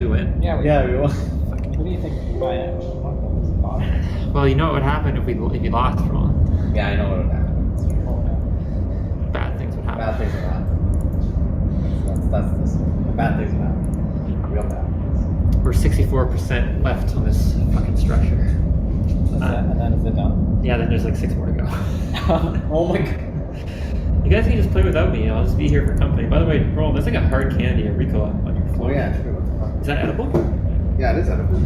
We win. Yeah, we won. What do you think? Well, you know what would happen if you lost, Ron? Yeah, I know what would happen. Bad things would happen. Bad things would happen. That's this. Bad things would happen. Real bad. We're 64% left on this fucking structure. And then is it done? Yeah, then there's like 6 more to go. Oh my god. You guys can just play without me. I'll just be here for company. By the way, Ron, there's like a hard candy, a Ricola on your floor. Oh yeah, true. What the fuck? Is that edible? Yeah, it is edible.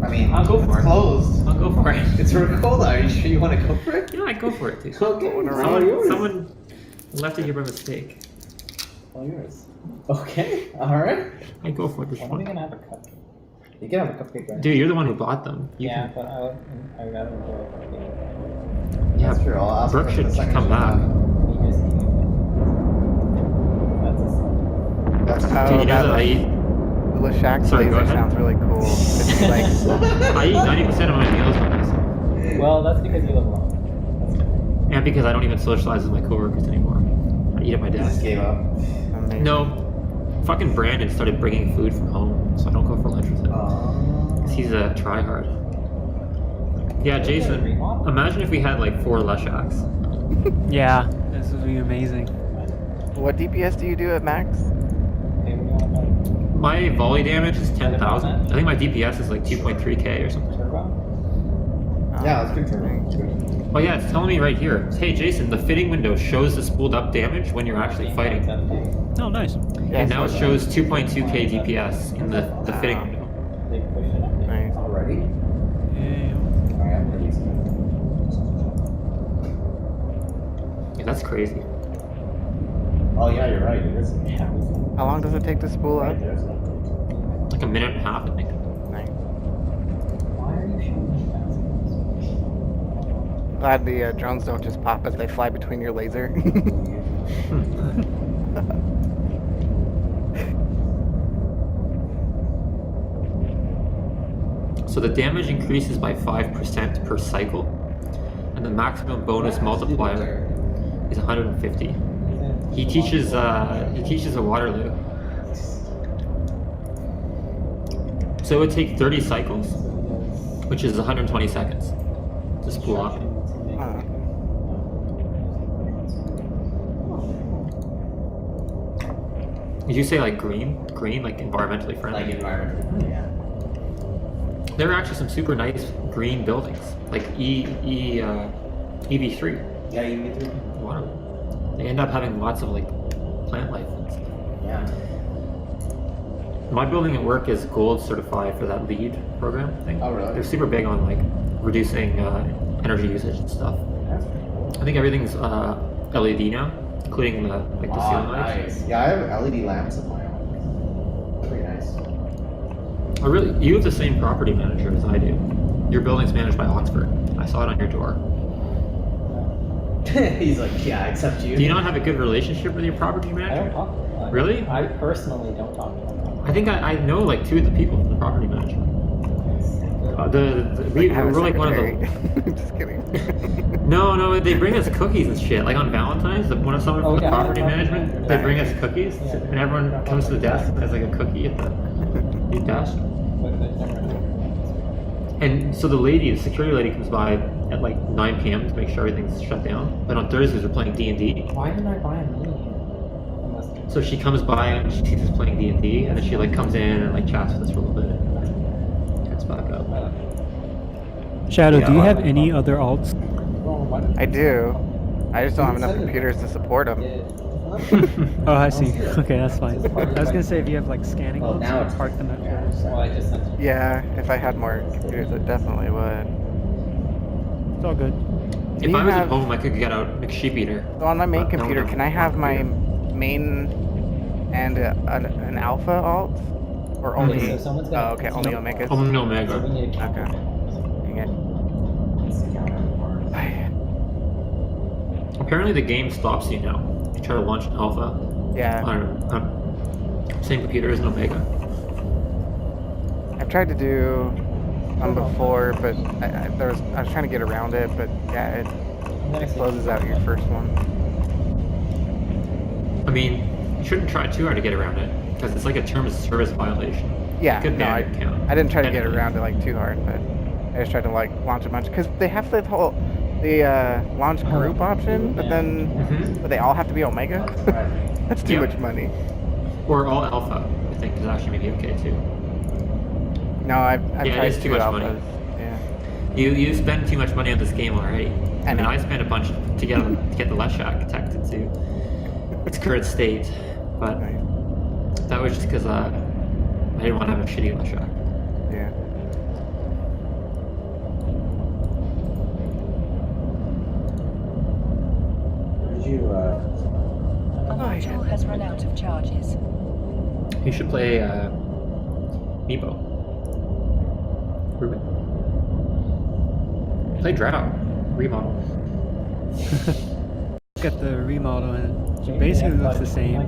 I mean, I'll go for it's it. closed. I'll go for it. It's Ricola. Are you sure you want to go for it? Yeah, I'd go for it too. Okay. Someone left it here by mistake. All yours. Okay. All right. I'd go for it this When are we one. gonna have a cupcake? You can have a cupcake, right? Dude, you're the one who bought them. You Yeah, can, but I would rather enjoy a cupcake. yeah, That's true. I'll ask Brooke for should the second come one. back. You just eat it. That's a That's Dude, you know that that I eat, Le Shack Sorry, go blazer ahead. sounds really cool. It's like, I eat 90% of my meals by myself. Well, that's because you live alone. That's different. And because I don't even socialize with my coworkers anymore. I eat at my You just desk. gave up. amazing. No, fucking Brandon started bringing food from home, so I don't go for lunch with him. 'Cause he's a tryhard. Yeah, Jason, imagine if we had like 4 Leshaks. Yeah, this would be amazing. What DPS do you do at max? Okay, what do you want to play? My volley damage is 10,000. I think my DPS is like 2.3k or something. Turbo? Yeah, let's confirm. Oh yeah, it's telling me right here. Hey Jason, the fitting window shows the spooled up damage when you're actually fighting. Oh, nice. Yeah, And now it so- shows 2.2k DPS in the fitting window. They push it up. Nice. Already? Yeah. Alright, I'm pretty easy. Yeah, that's crazy. Oh yeah, you're right. It is. Yeah, we said- How long does it take to spool up? Right there's no. Like a minute and a half, I think. Nice. Why are you showing me that? Glad the drones don't just pop as they fly between your laser. So the damage increases by 5% per cycle, and the maximum bonus multiplier is 150. He teaches a Waterloo. So it would take 30 cycles, which is 120 seconds, to spool up. Uh, Did you say like green? Green, like environmentally friendly? Like environment. Yeah. There are actually some super nice green buildings, like EV3. Yeah, you get through. Waterloo. They end up having lots of like plant life and stuff. Yeah. My building at work is gold certified for that LEED program thing. Oh, really? They're super big on like reducing energy usage and stuff. That's pretty cool. I think everything's LED now, including the like the ceiling lights. Nice. Yeah, I have LED lamps in my own. Pretty nice. Oh, really? You have the same property manager as I do. Your building's managed by Oxford. I saw it on your door. He's like, yeah, except you. Do you not have a good relationship with your property I don't manager? talk to them. Really? I personally don't talk to them. I think I know like 2 of the people from the property management. have a We're like one of secretary. the. Just kidding. No, they bring us cookies and shit. Like on Valentine's, when it's someone from Oh, the yeah, property property management, manager. they bring us cookies, Yeah. and everyone comes to the desk and has like a cookie at the new desk. But never. And so the security lady comes by at like 9 p.m. to make sure everything's shut down. But on Thursdays we're playing D&D. Why didn't I buy a mini? Unless So she comes by and she sees us playing D&D, and then she like comes in and like chats with us for a little bit, and then heads back up. Shadow, Yeah, do you have well, any other alts? I do. I just don't have enough computers to support them. Oh, I see. Okay, that's fine. I was gonna say if you have like scanning Oh, alts, now you it's- can park them at yeah. first. Well, I just sent you. Yeah, if I had more computers, I definitely would. It's all good. If you I was have- at home, I could get out McSheep-Eater. So on my main But no, computer, no, can I no have my computer. main and an alpha alt? Or only? Okay, so someone's gonna- Oh, okay, only Omegas. Only So we Omega. need a Okay. counter. Dang it. Apparently the game stops you now. You try to launch an alpha Yeah, on same computer as an Omega. I've tried to do one before, but I was trying to get around it, but yeah, I'm gonna it say- closes out your first one. I mean, you shouldn't try too hard to get around it, because it's like a terms of service violation. Yeah, Good no, I bandit count. didn't try to get Bandit. around it like too hard, but I just tried to like launch a bunch because they have the launch group option, but then Mhm. but they all have to be Omega. That's too Yeah. much money. Or all alpha, I think, is actually maybe okay too. No, I've Yeah, it tried is too 2 much alphas. money. Yeah. You spend too much money on this game already. I mean, know. I spent a bunch to get the Leshak detected to its current state, but Nice. that was just because I didn't want to have a shitty Leshak. Yeah. Did you, A module has run out of charges. You should play Meepo. Ruben. Play Drow. Remodel. Look at the remodel and it basically looks the same.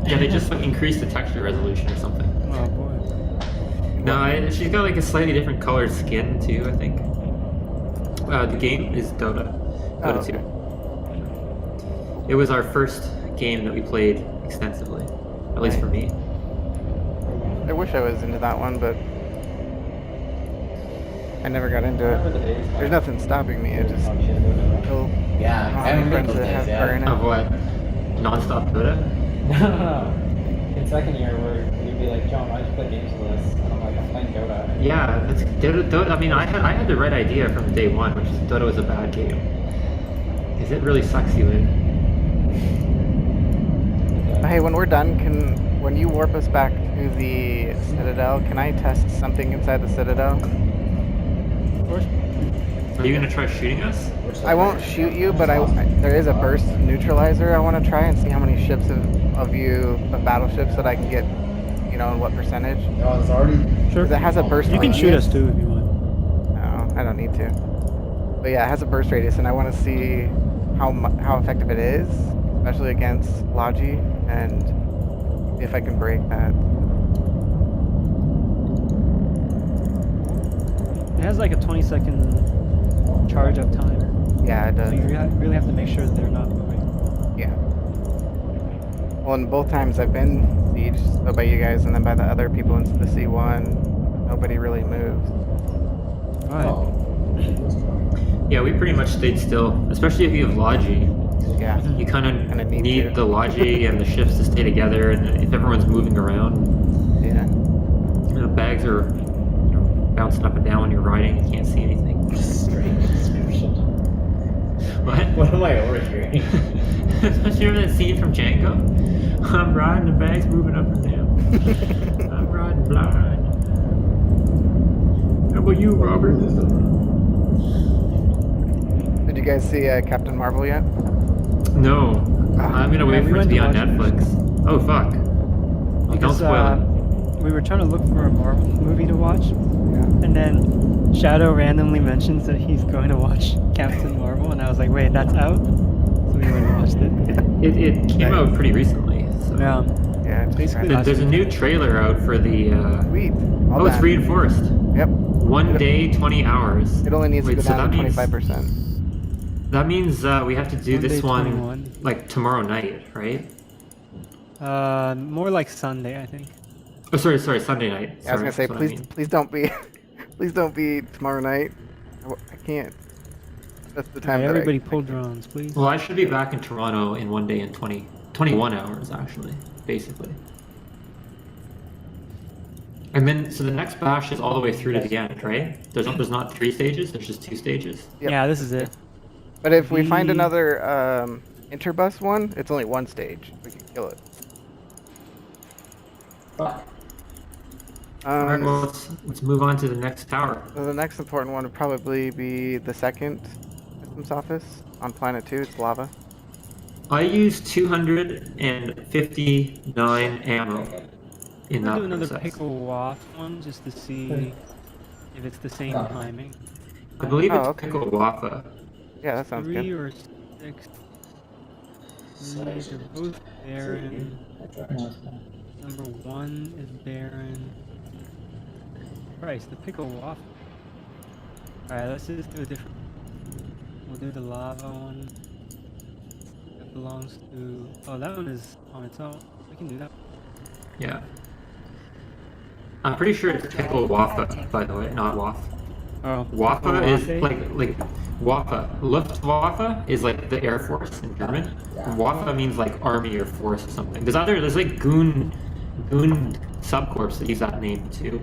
Yeah, they just like, increased the texture resolution or something. Oh boy. No, she's got like a slightly different colored skin too, I think. The game is Dota. Dota 2. It was our first game that we played extensively, at least for me. I wish I was into that one, but I never got into it. There's nothing stopping me. It just oh, yeah, I have remember friends those that days, have her in yeah. Of it. what? Non-stop Dota? No. In second year, where you'd be like, John, why don't you play games with us? And I'm like, I'm playing Dota. Yeah, that's Dota. I mean, I had the right idea from day one, which is Dota was a bad game, because it really sucks you in. Hey, when we're done, when you warp us back to the Citadel, can I test something inside the Citadel? Of course. Are you gonna try shooting us? I won't shoot you, but there is a burst neutralizer I want to try and see how many ships of battleships that I can get, you know, and what percentage. No, it's already. Sure. 'Cause it has a burst You can radius. shoot us too if you want. No, I don't need to. But yeah, it has a burst radius, and I want to see how effective it is, especially against Logi, and if I can break that. It has like a 20-second charge up time. Yeah, it So does. you really have to make sure that they're not moving. Yeah. Well, and both times I've been sieged, so by you guys and then by the other people into the C1, nobody really moves. Alright. Oh. Yeah, we pretty much stayed still, especially if you have Logi. Yeah. You kind Kinda of need need to. the Logi and the ships to stay together, and if everyone's moving around, Yeah. bags are bouncing up and down when you're riding, you can't see anything. Strange description. What? What am I overhearing? Don't you remember that scene from Django? I'm riding, the bag's moving up and down. I'm riding blind. How about you, Robert? Did you guys see Captain Marvel yet? No. I'm gonna wait we for it to went be to on watch it. Netflix. Oh, fuck. Don't Because spoil it. we were trying to look for a Marvel movie to watch, Yeah. and then Shadow randomly mentions that he's going to watch Captain Marvel, and I was like, wait, that's out? So we went and watched it. It came out pretty recently. So. Yeah. Yeah. It's Basically, right. There's a new trailer out for the. Sweet. All Oh, it's that. reinforced. Yep. 1 day, 20 hours. It only needs Wait, to so go down that to means 25%. that means we have to do 1 this day, one 21. like tomorrow night, right? More like Sunday, I think. Oh, sorry, Sunday night. Yeah, I was gonna say, Sorry, that's what I please, mean. please don't be, please don't be tomorrow night. I can't. That's the time. Alright, that everybody pull drones, please. Well, I should be back in Toronto in 1 day and 21 hours, actually, basically. And then, so the next bash is all the way through to the end, right? There's not 3 stages. There's just 2 stages. Yep. Yeah, this is it. But if we find The- another interbus one, it's only one stage. We can kill it. All right, well, let's move on to the next tower. So the next important one would probably be the second systems office on Planet 2. It's lava. I used 259 ammo in I'm that gonna do another process. pickle waft one just to see if it's the same timing. I believe it's Oh, okay. Pickle Wafa. Yeah, that sounds 3 good. or 6. They're both Baron. Number 1 is Baron. Christ, the pickle waffle. Alright, let's just do a different. We'll do the lava one. That belongs to. Oh, that one is on its own. We can do that. Yeah. I'm pretty sure it's pickle Waffe, by the way, not Waff. Oh. Waffe is Waffe? like Waffe. Luftwaffe is like the Air Force in German. Waffe means like army or force or something. There's like goon subcorps that use that name too.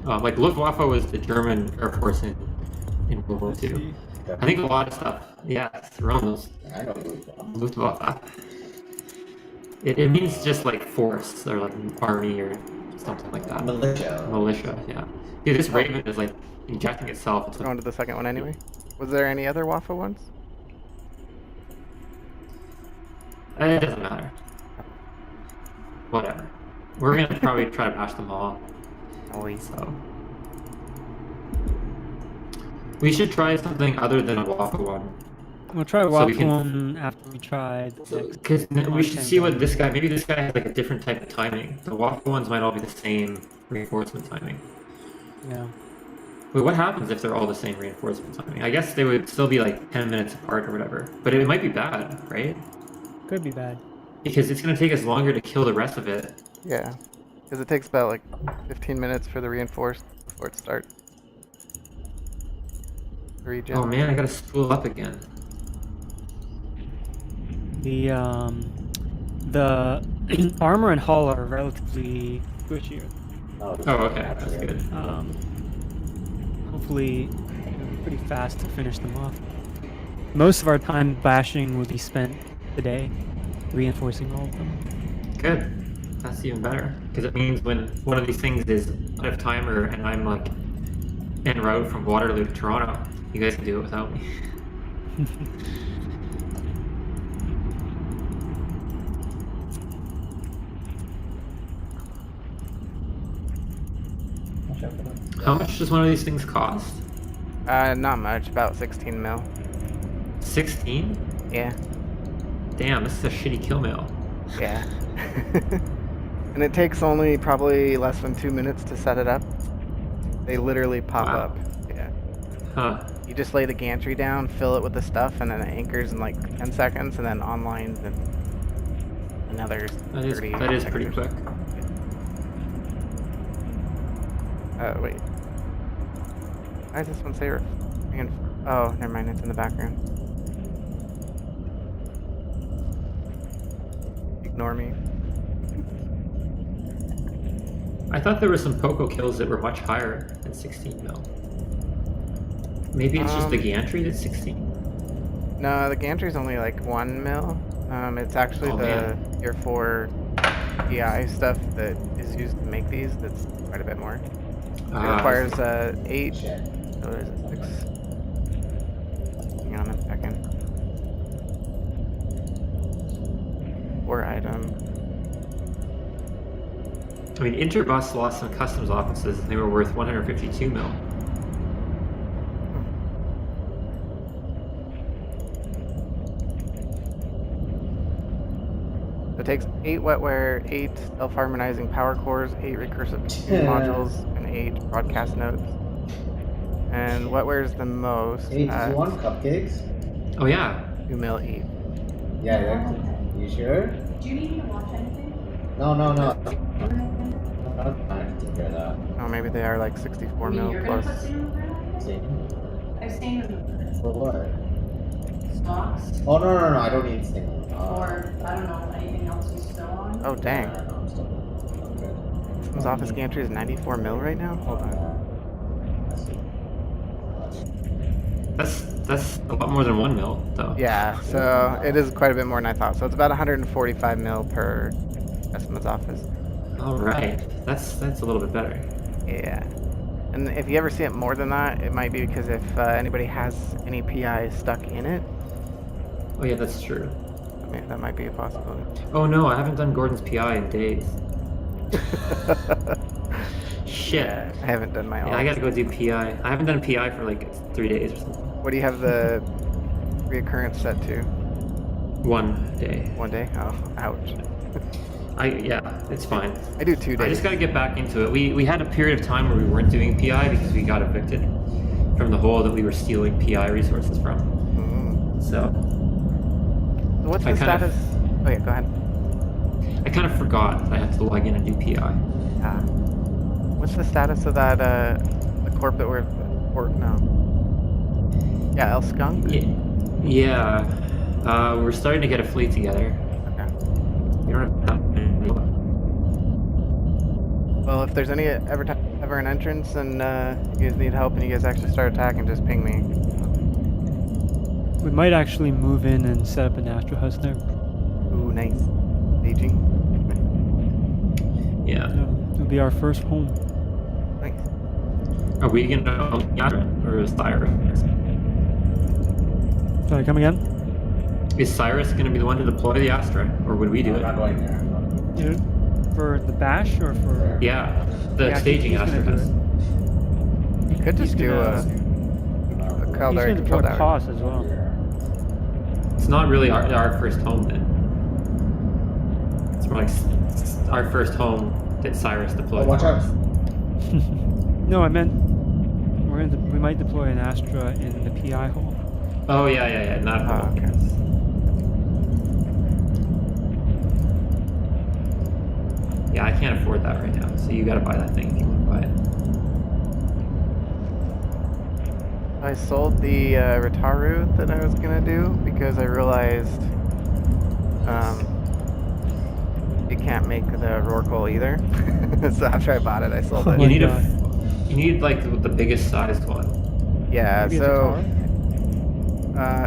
Like Luftwaffe was the German Air Force in World War II. I think a lot of stuff. Yeah, Rommels. I know Luftwaffe. It means just like force or like army or something like that. Militia. Militia, yeah. Dude, this Raven is like injecting itself into Going to the second one anyway. Was there any other Waffle ones? It doesn't matter. Whatever. We're gonna probably try to bash them all. So we should try something other than a waffle one. We'll try So we Waffle can- one after we try the next. Because we should content see what game. this guy. Maybe this guy has like a different type of timing. The waffle ones might all be the same reinforcement timing. Yeah. Wait, what happens if they're all the same reinforcement timing? I guess they would still be like 10 minutes apart or whatever. But it might be bad, right? Could be bad. Because it's gonna take us longer to kill the rest of it. Yeah. Because it takes about like 15 minutes for the reinforced before it starts. Regen. Oh man, I gotta spool up again. The armor and hull are relatively squishier. Oh, okay, that's good. Hopefully, pretty fast to finish them off. Most of our time bashing will be spent today, reinforcing all of them. Good. That's even better. Because it means when one of these things is out of timer and I'm like en route from Waterloo to Toronto, you guys can do it without me. Watch out for them. How much does one of these things cost? Not much. About 16 mil. 16? Yeah. Damn, this is a shitty kill mill. Yeah. And it takes only probably less than 2 minutes to set it up. They literally pop Wow. up. Yeah. Huh. You just lay the gantry down, fill it with the stuff, and then it anchors in like 10 seconds, and then online in another 30 That is pretty seconds. quick. Wait. Why does this one say oh, never mind, it's in the background. Ignore me. I thought there were some Poco kills that were much higher than 16 mil. Maybe it's just the gantry that's 16? No, the gantry's only like 1 mil. It's actually Oh, the man. Tier 4 PI stuff that is used to make these that's quite a bit more. It requires 8. Shit. Oh, there's a 6. Hang on a second. 4 item. I mean, Interbus lost some customs offices and they were worth 152 mil. It takes 8 wetware, 8 self-harmonizing power cores, 8 recursive compute modules, and 8 broadcast nodes. And wetware is the most. Hey, do at you want cupcakes? Oh yeah. 2 mil each. Yeah, you sure? Do you need me to watch anything? No. I'm fine. Take care of that. Oh, maybe they are like 64 mil You're plus. gonna put sand in the ground? See? I've sand in the For what? stocks, Oh, no, I don't need stain. or, I don't know, anything else you still on? Oh, dang. No, I'm still good. His office gantry is 94 mil right now? Hold on. That's a lot more than 1 mil, though. Yeah, so it is quite a bit more than I thought. So it's about 145 mil per estimate's office. All right. That's a little bit better. Yeah. And if you ever see it more than that, it might be because if anybody has any PI stuck in it, Oh yeah, that's true. I mean, that might be a possibility. Oh no, I haven't done Gordon's PI in days. Shit. Yeah, I haven't done my own. Yeah, I gotta go do PI. I haven't done PI for like 3 days or something. What do you have the reoccurrence set to? 1 day. 1 day? Oh, ouch. Yeah, it's fine. I do 2 days. I just gotta get back into it. We had a period of time where we weren't doing PI because we got evicted from the hole that we were stealing PI resources from. Mm. So So what's I the kind of- status? Oh yeah, go ahead. I kind of forgot that I had to log in and do PI. Ah. What's the status of that, the corp that we're, or, no. Yeah, El Skunk? Yeah. We're starting to get a fleet together. Okay. We don't have that many. Well, if there's any ever an entrance and you guys need help and you guys actually start attacking, just ping me. We might actually move in and set up an Astro house there. Ooh, nice. Staging. Yeah. It'll be our first home. Nice. Are we gonna own Yatra or is Cyrus? Sorry, come again? Is Cyrus gonna be the one to deploy the Astra, or would we do I'm it? not going there. I'm not going there. For the bash or for? Yeah, the Yeah, staging he's Astra gonna do has. it. You could just He's do gonna- a He's Caldari gonna control deploy tower. cost as well. It's not really our first home then. It's more like our first home that Cyrus Oh, deployed. watch out. No, I meant we might deploy an Astra in the PI hole. Oh yeah, not Ah, home. okay. Yeah, I can't afford that right now, so you gotta buy that thing if you want to buy it. I sold the Ritaru that I was gonna do because I realized you can't make the Rorqual either. So after I bought it, I sold Oh it. my You need God. you need like the biggest sized one. Yeah, Maybe a so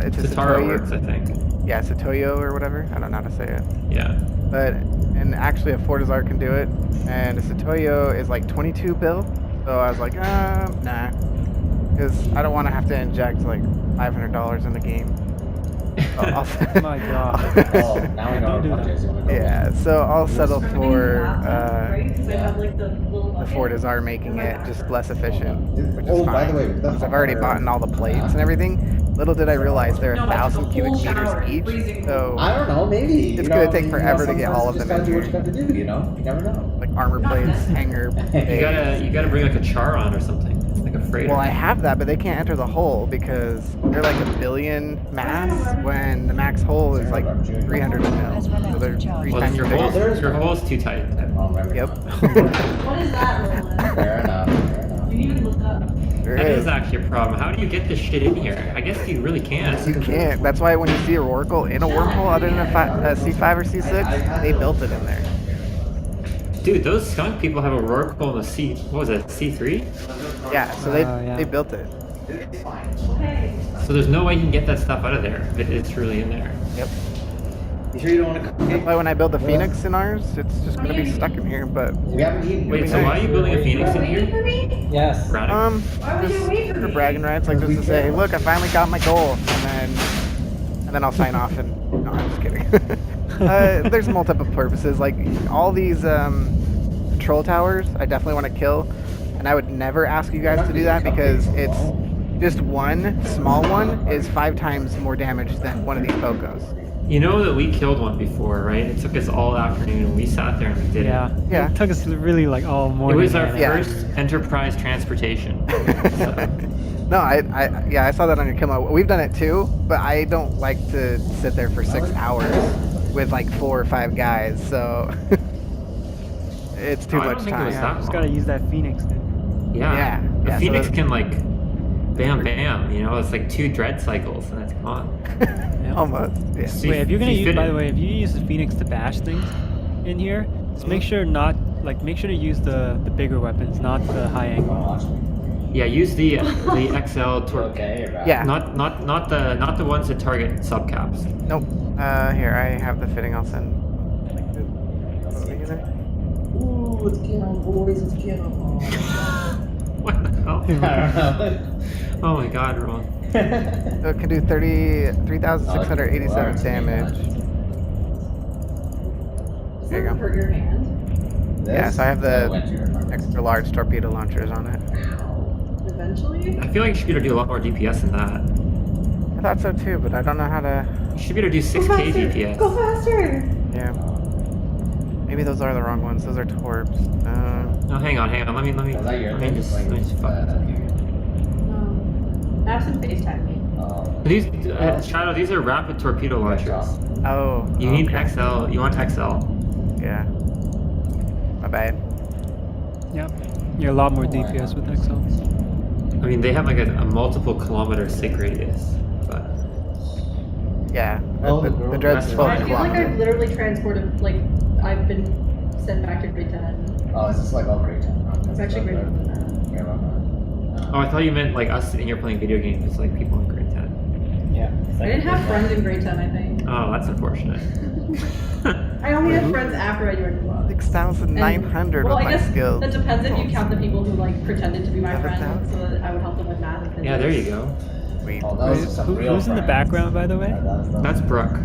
it's a Satara Satoyo. works, I think. Yeah, Satoyo or whatever. I don't know how to say it. Yeah. But and actually a Fortizar can do it, and a Satoyo is like 22 bill. So I was like, nah, because I don't want to have to inject like $500 in the game. Oh my God. Oh, now we know Don't do what that. is. You wanna go Yeah, so I'll settle for Right? 'Cause they have like the little the bucket. Fortizar making it just less efficient, which is Oh, fine. by the way, Because I've already bought in all the plates and everything. Little did I realize they're No, like 1,000 the cubic full meters shower, each. freezing So I don't know, maybe. It's you gonna know, take forever to get sometimes all you of just them gotta in do what you here. got to do, you know? You never know. like armor Not plates, necessary. hanger. You bays. gotta bring like a Charon or something, like a freighter. Well, I have that, but they can't enter the hole because they're like 1 billion mass when the max hole is like 300 mil. So they're 3 Well, then times your bigger. hole's too tight. Oh, right, Yep. What is that, Roland? Fair enough, fair enough. You even look up. There That is. is actually a problem. How do you get this shit in here? I guess you really can't. You can't. That's why when you see a Rorqual in a wormhole other than a C5 or C6, they built it in there. Dude, those skunk people have a Rorqual in the C. What was it? C3? Yeah, so they Yeah. they built it. Okay. So there's no way you can get that stuff out of there if it's really in there. Yep. You sure you don't want to That's cook? why when I build the Phoenix in ours, it's just gonna be stuck in here. But We haven't eaten. Wait, so why are you building a Phoenix in Waiting here? for me? Yes. Radek? Why would you just wait for for me? bragging rights, like just to say, look, I finally got my goal, and then I'll sign off. And no, I'm just kidding. There's multiple purposes. Like all these control towers, I definitely want to kill, and I would never ask you guys to do that because it's just one small one is 5 times more damage than one of these Pocos. You know that we killed one before, right? It took us all afternoon and we sat there and we did Yeah. Yeah. It took us really like all it. It morning. was our and- Yeah. first enterprise transportation. So, No, I yeah, I saw that on your Kimo. We've done it too, but I don't like to sit there for 6 hours with like 4 or 5 guys, so it's too I don't much think it was time. that Just gotta use that Phoenix, dude. yeah. Yeah, The yeah, so Phoenix that- can like bam bam, you know, it's like 2 dread cycles and it's gone. Almost. Yeah. See, Wait, if you're gonna you use, fit by it- the way, if you use the Phoenix to bash things in here, just make sure make sure to use the bigger weapons, not the high angle. Watch me. Yeah, use the XL torque. Okay, right. Yeah. Not the ones that target subcaps. Nope. Here, I have the fitting. I'll send. Ooh, it's Kino, boys, it's Kino. What the hell? I don't know. Oh my god, Roland. So it can do 3,687 damage. There you go. Hurt your hand. Yeah, so I have the went to your apartment. extra large torpedo launchers on it. Eventually. I feel like you should be able to do a lot more DPS than that. I thought so too, but I don't know how to. You should be able to do 6k DPS. Go faster. Yeah. Maybe those are the wrong ones. Those are torps. No, hang on. Let me Was that your let me thing? just fuck this up here. Have some FaceTime me. These Shadow, these are rapid torpedo launchers. Oh. You need okay. XL. You want XL. Yeah. My bad. Yep. You're a lot more DPS with XL. I mean, they have like a multiple kilometer sig radius, but Yeah. Oh, the, the the, girl- dread's I I 12 feel like I've kilometers. literally transported, like, I've been sent back to grade 10. Oh, is this like all grade 10? It's actually grade 1 now. Yeah, right. oh, I thought you meant like us sitting here playing video games. It's like people in grade 10. Yeah. I didn't have friends in grade 10, I think. Oh, that's unfortunate. I only had friends after I joined the club. 6,900 Well, with I my guess skills. that depends if you count the people who like pretended to be my friends 7,000? so that I would help them with math and physics. Yeah, there you go. Sweet. Oh, those are some real Who's in the friends. background, by the way? Yeah, That's Brooke.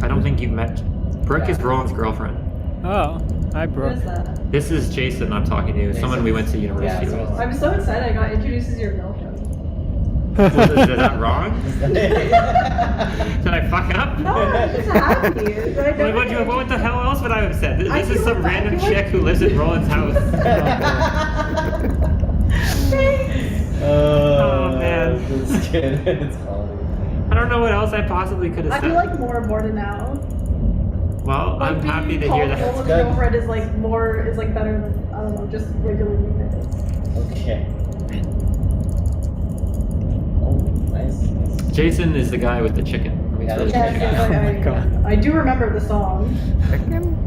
I don't think you've met. Brooke is Roland's girlfriend. Oh, hi, Who Brooke. is that? This is Jason I'm talking to. Someone we went to university Yeah, with. I'm so excited I got introduced as your girlfriend. Well, is that wrong? Did I fuck up? No, I'm just happy. that I got What the hell else would I have said? I This is feel some like- I random feel like- chick who lives in Roland's house. Oh man. This kid, it's funny. I don't know what else I possibly could have I said. feel like more about it now. Well, Like, I'm happy to being hear called that. Roland's Good. girlfriend is like more, is like better than, I don't know, just regular minutes. Okay. Oh, nice. Jason is the guy with the chicken. We had a It's Yeah, really chicken. because Oh my God. I do remember the song. Chicken?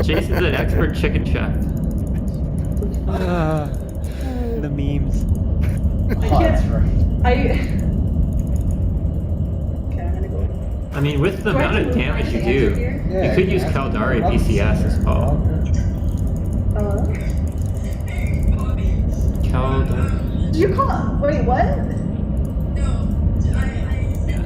Jason's an expert chicken chef. Ah, the memes. I Oh, that's can't. right. Okay, I'm gonna go. I mean, with the Do I have amount to of move damage my you answer do, here? you could use Caldari PCS as well. Caldari. Did you call? Wait, what?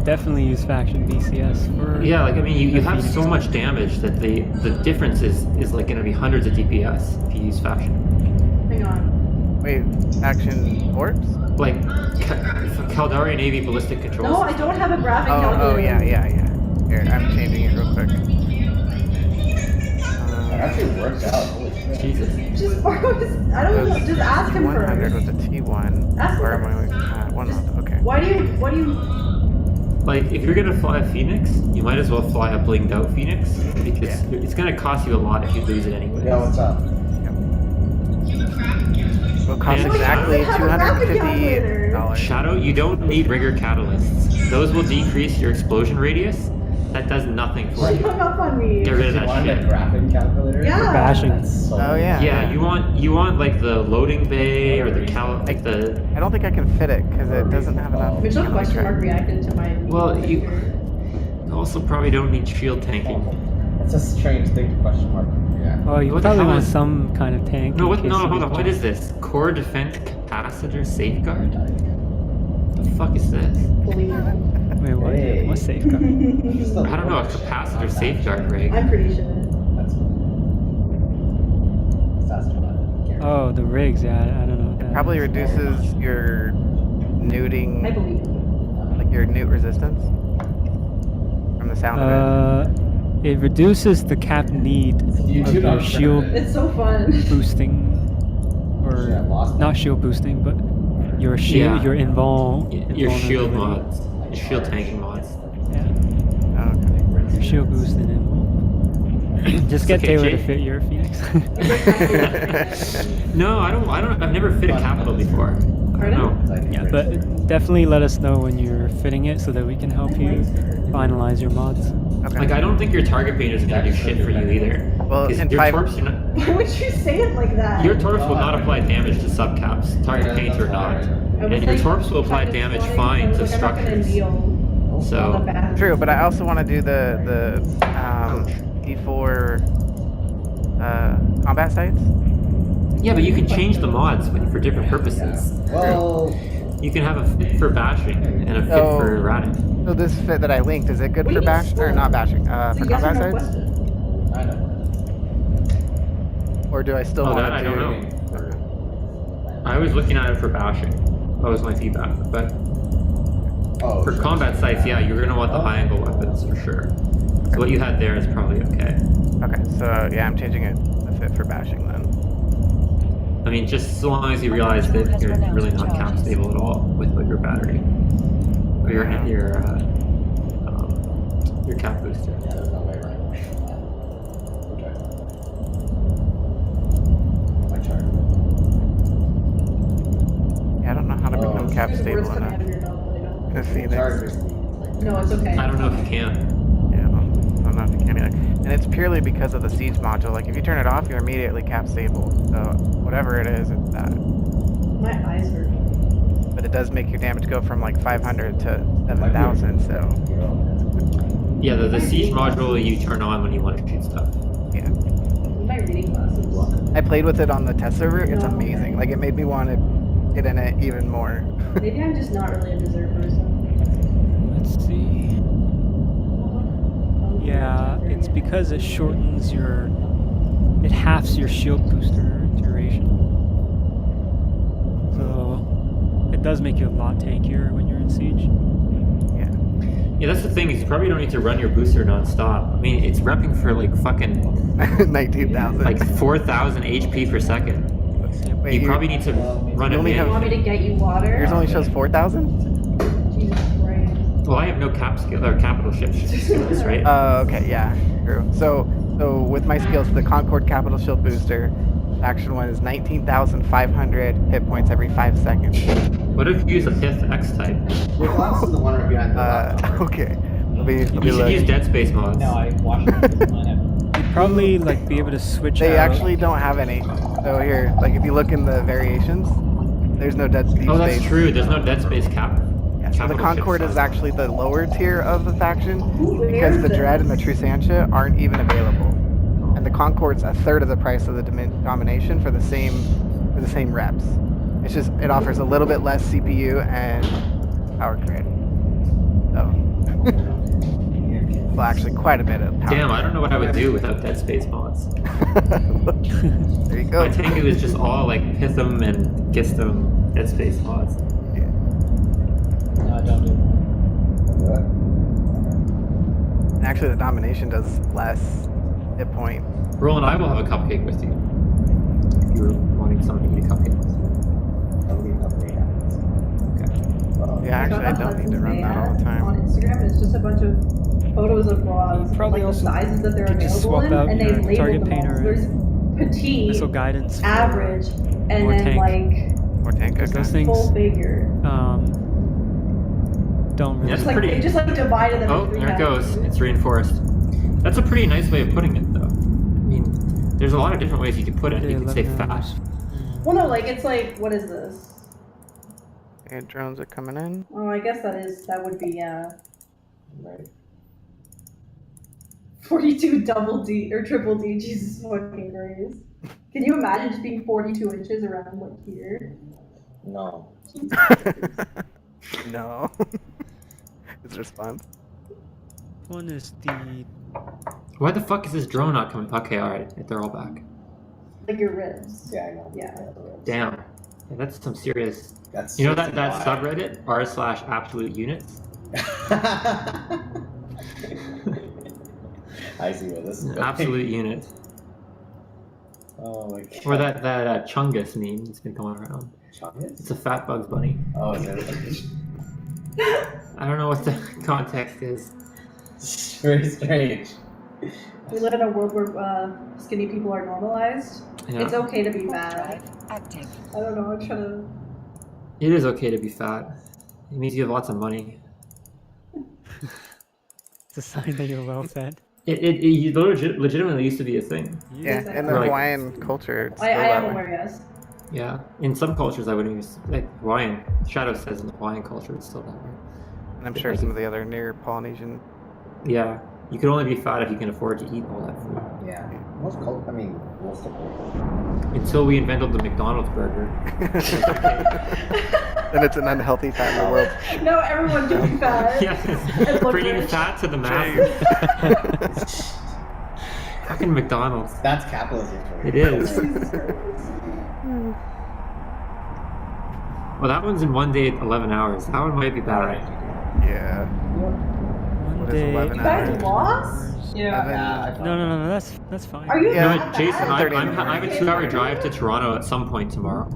Definitely use faction BCS for. Yeah, like I mean, you have Phoenix. so much damage that the difference is like going to be hundreds of DPS if you use faction. Hang on. Wait, action orbs? Like Caldari and AV ballistic controls. No, I don't have a graphic Oh, calculator. yeah. Here, I'm changing it real quick. It actually worked out. Holy shit. Jesus. Just borrow his. I don't know. Just ask him 100 first. with the T1. Ask Or him am I first. 1 month? Okay. What do you? Like if you're gonna fly a Phoenix, you might as well fly a blinged out Phoenix because Yeah. it's gonna cost you a lot if you lose it anyway. Yeah, what's up? Will cost Man, exactly I have a graphic calculator. $250. Shadow, you don't need rigor catalysts. Those will decrease your explosion radius. That does nothing for She you. hung up on me. Get rid of You that wanted shit. a graphic calculator? Yeah. Bashing. That's so Oh, yeah. Yeah, you want like the loading bay or the like the. I don't think I can fit it because it doesn't have enough. Mitchell melee question mark track. reacted to my. Well, you also probably don't need shield tanking. That's a strange thing to question mark. Yeah. Oh, you What the probably hell want is- some kind of tank. No, in what? case No, you hold on. need What to- is this? Core defense capacitor safeguard? The fuck is this? Believe me. Wait, what? Hey. What safeguard? I don't know. A capacitor safeguard rig. I'm pretty sure. That's astronaut. Oh, the rigs. Yeah, I don't know. What that Probably is. reduces your I newting, believe you. like your newt resistance from the sound of It reduces the cap need You of do your not shield It's so fun. boosting, Shit, I or lost not that. shield boosting, but your shield, Yeah. your Your shield invulnerability. mods. Your shield tanking mods. Yeah, it. Oh, okay. your shield boost and invul. Just get Okay, Taylor to Jay. fit your Phoenix. No, I don't. I've never fit a capital before. I Pardon? don't know. Yeah, but definitely let us know when you're fitting it so that we can help you finalize your mods. Okay. Like I don't think your target painter is gonna do shit for you either. Well, 'Cause in your 5 torps, are not, Why would you say it like that? your torps will not apply damage to subcaps. Target paints or not. I was And your like, torps will apply kind of damage sweating, fine I was to like, I'm not gonna structures. kneel on the So bathroom. True, but I also want to do the E4 combat sites. yeah, but you can change the mods for different purposes. Well, You can have a fit for bashing and a fit Oh. for erratic. So this fit that I linked, is it good What do for you mean bash or slow? not bashing? It's For a yes or combat no sites, question. I know. or do I still Oh, want that to I do? don't know. I was looking at it for bashing. That was my feedback. But Oh, for sure. combat sites, yeah, you're gonna want the high angle weapons for sure. So what you had there is probably okay. Okay, so yeah, I'm changing it to fit for bashing then. I mean, just so long as you realize that you're really not cap stable at all with like, your battery or your cap booster. Yeah, there's no way around that. Okay. My turn. I'm cap There's words stable coming enough. out of your mouth, but I don't. The Phoenix. Chargers. No, it's okay. I don't know if you can. Yeah, I'm not the candy. And it's purely because of the siege module. Like if you turn it off, you're immediately cap stable. So whatever it is, it's that. My eyes hurt. But it does make your damage go from like 500 to 7,000. So Yeah, the siege module you turn on when you want to shoot stuff. yeah, My reading glasses. I played with it on the test server. It's amazing. Like it made me want to get in it even more. Maybe I'm just not really a berserker, so. Let's see. Yeah, it's because it shortens your. It halves your shield booster duration. So it does make you a lot tankier when you're in siege. Yeah, that's the thing is you probably don't need to run your booster non-stop. I mean, it's repping for like fucking 19,000. like 4,000 HP per second. Wait, You probably need to run you it only You have- want me to get you water? yours only shows 4,000. Jesus Christ. Well, I have no cap skill or capital ship skills, right? Oh, okay, yeah, true. So with my skills, the Concord Capital Shield Booster, action one is 19,500 hit points every 5 seconds. What if you use a Pith X type? Your glass is the one right behind the laptop. Okay. Let me You should use look. Dead Space mods. No, I watched it. You'd probably like be able to switch They out. actually don't have any. So here, like if you look in the variations, there's no Dead Space. Oh, that's true. There's no Dead Space cap. Yeah, so the capital ship Concord is size. actually the lower tier of the faction Where because is the Dread and the this? Trusantia aren't even available. And the Concord's a third of the price of the Domination for the same reps. It's just it offers a little bit less CPU and power grid. So well, actually quite a bit of power. Damn, I don't know what I would do without Dead Space mods. There you go. My Tengu is just all like Pithum and Gistum Dead Space mods. No, don't do it. And actually, the Domination does less hit point. Roland, I will have a cupcake with you. If you were wanting someone to eat a cupcake with. Okay. Yeah, actually, I don't need to run that all the On time. Instagram, it's just a bunch of photos of rods, Probably like the also sizes that they're could just available swap in, out and they your label target them all. painter There's petite, missile guidance. for- average, and or then tank. Or tank, Because those okay. things full figure. don't really. That's Like pretty- they just like divided them. Oh, in three there it goes. categories. It's reinforced. That's a pretty nice way of putting it, though. I mean, there's a lot of different ways you could put it. You could say 11 fat. hours. Well, no, like it's like what is this? Okay, drones are coming in. Oh, I guess that would be Right. 42 double D or triple D. Jesus fucking Christ! Can you imagine just being 42 inches around like here? No. No. His response. One is the. Why the fuck is this drone not coming? Okay, alright. They're all back. Like your ribs. Yeah, I know. Yeah. Damn. Yeah, that's some serious. That's You know that subreddit r/absolute units. I see where this is going. Absolute units. Oh my god. Or that Chungus meme that's been going around. Chungus? It's a fat Bugs Bunny. Oh, is that I don't know what the context is. very strange. We live in a world where skinny people are normalized. Yeah. It's okay to be Warp fat. drive active. I don't know. I'm trying to. It is okay to be fat. It means you have lots of money. It's a sign that you're well fed. It legitimately used to be a thing. Yeah, in the Right. Hawaiian culture, it's I still am that way. aware, yes. Yeah. In some cultures, I wouldn't use like Hawaiian. Shadow says in the Hawaiian culture, it's still that way. And I'm sure some of the other near Polynesian. Yeah. You can only be fat if you can afford to eat all that food. Yeah. Most of the Until we invented the McDonald's burger. Then it's an unhealthy fat in the world. No, everyone can be fat. Yes. And look Bringing rich. fat to the masses. Fucking McDonald's. That's capitalism for you. It is. Jesus Christ. Well, that one's in 1 day, 11 hours. That one might be bad. Alright. Yeah. One What is day. 11 You guys hours? lost? Yeah, No, that's fine. Are you Yeah. not No, Jason, bad? I have a 2-hour drive to Toronto at some point tomorrow.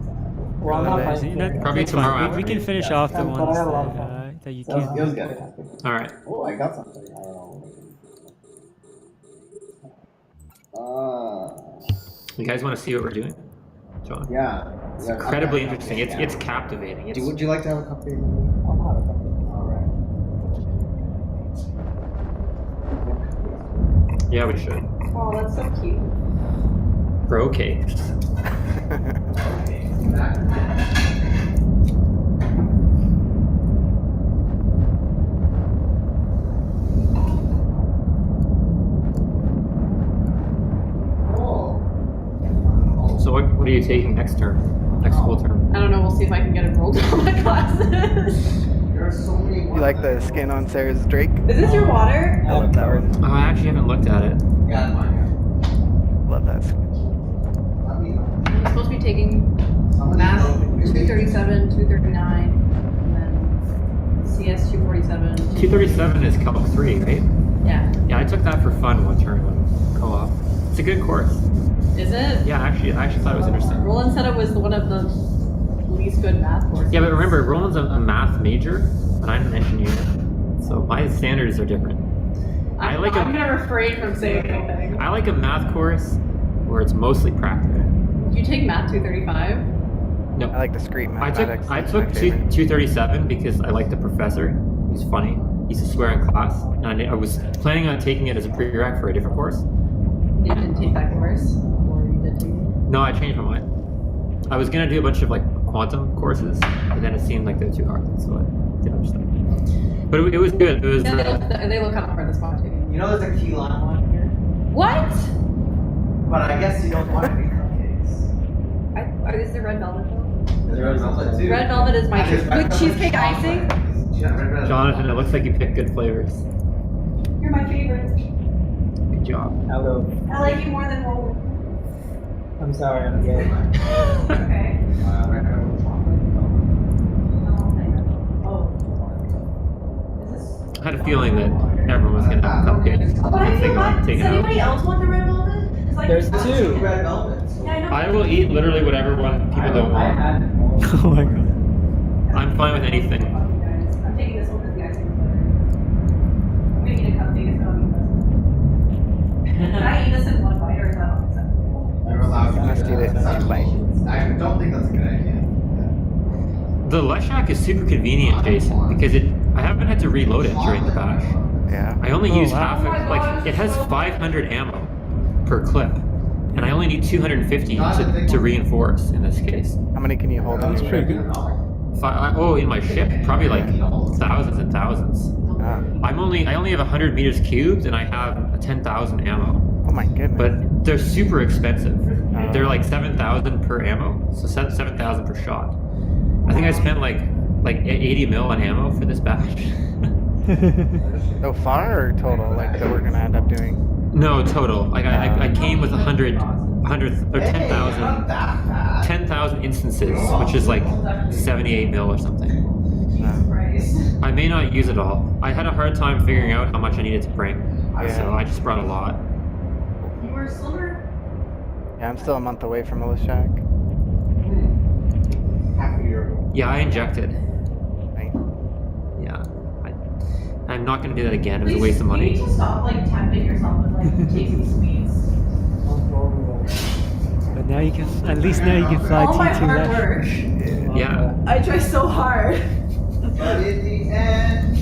Well, I'm not Probably fighting for it. Probably That's fine. tomorrow We can afternoon. finish Yeah. off the But I ones had a lot of fun. that you It was can't. good. Alright. Oh, I got something. I don't know. You guys want to see what we're doing? John. Yeah. It's incredibly interesting. It's captivating. It's, Would you like to have a cupcake? I'll have a couple. Alright. yeah, we should. Oh, that's so cute. Bro cakes. So what are you taking next term? Next school term? I don't know. We'll see if I can get enrolled in all my classes. There are so many. You like the skin on Sarah's Drake? Is this your water? I love that one. Oh, I actually haven't looked at it. Yeah, that's mine. Love that skin. I'm supposed to be taking math 237, 239, and then CS 247. 237 is Calc 3, right? Yeah. Yeah, I took that for fun one term in co-op. It's a good course. Is it? Yeah, I actually thought it was interesting. Roland said it was one of the least good math courses. Yeah, but remember, Roland's a math major, and I'm an engineer, so my standards are different. I like I'm a gonna refrain from saying anything. I like a math course where it's mostly practical. You take math 235? No, I like discrete I mathematics. took That's my favorite. 237 because I like the professor. He's funny. He used to swear in class, and I was planning on taking it as a prereq for a different course. You didn't take that course? Or you did take it? No, I changed my mind. I was gonna do a bunch of like quantum courses, but then it seemed like they were too hard, so I did other stuff. But it was good. It was. Yeah, they look kind of hard this one too. You know there's a key lime one here? What? But I guess you don't want any cupcakes. Is there red velvet though? There's red velvet too. Red velvet is my There's red with velvet cheesecake chocolate. icing. Yeah, red velvet. Jonathan, it looks like you picked good flavors. You're my favorite. Good job. Hello. I like you more than Roland. I'm sorry, I'm gay. Okay. Red velvet chocolate. Oh. Is this? I had a feeling that everyone was gonna have cupcakes. Oh, but I if they feel got bad. Does taken out. anybody else want the red velvet? It's like There's two. Red velvets. Yeah, I know. I will eat literally whatever one people don't I want. had Oh my god. I'm fine with anything. I'm taking this one because the icing is better. I'm gonna eat a cupcake. It's gonna be this. Can I eat this in one bite or is that unacceptable? They're allowed to Let's do do that. this. That's Bye. bullshit. I don't think that's a good idea. The Leshak is super convenient, Jason, because I haven't had to reload it during the bash. Yeah. I only Oh, use wow. half of, like, it has 500 ammo per clip, and I only need 250 to reinforce in this case. How many can you hold on That's your pretty ship? good. In my ship, probably like thousands and thousands. Ah. I only have 100 meters cubed, and I have 10,000 ammo. Oh my goodness. But they're super expensive. They're like 7,000 per ammo, so 7,000 per shot. I think I spent like 80 mil on ammo for this batch. So far or total, like that we're gonna end up doing? No, total. Like I came with 100 or 10,000 Not that bad. 10,000 instances, which is like 78 mil or something. I may not use it all. I had a hard time figuring out how much I needed to bring, so I just brought a lot. You were slimmer. Yeah, I'm still a month away from Leshak. Half a year. Yeah, I injected. Right? Yeah, I'm not gonna do that again. It was a waste of money. You need to stop like tempting yourself with like chasing sweets. But now you can, at least now you can fly All my T2 hard left. work. Yeah. I try so hard. But in the end,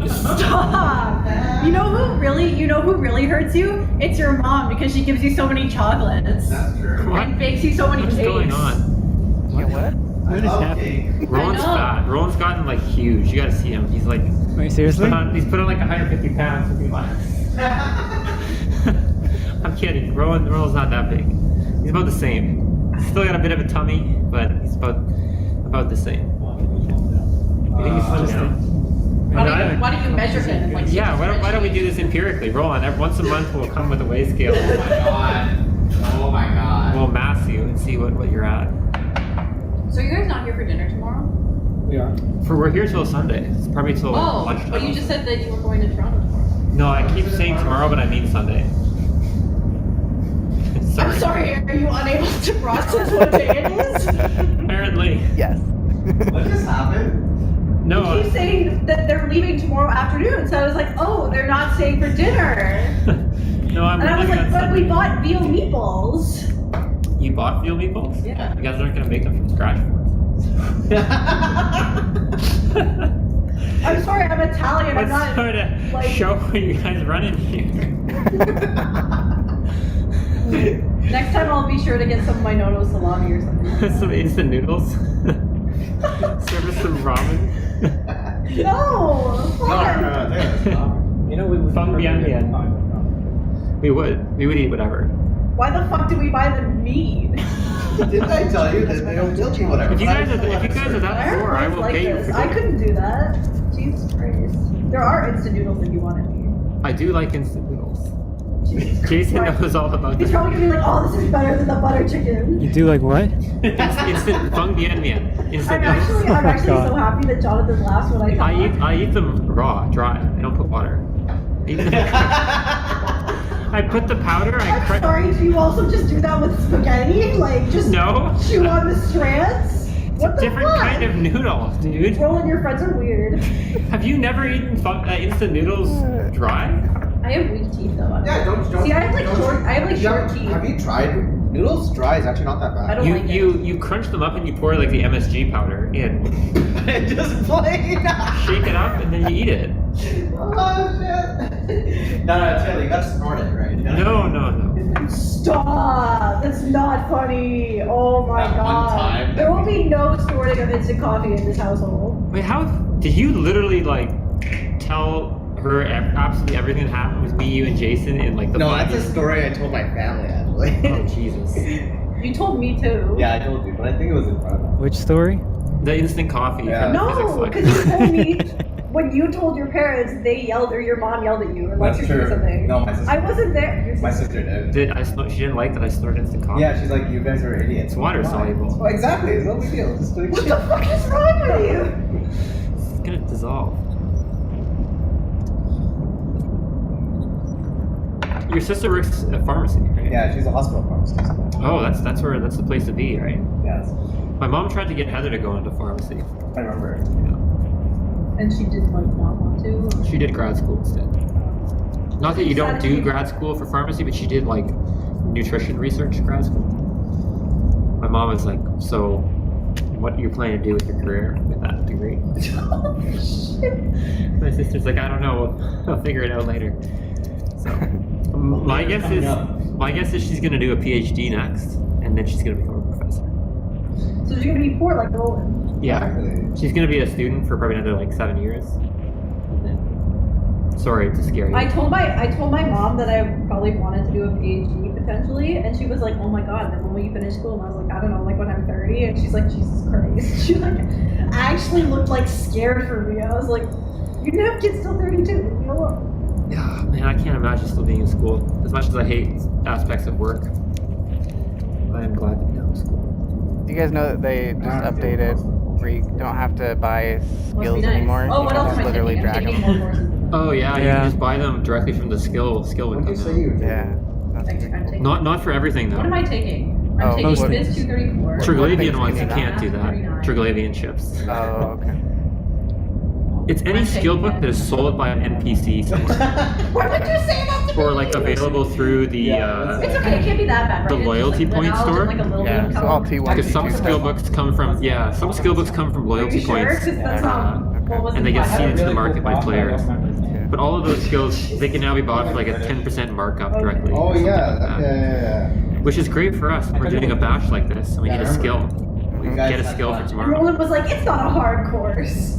Stop. You know who really hurts you? It's your mom because she gives you so many chocolates that's true. What? and bakes you so many What's cakes. going on? Yeah, what? What is love happening? cake. Roland's I know. fat. Roland's gotten like huge. You gotta see him. He's like Wait, seriously? he's put on like 150 pounds to be honest. I'm kidding. Roland's not that big. He's about the same. He's still got a bit of a tummy, but he's about the same. You think he's slim down? Why don't you measure him? And, like, Yeah, why don't we do this empirically? Roland, once a month we'll come with a weigh scale. Oh my god. Oh my god. We'll mass you and see what you're at. So you guys not here for dinner tomorrow? We are. We're here till Sunday. It's probably till Oh, lunchtime. but you just said that you were going to Toronto tomorrow. No, I keep saying tomorrow, but I mean Sunday. Sorry. I'm sorry, are you unable to process what day it is? Apparently. Yes. What just happened? No. You keep saying that they're leaving tomorrow afternoon, so I was like, oh, they're not staying for dinner. No, I'm And I was leaving like, on but we Sunday. bought veal meatballs. You bought fuel meatballs? Yeah. You guys aren't gonna make them from scratch for us. I'm sorry, I'm Italian. I'm Let's not. sort of like- show what you guys running here. Next time I'll be sure to get some of my Nono salami or something. Some instant noodles. Serve us some ramen. No! Fun. You know, we would Fun beyond the end. We would eat whatever. Why the fuck did we buy the meat? Didn't I tell you that they don't tell you whatever? If you guys are that poor, I will pay you this. for I dinner. couldn't do that. Jesus Christ. There are instant noodles if you want it. I do like instant noodles. Jesus Jason Christ. knows all about He's this. probably gonna be like, oh, this is better than the butter chicken. You do like what? Instant feng bian mian. Instant I'm noodles. actually God. so happy that Jonathan laughs when I talk. I eat them raw, dry. I don't put water. I eat them I put the powder. I'm sorry, do you also just do that with spaghetti? Like, just No. chew on the strands? What the Different fuck? kind of noodle, dude. Roland, your friends are weird. Have you never eaten instant noodles dry? I have weak teeth though. Yeah, don't. See, I have like short teeth. Have you tried noodles? Dry is actually not that bad. I don't like it. You crunch them up and you pour like the MSG powder in, Just plain. shake it up, and then you eat it. Oh shit. No, Taylor, you gotta snort it, right? You gotta- No. Stop! That's not funny. Oh my That one god. time There that will we- be no snorting of instant coffee in this household. Wait, how did you literally like tell her absolutely everything that happened with me, you, and Jason in like the? No, 5 that's a years? story I told my family actually. Oh Jesus! You told me too. Yeah, I told you, but I think it was in front of them. Which story? The instant coffee. Yeah. from physics No, lecture. because you told me when you told your parents, they yelled or your mom yelled at you or That's lectured you or true. something. No, my sister. I wasn't there. Your My sister- sister did. She didn't like that I snorted instant coffee. Yeah, she's like, you guys are idiots. It's water Why? soluble. Well, exactly. It's no big deal. Just doing What shit. the fuck is wrong with you? It's gonna dissolve. Your sister works at pharmacy, right? Yeah, she's a hospital pharmacist. Oh, that's the place to be, right? Yes, My mom tried to get Heather to go into pharmacy. I remember. And she did like not want to. She did grad school instead. Not that you don't do grad school for pharmacy, but she did like nutrition research grad school. My mom was like, so what do you plan to do with your career with that degree? My sister's like, I don't know, I'll figure it out later. So my guess is she's gonna do a PhD next, and then she's gonna become a professor. So you're gonna be poor like Roland. Yeah. Exactly. She's gonna be a student for probably another like 7 years. And then, sorry to scare you. I told my mom that I probably wanted to do a PhD potentially, and she was like, "Oh my god, then when will you finish school?" And I was like, "I don't know, like when I'm 30." And she's like, "Jesus Christ!" She like actually looked like scared for me. I was like, "You can have kids till 32. You know what?" Yeah, man, I can't imagine still being in school. As much as I hate aspects of work, I am glad to be done with school. Do you guys know that they just updated where you don't have to buy Must be skills nice. anymore? Oh, You what can else just am I literally taking? I'm drag taking them. more courses. Oh yeah, you Yeah. can just buy them directly from the skill What window. did you say you were doing? Yeah. That's I'm pretty cool. taking. Not for everything What am though. I taking? I'm Oh, taking most Biz things. 234. Triglavian things ones you can you can't do that. 39. Triglavian chips. Oh, okay. It's any I'm skill taking book it. that is sold by an NPC somewhere, Why would you say that to me? or like available through the. Yeah, It's okay, it can't be that bad, right? The It's just, loyalty like, point knowledge and, store? like, a little Yeah, bit of so color. all T1, Because some T2 skill stuff. books come from some skill books come from Are loyalty you sure? points, 'Cause that's what was and they the get plan. seeded to the market by I players. don't remember his name. But all of those skills, they can now be bought for like a 10% markup directly. Oh or something yeah, like that. yeah. Which is great for us. We're doing a bash like this, and we Yeah, need a I skill. remember. We You guys get a had skill fun. for And tomorrow. Roland was like, it's not a hard course.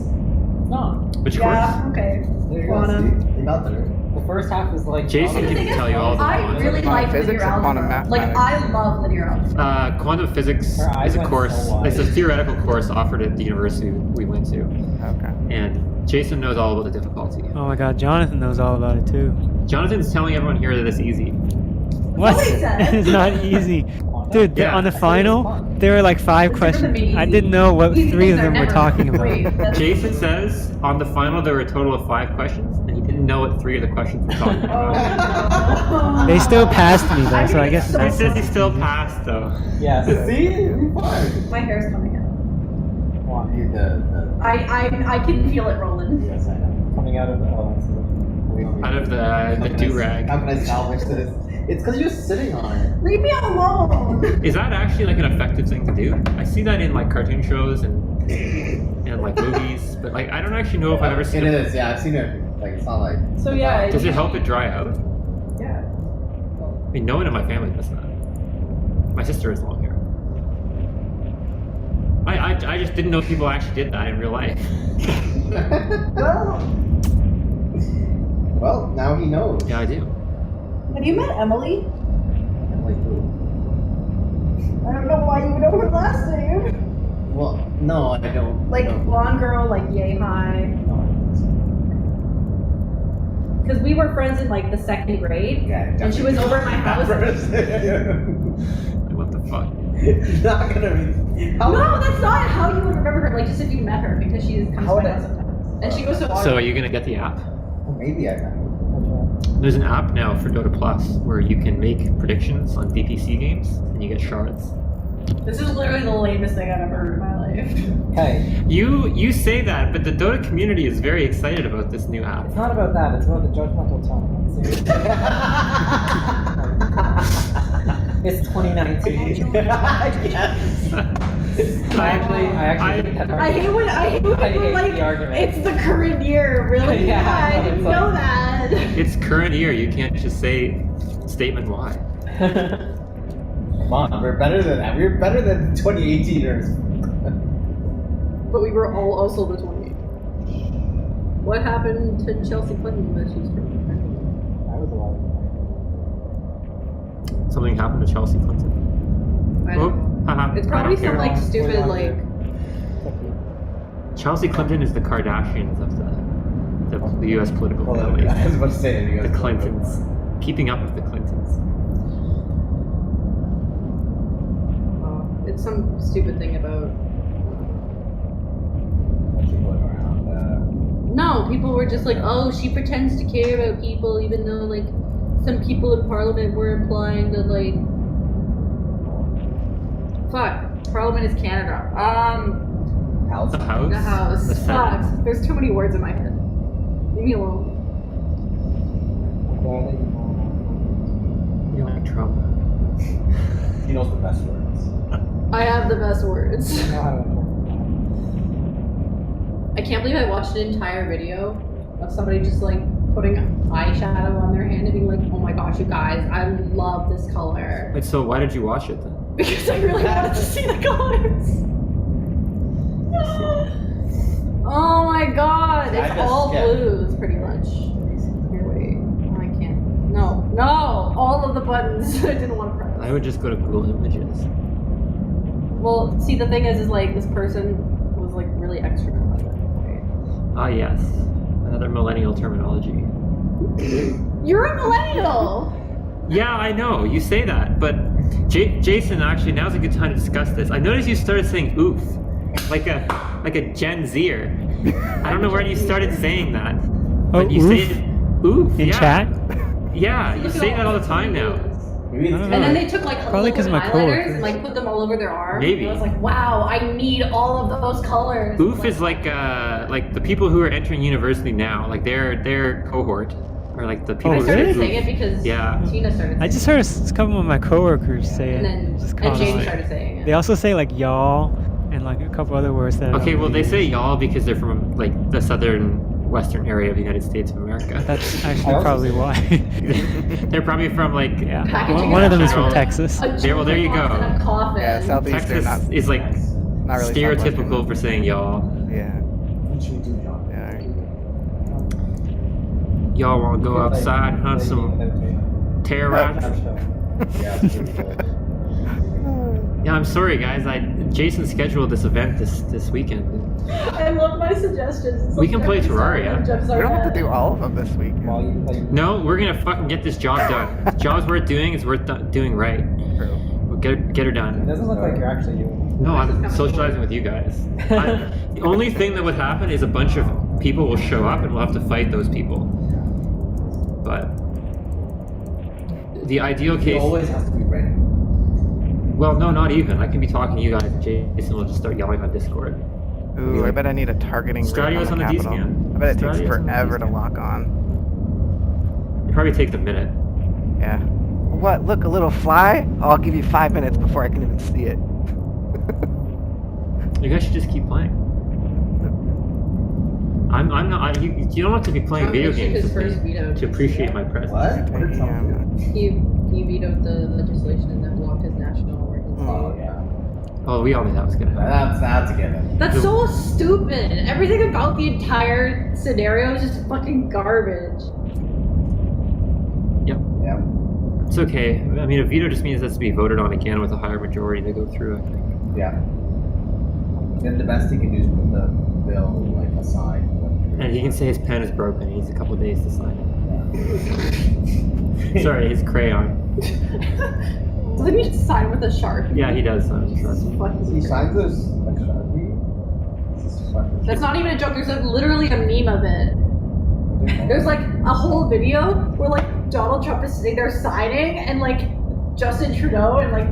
No, Which Yeah, course? okay. There you go. Quantum. See? You got there. the first half is like. Jason can tell you all the I ones. really like Physics linear or quantum algebra. Like, mathematics? I love linear algebra. Quantum physics Her eyes is a went course. so wide. It's a theoretical course offered at the university we went to, Okay. and Jason knows all about the difficulty. Oh my god, Jonathan knows all about it too. Jonathan's telling everyone here that it's easy. What? Nobody said. It's not easy. Dude, Yeah. on the I thought it was final, fun. there were like 5 It's never questions. been I easy. didn't know what Easy 3 of things are them were never- talking about. Wait, that's- Jason says on the final there were a total of 5 questions, and he didn't know what 3 of the questions were talking Oh, about. no. They still passed me though, I'm so I gonna guess get He it's so- says he still passed though. Yeah. So, See? You're fine. My hair's coming out. The I can feel it rolling. yes, I know. coming out of the. Oh, that's the. Out of the do-rag. How can I salvage this? It's because you're sitting on it. Leave me alone. Is that actually like an effective thing to do? I see that in like cartoon shows and like movies, but like I don't actually know if I've ever seen It is, yeah, I've seen it. Like, it's not like. So yeah, Does it help it dry out? Yeah. I mean, no one in my family does that. My sister has long hair. I just didn't know people actually did that in real life. Well, now he knows. Yeah, I do. Have you met Emily? Like, who? I don't know why you would know her last name. Well, no, I don't. Like no. blonde girl, like yay high. No, I don't think Because we were friends in like the 2nd grade, so. Yeah, and she was over at my house. Like, what the fuck? It's not gonna be. No, that's not how you would remember her. Like just if you met her, because she comes How to my would house I- sometimes, and she goes to. So are you gonna get the app? Well, maybe I know. There's an app now for Dota Plus where you can make predictions on DPC games and you get shards. This is literally the lamest thing I've ever heard in my life. Hey, You say that, but the Dota community is very excited about this new app. it's not about that. It's about the judgmental tone. Seriously. It's 2019. Yes. I actually think that I hate when people I hate like the argument. it's the current year. Really? Yeah, I didn't it's like- know that. It's current year. You can't just say statement Y. Come on, we're better than that. We're better than 2018ers. But we were all also the 28. What happened to Chelsea Clinton that she's from? That was a lot. Something happened to Chelsea Clinton. I don't know. Haha, It's I probably don't some care. like stupid Wait, like. Chelsea Clinton is the Kardashians of the U.S. political Well, family. I was about to say it. The Clintons. Keeping up with the Clintons. It's some stupid thing about. No, people were just like, oh, she pretends to care about people, even though like some people in Parliament were implying that like. Fuck. Parliament is Canada. House. The House? The House. The Senate. Fuck. There's too many words in my head. Leave me alone. You like Trump. He knows the best words. I have the best words. I know how to I can't believe I watched an entire video of somebody just like putting eyeshadow on their hand and being like, oh my gosh, you guys, I love this color. Wait, so why did you watch it then? Because I really wanted to see the colors. Oh my god, I it's just all get- blues pretty much. Here, wait. I can't. No, all of the buttons I didn't want to press. I would just go to Google Images. Well, see, the thing is like this person was like really extra about it. Ah, yes. Another millennial terminology. You're a millennial. Yeah, I know. You say that, but Jason, actually, now's a good time to discuss this. I noticed you started saying "oof," like a Gen Zer. I don't know where you started saying that, but Oh, you oof? say it, "oof" In yeah. chat? Yeah, you say that all the time now. Maybe it's And then they took like Probably liquid 'cause of my highlighters coworkers. and like put them all over their arm. Maybe. And I was like, wow, I need all of those colors. Oof is like the people who are entering university now, like their cohort, or like the people Oh, I who started really? saying it because Yeah. Tina started saying I just heard a couple of my coworkers say it. it. And then Just and call it James like- started saying it. They also say like y'all and like a couple other words that. I Okay, don't well they really say use. y'all because they're from like the western area of the United States of America. That's I actually also probably say- why. They're probably from like Yeah. Packaging One of them is National- from Texas. A There- well, there you jukebox go. and a coffin. Yeah, Southeast. Texas not, is like not really stereotypical for saying y'all. Yeah. What should we do, John? Yeah. Y'all want to go outside and hunt some terror rats? Yeah. Yeah, I'm sorry guys. Jason scheduled this event this weekend. I love my suggestions. It's We like can play every Terraria. song jumps We don't have to do our all of them this week. While you play. No, we're gonna fucking get this job done. This job's worth doing. It's worth doing right. True. We'll get her It done. doesn't look like you're actually doing No, I'm socializing with you guys. The only thing that would happen is a bunch of people will show up and we'll have to fight those people. But the ideal He case. always has to be ready. Well, no, not even. I can be talking to you guys, and Jason will just start yelling on Discord. Ooh, I bet I need a targeting rig Stradio's on the on the Capitol. D-scan. I bet it takes Stradio's on the forever to D-scan. lock on. It probably takes a minute. Yeah. what? Look, a little fly? Oh, I'll give you 5 minutes before I can even see it. You guys should just keep playing. I'm not. You don't have to be playing Trump video issued games his first to veto. appreciate my presence. What? What did Trump do? He vetoed the legislation that blocked his national emergency. Oh yeah. Oh, we all knew that was gonna happen. That's a given. That's so stupid. Everything about the entire scenario is just fucking garbage. Yep. Yeah. It's okay. I mean, a veto just means it has to be voted on again with a higher majority to go through, I think. Yeah. Then the best he can do is put the bill like aside. And he can say his pen is broken. He needs a couple days to sign it. Sorry, his crayon. Doesn't he sign with a Sharpie? Yeah, he does sign with a Sharpie. Fucking He signs this like Sharpie. This is fucking. That's not even a joke. There's like literally a meme of it. There's like a whole video where like Donald Trump is sitting there signing, and like Justin Trudeau and like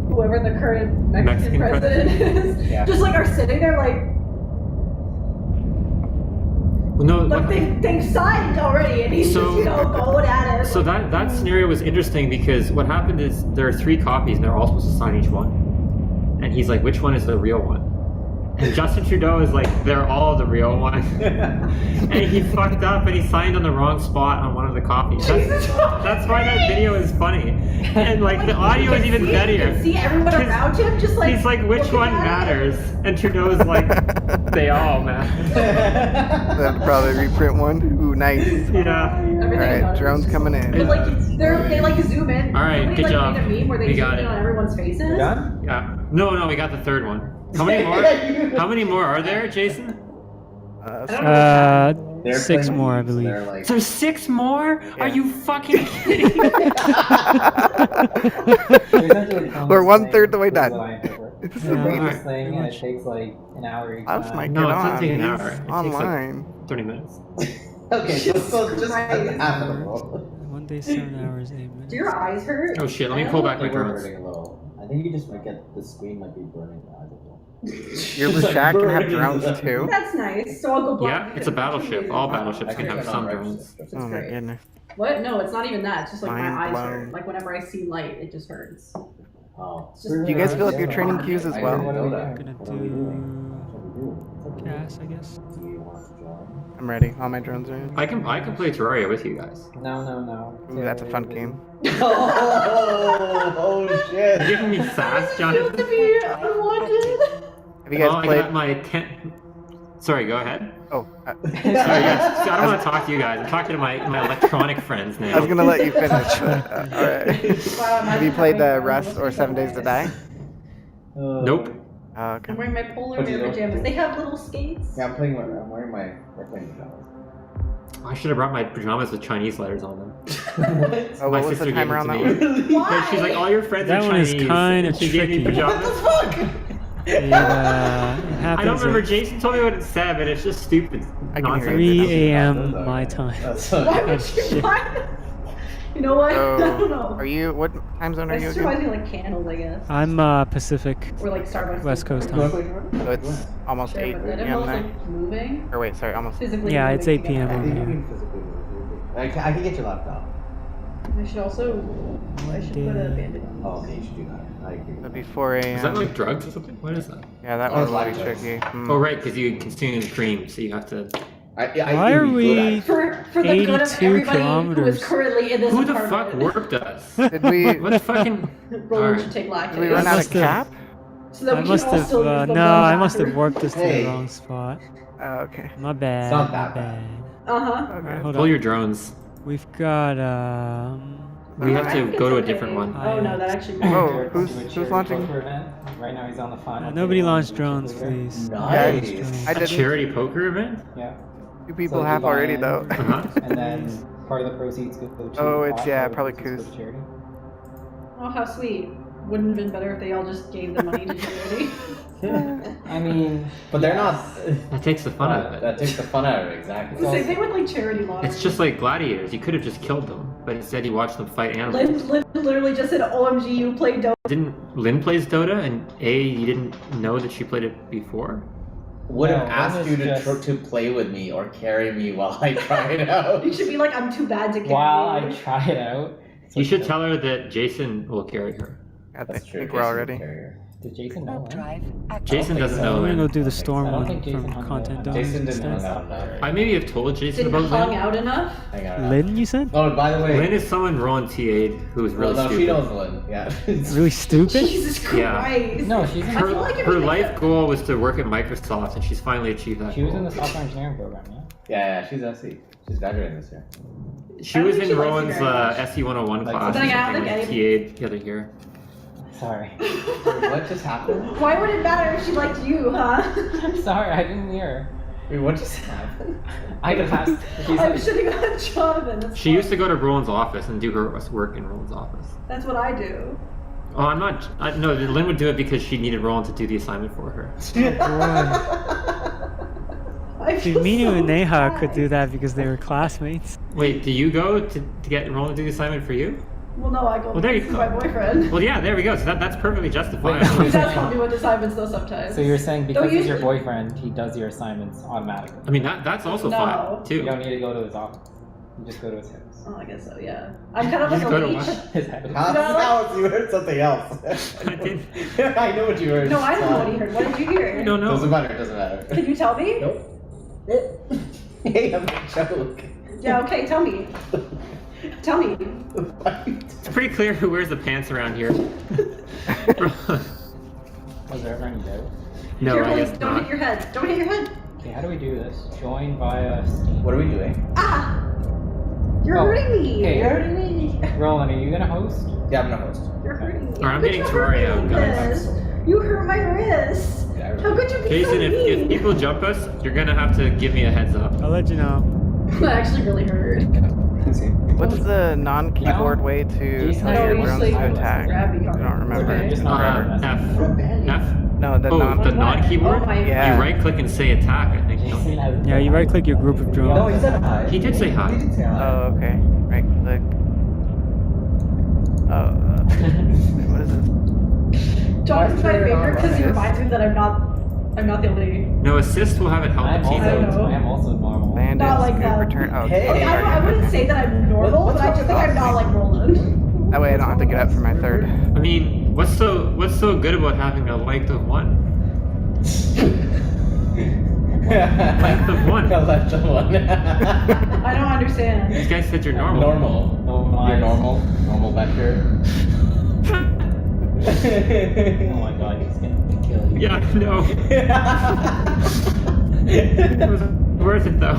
whoever the current Mexican president is, Yeah. just like are sitting there like Well, no, like they've signed already, and he's So- just going at it. so that scenario was interesting because what happened is there are 3 copies and they're all supposed to sign each one. And he's like, which one is the real one? And Justin Trudeau is like, they're all the real one. And he fucked up and he signed on the wrong spot on one of the copies. That's why that video is funny. And like the audio is even You better. can see everyone He's- around him just like He's like, which looking one at it. matters? And Trudeau's like, they all matter. Then probably reprint one. Ooh, nice. Yeah. Everything Alright, about it drone's is just- coming in. But like they like zoom in. All right, Somebody, good like, job. made a meme where they We zoom got in it. on everyone's faces. Done? Yeah. No, we got the 3rd one. How many more? How many more are there, Jason? They're 6 playing more, I games, so believe. they're like, There's 6 more? Yeah. Are you fucking kidding? We're 1/3 the way done. This is Yeah. amazing. Alright. This thing and it takes like an hour each I was time. like, No, get it doesn't on. take an He's hour. It takes, like, online. 30 minutes. okay, so just Christ. half of the world. 1 day, 7 hours, 8 minutes. Do your eyes hurt? Oh shit, let I me pull don't back my Like we're drones. hurting a little. I think you just might get the screen might be burning the eyes a little. Your Shack can have drones too. That's nice. So I'll go block Yeah, it's a battleship. All battleships can have some drones. Oh my great. goodness. What? No, it's not even that. It's just like Mind my eyes blown. hurt. Like whenever I see light, it just hurts. Oh. It's just- Do you guys fill up your training queues as well? I'm gonna What are we doing? do gas, I guess. Do you want to join? I'm ready. All my drones are in. I can play Terraria with you guys. No. Ooh, that's a fun game. Oh shit! You're giving me sass, Jonathan? to be unwanted. Have you guys Oh, I played? got my 10. Sorry, go ahead. Oh, Sorry, guys. I don't want to talk to you guys. I'm talking to my electronic friends now. I was gonna let you finish. But, all right. Have you played Rust or 7 Days to Die? Nope. Oh, okay. I'm wearing my polar What'd you bear do? pajamas. They have little skates. Yeah, I'm wearing my airplane pajamas. I should have brought my pajamas with Chinese letters on them. Oh, My what was sister the gave timer them on to that one? me. Why? She's like, all your friends That are one is Chinese. kinda and she gave me tricky. pajamas. It happens I don't remember. at Jason told me what it said, but it's just stupid I can hear nonsense. you. 3 a.m. my time. That's Why okay. would you buy? You know what? I don't Oh, know. are you? What time zone are That you just again? reminds me of like candles, I guess. I'm Pacific. Or like Starbucks. West Coast You wanna time. play Terraria? So it's almost Sure, 8 but that p.m. involves there. like moving. Or wait, sorry, almost. Physically. Yeah, moving it's 8 together. p.m. I over think you here. can physically move. I can get your laptop. I should also. I should put a bandit on. Oh, okay, you should do that. I agree. It'll be 4 a.m. Is that like drugs or something? What is that? Yeah, that Oh, one's black really drugs. tricky. Hmm. Oh, right, because you consume cream, so you have to. I Why think are we good at we- it. For the good of 82 everybody who kilometers. is currently in this Who the apartment. fuck worked us? Did we? What the fucking. Roland Alright. should take lactate. Did we run out of must have- cap? So that I we must can all have, still use the no, one I must have bathroom. worked us to Hey. the wrong spot. Oh, okay. My bad. not my that bad. Uh-huh. Okay. Hold Pull on. your drones. We've got We have I to think go to a it's different okay. one. Oh no, that actually. Whoa, who's launching? Right now he's on the final. nobody table. launched drones, please. Nice. I A didn't. charity poker event? Yeah. 2 people So have you already buy though. in, Uh-huh. And then part of the proceeds go to. Oh, it's- part yeah, of the probably proceeds go Coos. to charity. Oh, how sweet. Wouldn't have been better if they all just gave the money to charity. I mean, But they're not. That takes the fun out of it. That takes the fun out of it, It's exactly. the same thing with like charity lottery. It's just like gladiators. You could have just killed them, but instead you watched them fight animals. Lynn literally just said, "OMG, you play Dota." Didn't Lynn plays Dota, and you didn't know that she played it before? Would have No, asked one you is to just- to play with me or carry me while I try it out. You should be like, "I'm too bad to carry." while you." I try it out, You should tell her that Jason will carry her. I That's true. think we're all ready. Did Jason know? Warp Lynn? drive active. Jason doesn't I'm know gonna Lynn. go do the I storm I don't one think Jason from hung content out. domains Jason didn't instead. hang out enough. I maybe have told Jason Didn't about hung Lynn. out enough? Hang out. Lynn, you said? Oh, by the way. Lynn is someone Rowan TA'd who was really well, no, stupid. she knows Lynn. Yeah. Really stupid? Jesus Christ. Yeah. No, she's in. I feel like if Her we life make goal was to work at Microsoft, and she's finally achieved that She was in goal. the software engineering program, yeah. Yeah, she's SE. She's graduating this year. She I was think in she likes Rowan's you very much. SE 101 Like, class but or then I don't something think with TA'd the other year. Sorry. Wait, what just happened? Why would it matter if she liked you, huh? I'm sorry, I didn't hear. Wait, what just happened? I asked. She's I'm like, shitting on Jonathan. That's She fine. used to go to Rowan's office and do her work in Rowan's office. That's what I do. Oh, I'm not. No, Lynn would do it because she needed Rowan to do the assignment for her. I See, feel Minu so and Neha could bad. do that because they were classmates. Wait, do you go to get Rowan to do the assignment for you? Well, no, I go Well, there you to go. my boyfriend. Well, yeah, there we go. So that's perfectly justifiable. Wait, He does help me with assignments though sometimes. so you're saying because Don't he's your usually- boyfriend, he does your assignments automatically. I mean, that's also No. fine You too. don't need to go to his office. You just go to his house. Oh, I guess so. Yeah. I'm kind of You like go a to leech. what? His house. Alex, you heard something else. I did. I know what you heard. No, I don't know what he heard. What did you hear? I don't know. Doesn't matter. Doesn't matter. Can you tell me? Nope. Hey, I'm a joke. Yeah. Okay. Tell me. Tell me. It's pretty clear who wears the pants around here. Was there ever any doubt? No, Careful, I guess don't not. hit your head. Don't hit your head. Okay, how do we do this? Join via Steam. What are we doing? Ah! You're Oh, hurting me. okay. You're hurting me. Roland, are you gonna host? Yeah, I'm gonna host. You're hurting me. Alright, I'm How could getting you hurt me Terraria, like guys. this? You hurt my wrist. Yeah, I How could you be Jason, so if mean? people jump us, you're gonna have to give me a heads up. I'll let you know. That actually really hurt. What's the non-keyboard No. way to Jason, tell No, your you drones say to attack? gravity I don't remember. Okay. Just not F. F. No, the Oh, non. the non-keyboard? Oh my Yeah. You right click and say attack, I think. don't Jason you? has. Yeah, you right click your group of drones. No, he said hi. He did say hi. He did say hi. Oh, okay. Right click. Oh, wait, what is this? Jonathan's my Archer, favorite because he alright. reminds me that I'm not the only. No, assist will have it help I'm the team. I also, know. I am also normal. Bandits, Not like good that. return. Oh, Hey. Okay, sorry. I wouldn't say that I'm normal, What's but I wrong just with think I'm that? not like Roland. That way I don't have to get up for my third. I mean, what's so good about having a length of one? Length of one. A length of one. I don't understand. These guys said you're normal. Normal. Normal. You're normal. Normal vector. Oh my god, he's gonna kill you. Yeah, no. It was worth it though.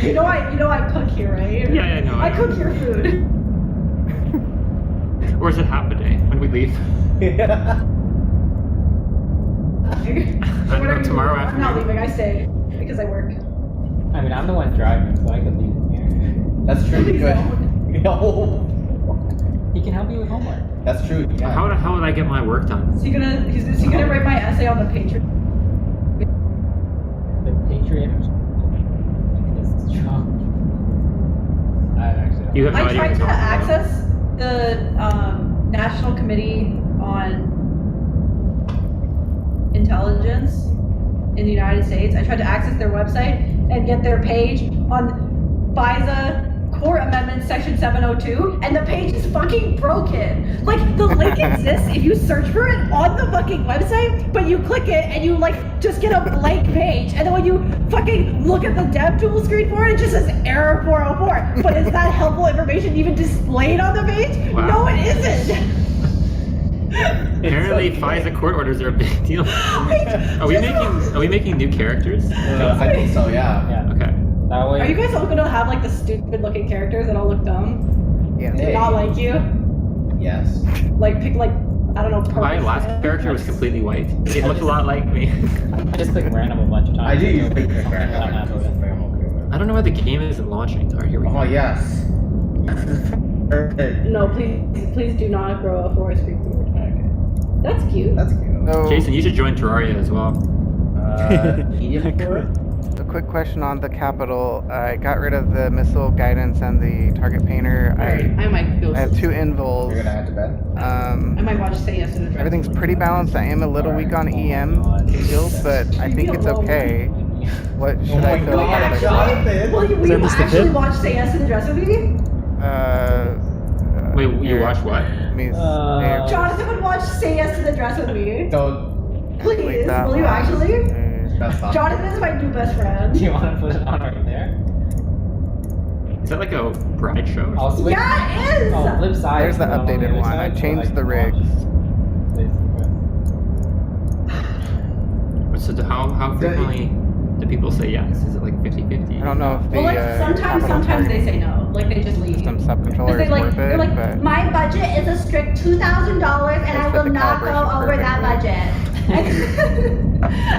You know I cook here, right? Yeah, I know. I cook your food. Or is it half a day when we leave? So don't know, tomorrow I'm not afternoon. leaving. I stay because I work. I mean, I'm the one driving, so I could leave him here. That's true. Please Good. don't. No. He can help you with homework. That's true. Yeah. How the hell would I get my work done? Is he gonna write my essay on the Patreon? The Patriot. His job. I actually don't You have no I idea tried what to you're talking about. access the National Committee on Intelligence in the United States. I tried to access their website and get their page on FISA Core Amendment Section 702, and the page is fucking broken. Like, the link exists if you search for it on the fucking website, but you click it and you, like, just get a blank page. And then when you fucking look at the dev tool screen for it, it just says error 404. But is that helpful information even displayed on the page? Wow. No, it isn't. Apparently, FISA court orders are a big deal. Are we making new characters? I think so. Yeah. Yeah. Okay. That way. Are you guys all gonna have, like, the stupid looking characters that all look dumb? Yeah. Hey. Not like you? Yes. Like, pick, like, I don't know, purple My last skin? character was completely white. It looked a lot like me. I just click random a bunch of times. I do use until big something that I'm happy with. I'm okay with. I don't know why the game isn't launching. Alright, here we go. Oh yes. No, please do not grow a forest creep through. Okay. That's cute. That's cute. So, Jason, you should join Terraria as well. Medium core? a quick question on the Capitol. I got rid of the missile guidance and the target painter. I might go. I have two invols. You're gonna head to bed. I might watch Say Yes to the Dress. Everything's pretty balanced. I am a little weak on EM skills, but I think it's okay. What should Oh my I fill God, out? Jonathan! Will you Is that Mr. actually Pitt? watch Say Yes to the Dress with me? Wait, you Here. watch what? Let me Jonathan would watch Say Yes to the Dress with me. Don't. Please, delete that will you one. actually? That's not. Jonathan is my new best Do friend. you want to put it on right there? Is that like a bride show? or I'll switch. Yeah, it is! Oh, flip side. There's the so on updated other one. I side, so changed can the rigs. watch this. So how frequently do people say yes? Is it like 50-50? I don't know if the Well, like, sometimes they say no. Like, they just leave. system Because sub-controller they is like, worth they're it, like, but my budget is a strict $2,000 and I Let's will fit the not go calibration over that perfectly. budget.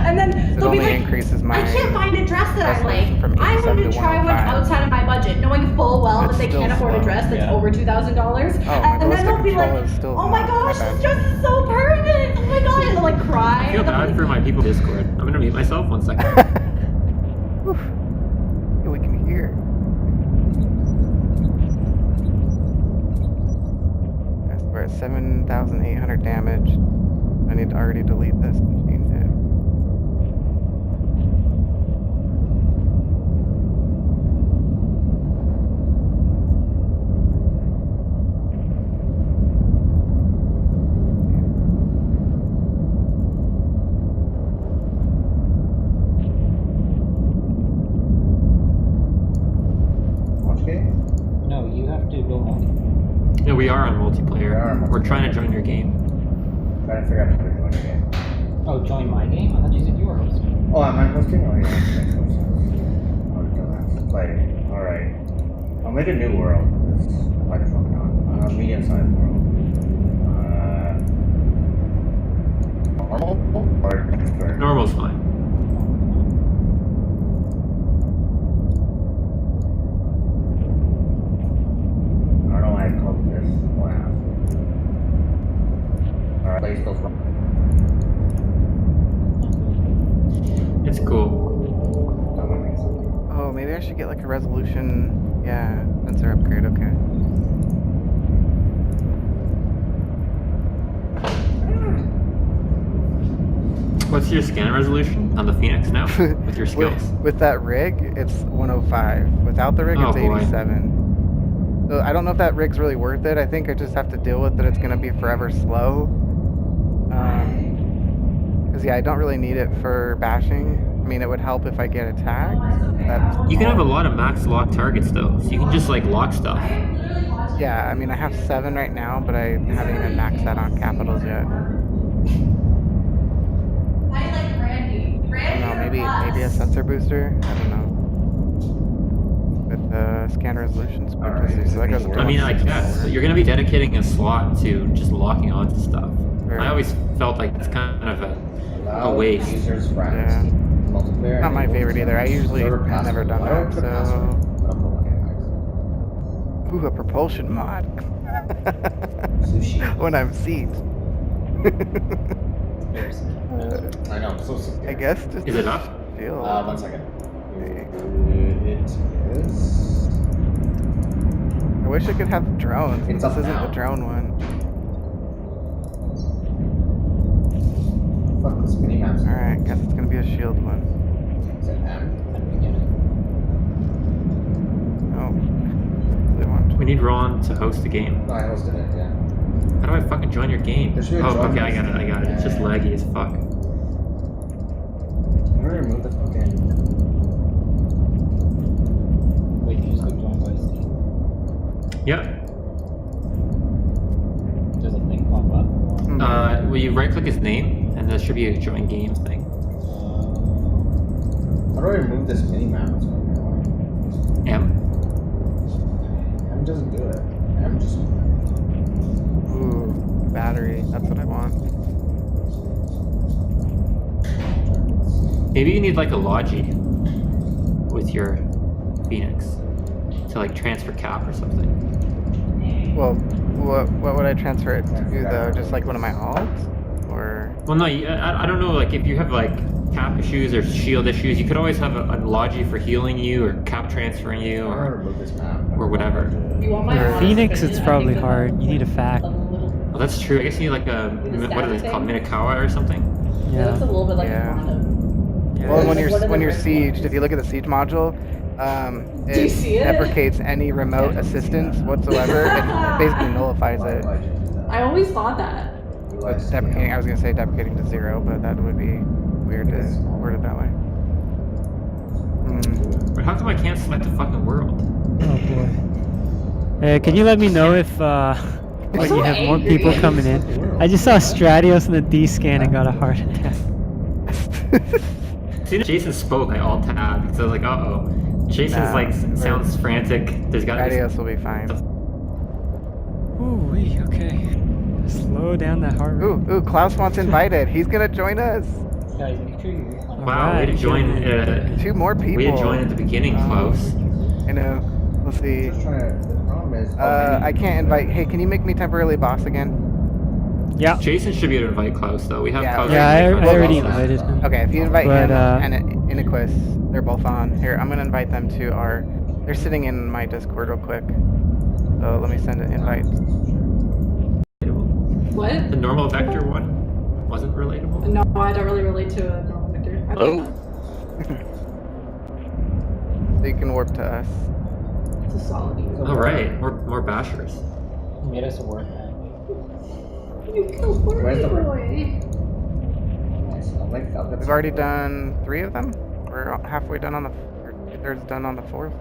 And then it they'll be only like, increases my I can't find a dress that I resolution like. from I'm 87 going to to try one 105. outside of my budget, knowing full well It's that they still can't afford a slow. dress that's Yeah. over $2,000. my And then ballistic they'll be like, control is still oh my not gosh, that this bad. dress is so perfect. Oh my god, and they'll like cry. I feel bad for my people in Discord. I'm gonna mute myself 1 second. Whew. Yeah, we can hear. Yes, we're at 7,800 damage. I need to already delete this and change it. Watch game? No, you have to go on. No, we are on multiplayer. We are on We're trying to join your game. Trying to figure out how to join the game. Oh, join my game? I thought you said you were hosting. Oh, am I hosting? Oh, yeah. I'm hosting. Oh, dumbass. Play. Alright. I'll make a new world. Why the fuck not? Medium-sized world. Normal? Or expert? Normal's fine. I don't know why I called this. Wow. Alright, play still from. It's cool. Oh, maybe I should get like a resolution. Yeah, sensor upgrade. Okay. What's your scan resolution on the Phoenix now? With your skills? With that rig, it's 105. Without the rig, Oh, it's boy. 87. So I don't know if that rig's really worth it. I think I just have to deal with that. It's gonna be forever slow. Cause yeah, I don't really need it for bashing. I mean, it would help if I get attacked. That's You can have a lot of max lock targets though, so you can just like lock stuff. yeah. I mean, I have 7 right now, but I haven't even maxed that on capitals yet. I like Brandy. I don't know. Maybe a sensor booster. I don't know. With the scan resolutions. Alright, So that goes I mean, I guess, but you're gonna be dedicating a slot to just locking onto stuff. Sure. I always felt like it's kind of a Allow waste. users friends. Yeah. Multiplayer. Not my favorite either. I usually Server have never done password. Why do I that, put so- password? I don't put one in, Ooh, a propulsion mod. Sushi. When I'm sieged. I know, so sick. I guess just Is it up? feel. 1 second. It is. I wish I could have drones. It's This up isn't now. the drone one. Fuck this mini maps. Alright, guess it's gonna be a shield one. Is it M? At the beginning. Oh. They want. We need Ron to host the game. No, I hosted it, yeah. How do I fucking join your game? There should be a Oh, join okay, I button. got it. It's just Yeah. laggy as fuck. How do I remove the fucking. Wait, you just go join by Steam. Yep. Does a thing pop up? Hmm. Will you right click his name, and there should be a join game thing. How do I remove this mini map? That's what I'm doing. M. M doesn't do it. M just. Ooh, battery. That's what I want. Maybe you need like a Logi with your Phoenix to like transfer cap or something. Well, what would I transfer it to though? Just like one of my alts? Or. Well, no, I don't know. Like if you have like cap issues or shield issues, you could always have a Logi for healing you or cap transferring you How do I or. remove this map? or whatever. You want my For honest Phoenix, opinion? it's I probably think hard. You need a fact. Well, that's true. I guess you need like a what is it called, Minakawa or something? It looks a Yeah. little bit like Yeah. a condom. Yeah. Well, What are the when you're red sieged, ones? if you look at the siege module, Do you It see it? deprecates any remote assistance whatsoever. It basically nullifies Why it. would you do that? I always thought that. You So like it's to scam. deprecating. I was gonna say deprecating to 0, but that would be weird to word it that way. Hmm. But how come I can't select a fucking world? Oh boy. Can you let me know if when so you have more angry. people coming in? I just saw Stratios in the D scan and got a heart attack. See, Jason spoke, I alt tab because I was like, uh-oh. Jason's Nah, like we're- sounds frantic. There's gotta be Radios will be fine. Ooh, okay. Slow down that heart rate. Ooh, Klaus wants invited. He's gonna join us. Guys, make sure you. Wow, way to Alright, join. good. 2 more people. Way to join at the beginning, Klaus. I know. Let's see. Just trying to. The problem is. I can't invite. Hey, can you make me temporarily boss again? Yeah. Jason should be able to invite Klaus though. We have Yeah. Klaus. Yeah, I invite already Klaus. invited him. Okay, if you invite But, him and Iniquus, they're both on. Here, I'm gonna invite them to our. They're sitting in my Discord real quick. So let me send an invite. What? The normal vector one wasn't relatable. No, I don't really relate to a normal vector. Hello? So you can warp to us. It's a solid email. All right, more bashers. You made us a work man. You killed Where's the Boy. Nice. I'll get We've already done 3 of them. We're halfway done on the. Or 2/3 done on the 4th.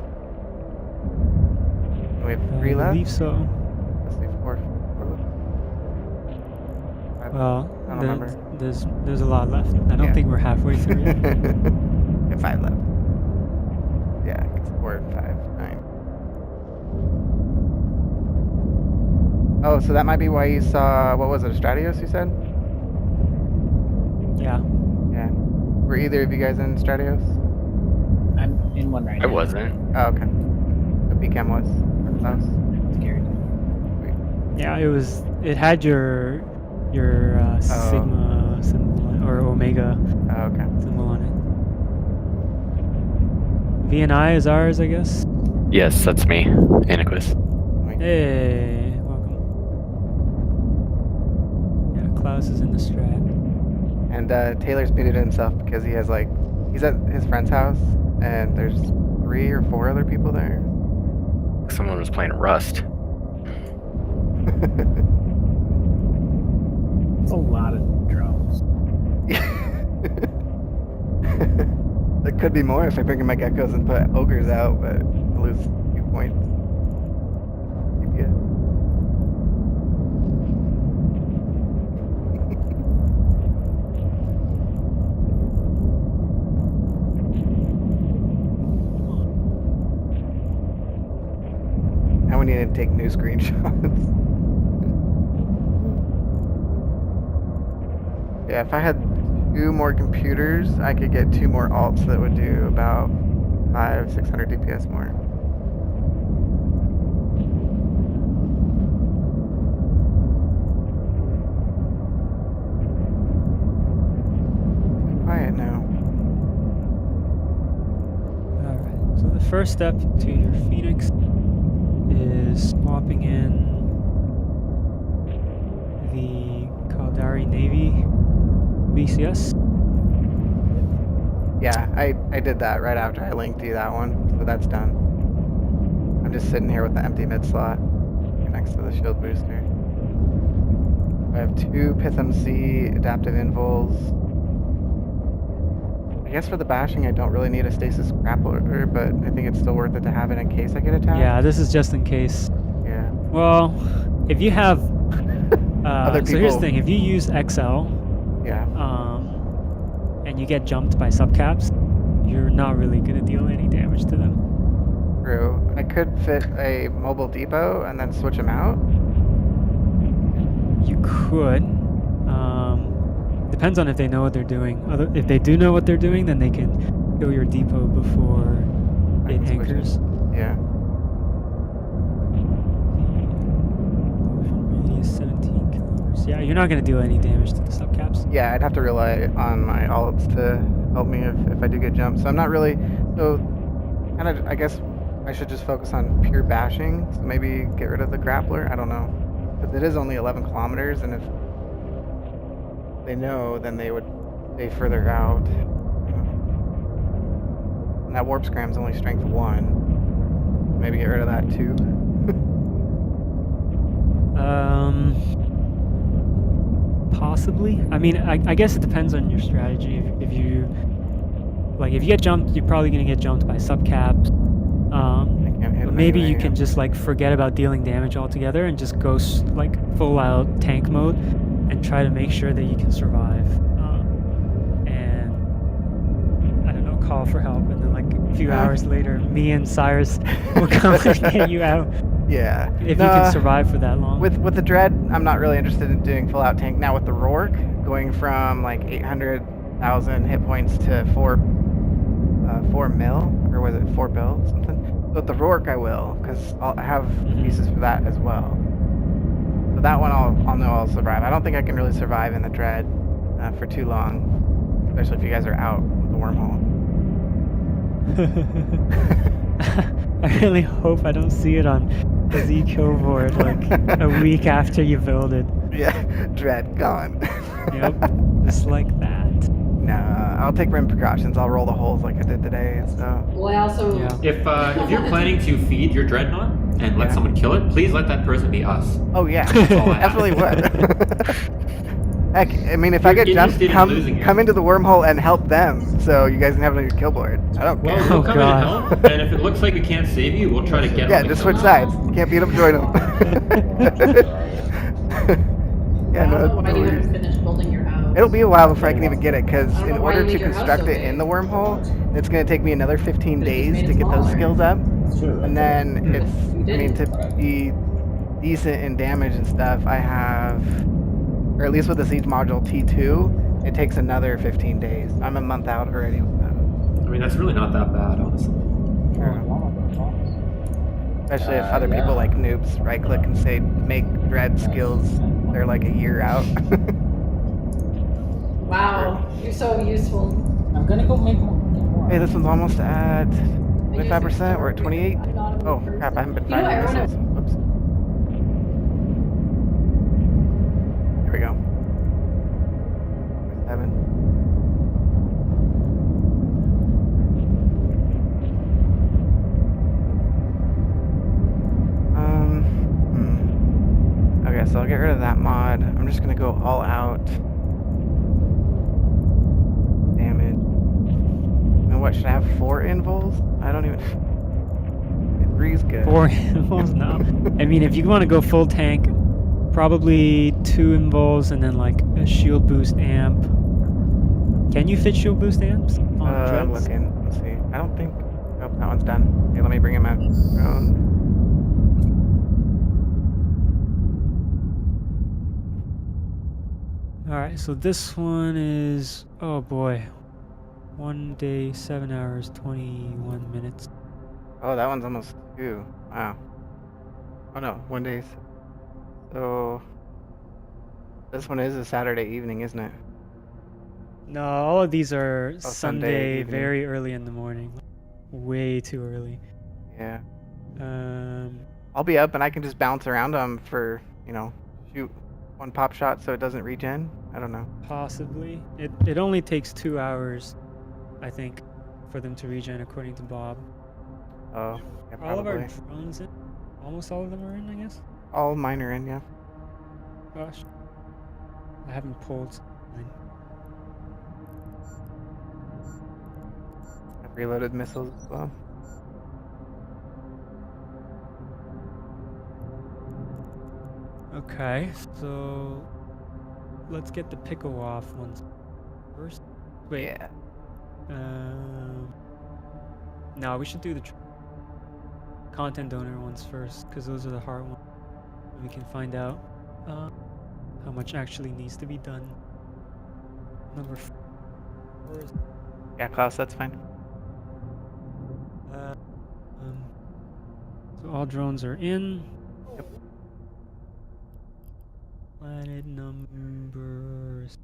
We have 3 I left. believe so. Let's see, 4. Well, I don't remember. there's a lot left. I don't Yeah. think we're halfway through yet. Yeah, 5 left. Yeah, it's 4 and 5, 9. Oh, so that might be why you saw, what was it, a Stratios you said? Yeah. Yeah. Were either of you guys in Stratios? I'm in one right I now. wasn't. Oh, okay. So BCAM was. Or Klaus? Scared. Yeah, it had your sigma symbol on it, or omega Oh, okay. symbol on it. VNI is ours, I guess. Yes, that's me, Iniquus. Hey, welcome. Yeah, Klaus is in the strat. And Taylor's muted himself because he has like, he's at his friend's house and there's 3 or 4 other people there. Someone was playing Rust. It's a lot of drones. There could be more if I bring in my geckos and put ogres out, but I lose 2 points. Yeah. Now we need to take new screenshots. Yeah, if I had 2 more computers, I could get 2 more alts that would do about 600 DPS more. Quiet now. Alright, so the first step to your Phoenix is swapping in the Caldari Navy BCS. Yeah, I did that right after I linked you that one, so that's done. I'm just sitting here with the empty mid slot next to the shield booster. I have 2 Pith MC adaptive invols. I guess for the bashing, I don't really need a stasis grappler, but I think it's still worth it to have it in case I get attacked. Yeah, this is just in case. Yeah. Well, if you have Other so here's the people- thing, if you use XL Yeah. and you get jumped by subcaps, you're not really gonna deal any damage to them. True. I could fit a mobile depot and then switch them out. You could. Depends on if they know what they're doing. If they do know what they're doing, then they can kill your depot before I it can switch it. anchors. Yeah. Radius 17 kilometers. Yeah, you're not gonna do any damage to the subcaps. Yeah, I'd have to rely on my alts to help me if I do get jumped. So I'm not really. So, kind of. I guess I should just focus on pure bashing. So maybe get rid of the grappler. I don't know, because it is only 11 kilometers, and if they know, then they would stay further out. And that warp scram's only strength 1. Maybe get rid of that too. Possibly. I mean, I guess it depends on your strategy. If you get jumped, you're probably gonna get jumped by subcaps. I can't hit But him maybe anyway, you can yeah. just like forget about dealing damage altogether and just go like full out tank mode and try to make sure that you can survive. And I don't know, call for help, and then like a few hours later, me and Cyrus will come and get you out. Yeah. If No, you can survive for that long. With the Dread, I'm not really interested in doing full out tank. Now with the Rourke, going from like 800,000 hit points to 4 mil, or was it 4 bill, something? So with the Rourke I will, because I have pieces for that as well. So that one I'll know I'll survive. I don't think I can really survive in the Dread for too long, especially if you guys are out with the wormhole. I really hope I don't see it on the Z kill board like a week after you build it. Yeah, Dread gone. Yep, just like that. Nah, I'll take rim precautions. I'll roll the holes like I did today. So Well, I also. Yeah. If you're planning to feed your dreadnought and let Yeah. someone kill it, please let that person be us. oh yeah, all I ask. definitely would. Heck, I mean, if I You're get jumped, interested in losing it. come into the wormhole and help them, so you guys can have it on your kill board. I don't Well, care. we'll Oh, come in and God. help, and if it looks like we can't save you, we'll try to get Yeah, on the just kill. switch sides. Can't beat them, join them. Yeah, I don't know no, why no you worries. haven't finished building your house. It'll be a while before I can even get it, because I don't in know why order you to made your house construct so it in the big. wormhole, it's going to take me another 15 Could've just days made to it get those smaller. skills up. It's true. And then it's, You I mean, didn't. to be decent in damage and stuff, I have, or at least with the Siege module T2, it takes another 15 days. I'm a month out already with that. I mean, that's really not that bad, honestly. Especially if other people like noobs right click and say make dread skills, they're like a year out. Wow, you're so useful. I'm gonna go make more. Hey, this one's almost at I used 25%. it We're at 28. I got it Oh first. crap! I haven't been You know, finding everyone missiles. Whoops. Here we go. 7. Okay, so I'll get rid of that mod. I'm just gonna go all out damage. And what should I have? 4 invols? I don't even. 3's good. 4 invols now. I mean, if you want to go full tank, probably 2 invols and then like a shield boost amp. Can you fit shield boost amps on I'm dreads? looking. Let's see. I don't think. Nope, that one's done. Okay, let me bring him out. Drone. Alright, so this one is, oh boy, 1 day, 7 hours, 21 minutes. Oh, that one's almost 2. Wow. Oh no, 1 day. So this one is a Saturday evening, isn't it? No, all of these are Sunday Sunday, evening. very early in the morning. Way too early. Yeah. Um, I'll be up and I can just bounce around them for, shoot 1 pop shot so it doesn't regen. I don't know. possibly. It only takes 2 hours, I think, for them to regen, according to Bob. Oh, yeah, All of our probably. drones in? Almost all of them are in, I guess? All mine are in, yeah. Gosh. I haven't pulled mine. I've reloaded missiles as well. Okay, so let's get the pickle off ones first. Wait. Yeah. No, we should do the content donor ones first, because those are the hard ones. We can find out how much actually needs to be done. Number 4 is Yeah, Klaus, that's fine. so all drones are in. Yep. Planet numbers.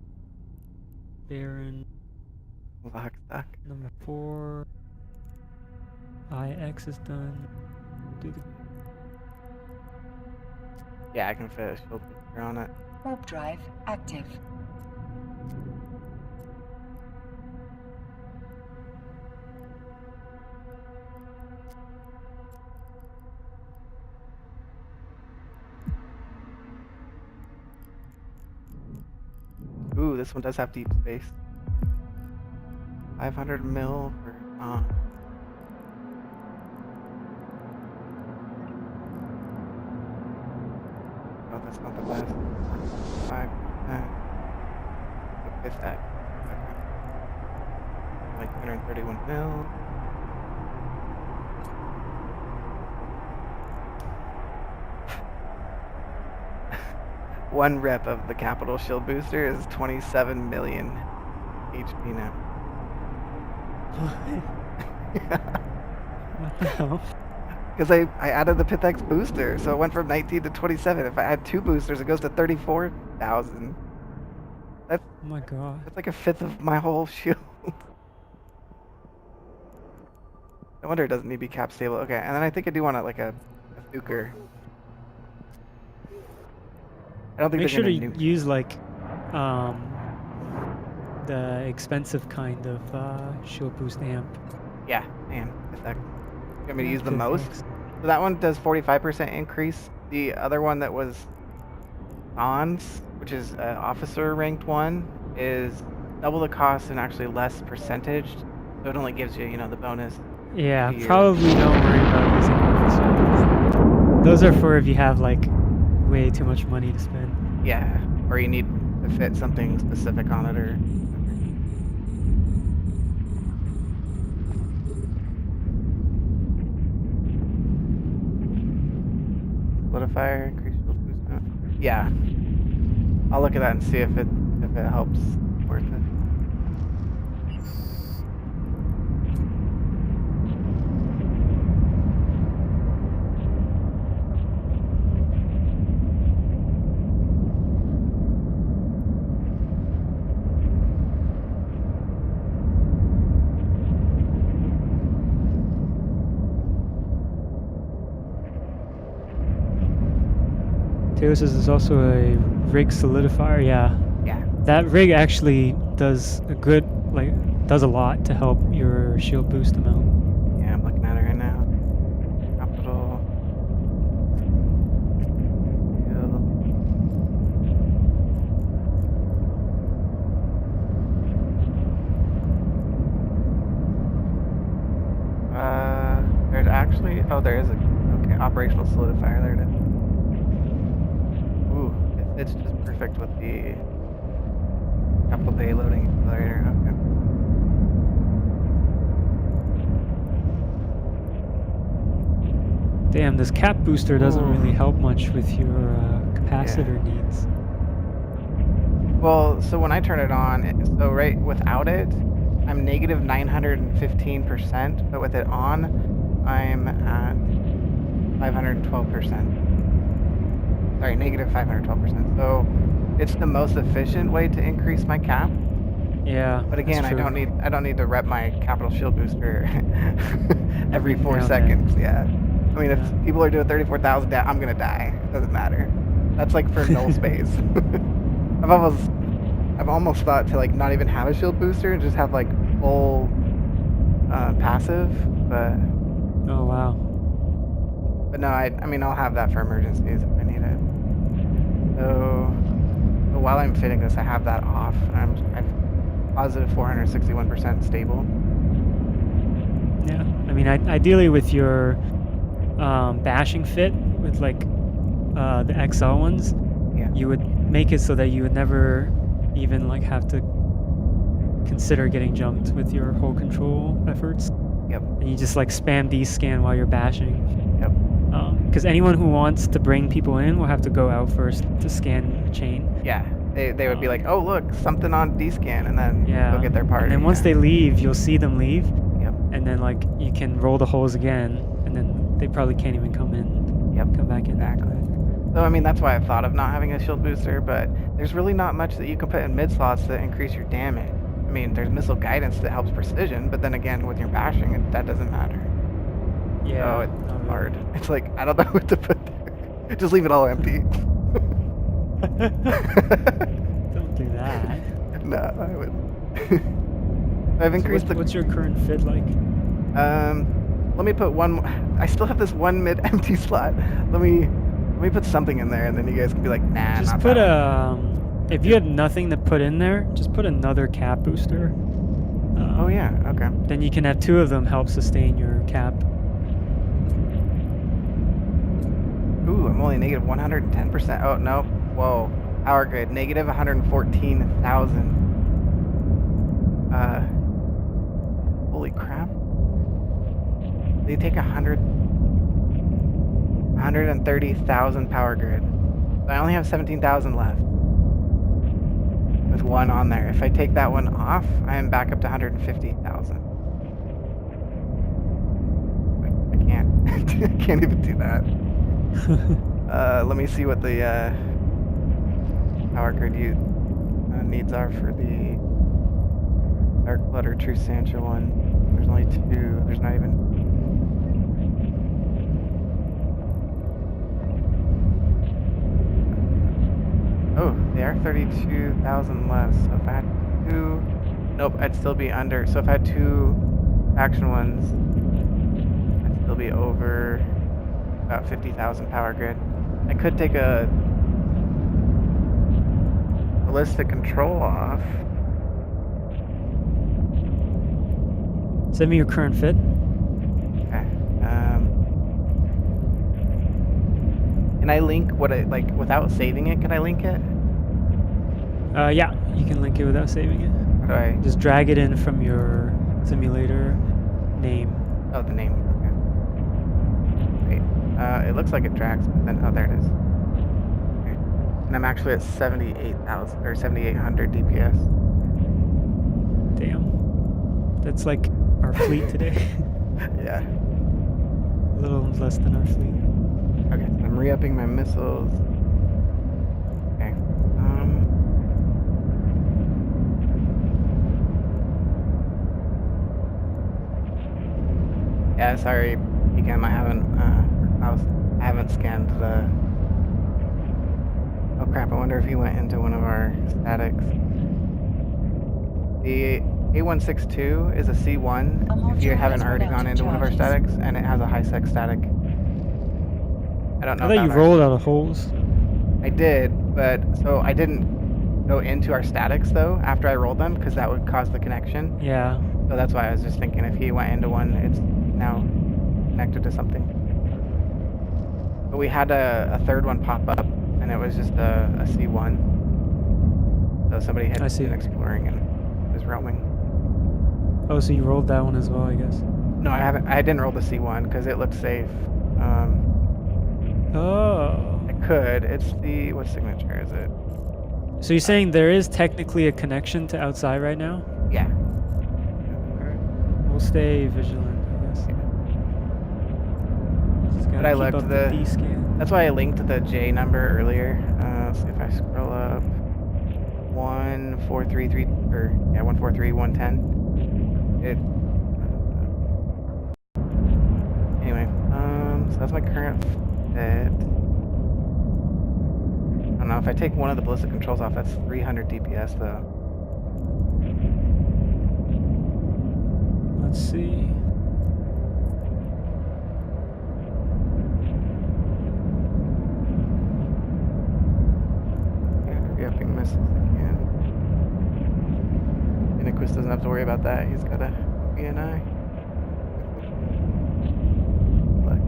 Baron Lock, stock. number 4. IX is done. Do the Yeah, I can fit a shield booster on it. Warp drive active. This one does have deep space. 500 mil for Oh, that's not the best. 5%. What is that? Like 131 mil. One rep of the Capital Shield Booster is 27 million HP now. What the hell? Because I added the Pithx booster, so it went from 19 to 27. If I add 2 boosters, it goes to 34,000. Oh my god. That's like a fifth of my whole shield. No wonder it doesn't need to be cap stable. Okay, and then I think I do want like a Thuker. I don't think Make they're sure to gonna nuke. use like the expensive kind of shield boost amp. Yeah, man. Pithx. You want me to use the Pithx. most? So that one does 45% increase. The other one that was Ons, which is officer ranked one, is double the cost and actually less percentage. So it only gives you, you know, the bonus. Yeah, Here. probably don't worry about using officer. Those are for if you have like way too much money to spend. Yeah, or you need to fit something specific on it or. Solidifier, increase shield boost. Yeah, I'll look at that and see if it helps worth it. Taylor says there's also a rig solidifier. Yeah, Yeah. that rig actually does a good, like, does a lot to help your shield boost amount. Yeah, I'm looking at it right now. Capital. There's actually, oh, there is a, okay, operational solidifier, there it is. Ooh, it fits just perfect with the capital bay loading accelerator, okay. Damn, this cap booster doesn't Ooh. really help much with your capacitor needs. Well, so when I turn it on, so right without it, I'm negative 915%, but with it on, I'm at 512%. Sorry, negative 512%. So it's the most efficient way to increase my cap. Yeah. But again, that's I true. don't need to rep my capital shield booster every 4 now and then. seconds. Yeah. I mean, if Yeah. people are doing 34,000, I'm gonna die. It doesn't matter. That's like for null space. I've almost thought to like not even have a shield booster and just have like full passive, but Oh wow. no, I mean I'll have that for emergencies if I need it. So while I'm fitting this, I have that off. I'm positive 461% stable. Yeah. I mean, ideally with your bashing fit with like the XL ones, Yeah. you would make it so that you would never even like have to consider getting jumped with your whole control efforts. Yep. And you just like spam D-scan while you're bashing. Yep. Because anyone who wants to bring people in will have to go out first to scan a chain. Yeah. They would be like, oh look, something on D-scan, and then Yeah. go get their party. And then once yeah. they leave, you'll see them leave. Yep. And then like you can roll the holes again, and then they probably can't even come in. Yep. Come back in. Exactly. So I mean that's why I thought of not having a shield booster, but there's really not much that you can put in mid slots to increase your damage. I mean, there's missile guidance that helps precision, but then again, with your bashing, that doesn't matter. Yeah. Oh, it's not really. hard. It's like I don't know what to put there. Just leave it all empty. Don't do that. No, I wouldn't. I've increased What's your current fit like? Let me put one. I still have this one mid empty slot. Let me put something in there, and then you guys can be like, nah. Just not put that a If you have nothing to put in there, just put another cap booster. Oh yeah, okay. Then you can have 2 of them help sustain your cap. Ooh, I'm only negative 110%. Oh, no. Whoa. Power grid, negative 114,000. Holy crap. They take 130,000 power grid. So I only have 17,000 left. With 1 on there. If I take that one off, I am back up to 150,000. I can't. I can't even do that. Let me see what the power grid needs are for the Dark Blood or True Sancho one. There's only 2. There's not even. Oh, they are 32,000 less. So if I had 2, nope, I'd still be under. So if I had 2 action ones, I'd still be over about 50,000 power grid. I could take a ballistic control off. Send me your current fit. Okay. Can I link what it like without saving it? Can I link it? Yeah, you can link it without saving it. How do I? Just drag it in from your simulator name. Oh, the name. Okay. Wait. It looks like it drags, but then oh, there it is. Okay. And I'm actually at 78,000 or 7,800 DPS. Damn. That's like our fleet today. Yeah. A little less than our fleet. Okay. So I'm re-upping my missiles. Okay. Yeah, sorry, Pecan, I haven't scanned the. Oh crap! I wonder if he went into one of our statics. The A162 is a C1. If you haven't already gone into one of our statics, and it has a high sec static. I don't know. I thought you about rolled out of holes. I did, but so I didn't go into our statics though after I rolled them because that would cause the connection. Yeah. So that's why I was just thinking if he went into one, it's now connected to something. But we had a third one pop up, and it was just a C1. So somebody had I see. been exploring and was roaming. Oh, so you rolled that one as well, I guess. No, I haven't. I didn't roll the C1 because it looked safe. Oh. I could. It's the what signature is it? So you're saying there is technically a connection to outside right now? Yeah. We'll stay vigilant, I guess. Just gotta But I keep looked up the D-scan. That's why I linked the J number earlier. Let's see if I scroll up. 1433 or yeah 143110. It. Anyway, so that's my current fit. I don't know if I take one of the ballistic controls off. That's 300 DPS though. Let's see. Re-upping missiles again. Iniquis doesn't have to worry about that. He's got a BNI. Look.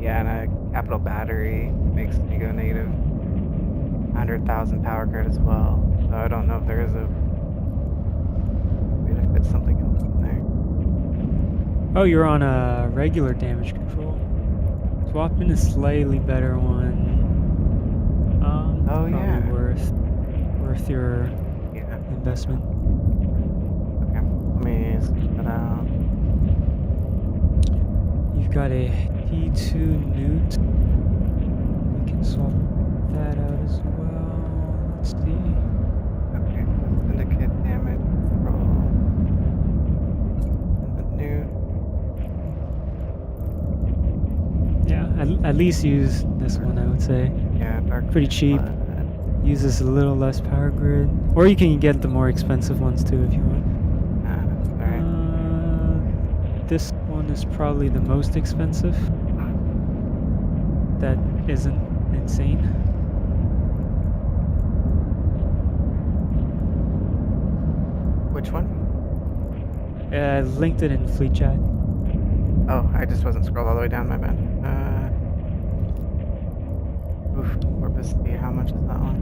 Yeah, and a capital battery makes me go negative 100,000 power grid as well. So I don't know if there is a way to fit something else in there. Oh, you're on a regular damage control. Swap in a slightly better one. Oh, probably yeah. worth your Yeah. investment. Okay. Let me switch that out. You've got a T2 Newt. We can swap that out as well. Let's see. Okay. Syndicate damage. Roll. And the new. Yeah, at least use this one, I would say. Yeah. Yeah, dark. Pretty cheap. blood. Uses a little less power grid. Or you can get the more expensive ones too if you want. Alright. This one is probably the most expensive. That isn't insane. Which one? I linked it in Fleet Chat. Oh, I just wasn't scrolled all the way down, my bad. Oof, Corpus C, how much is that one?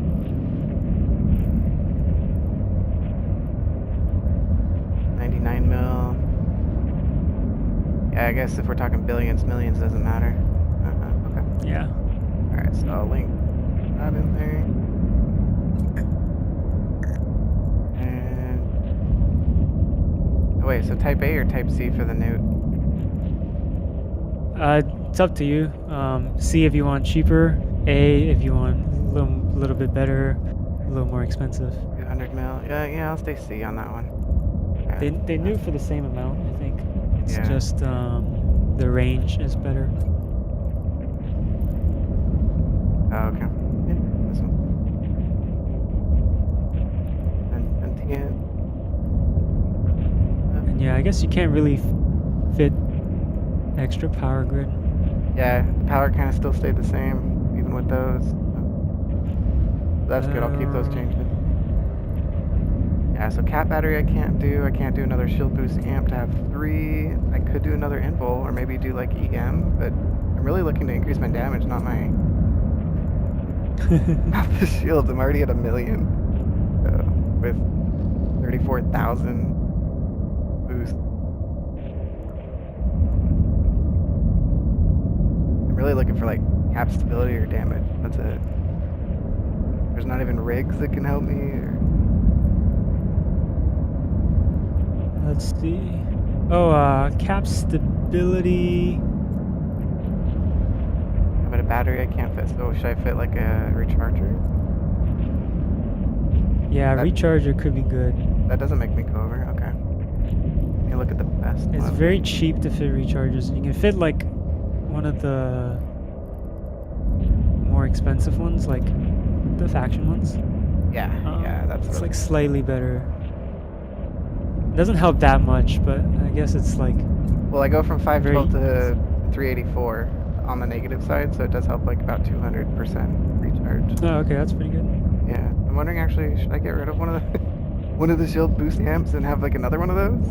$99 mil. Yeah, I guess if we're talking billions, millions doesn't matter. Okay. Yeah. Alright, so I'll link that in there. And... Oh, wait, so type A or type C for the newt? It's up to you. C if you want cheaper. A if you want a little bit better, a little more expensive. 200 mil. Yeah, I'll stay C on that one. They knew for the same amount, I think. It's Yeah. just the range is better. Oh, okay. Yeah, this one. And sentient. And yeah, I guess you can't really fit extra power grid. Yeah, the power kind of still stayed the same, even with those. That's good, I'll keep those changes. Yeah, so cat battery I can't do. I can't do another shield boost amp to have 3. I could do another invul, or maybe do like EM, but I'm really looking to increase my damage, not my... not the shields. I'm already at 1 million. So, with 34,000 boost. I'm really looking for like cap stability or damage. That's it. There's not even rigs that can help me. Or... Let's see. Oh, cap stability. But a battery I can't fit. So should I fit like a recharger? Yeah, That- recharger could be good. That doesn't make me go over. Okay. Let me look at the best It's one. very cheap to fit rechargers. You can fit like one of the more expensive ones, like the faction ones. Yeah, yeah, that's It's really- like slightly better. It doesn't help that much, but I guess it's like Well, I go from 512 very- to 384 on the negative side, so it does help like about 200% recharge. oh, okay, that's pretty good. Yeah, I'm wondering actually, should I get rid of one of the one of the shield boost amps and have like another one of those?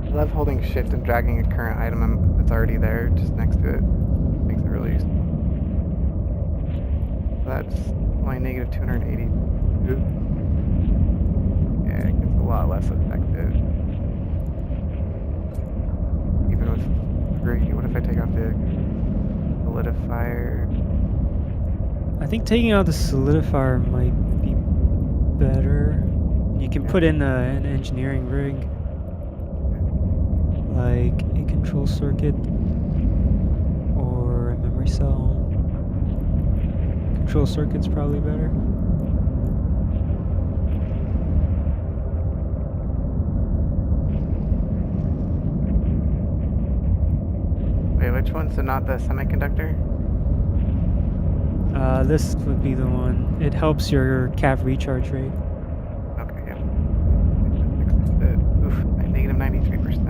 I love holding shift and dragging a current item that's already there just next to it. Makes it really useful. That's only negative 280. Yeah, it gets a lot less effective. Even with 3, what if I take off the solidifier? I think taking out the solidifier might be better. You can put in an engineering rig, like a control circuit or a memory cell. Control circuit's probably better. Wait, which one? So not the semiconductor? This would be the one. It helps your cap recharge rate. Okay, yeah. Oof, negative 93%.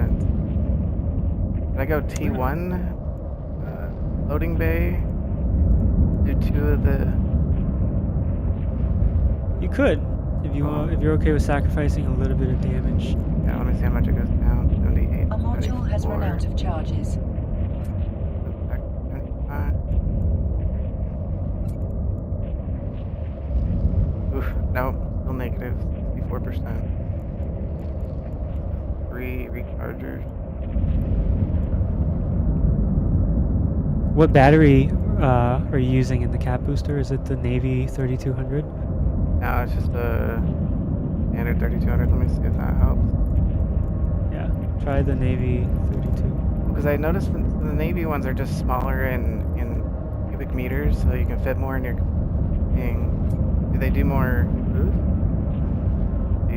Can I go T1? Loading bay? Do 2 of the... You could, if you want, if you're okay with sacrificing a little bit of damage. Yeah, let me see how much it goes down. 78. A module has run 74. out of charges. Back to 75. Oof, no, still negative 64%. 3 rechargers. What battery are you using in the cap booster? Is it the Navy 3200? No, it's just a standard 3200. Let me see if that helps. Yeah, try the Navy 32. Because I noticed the Navy ones are just smaller in cubic meters, so you can fit more in your thing. Do they do more boost?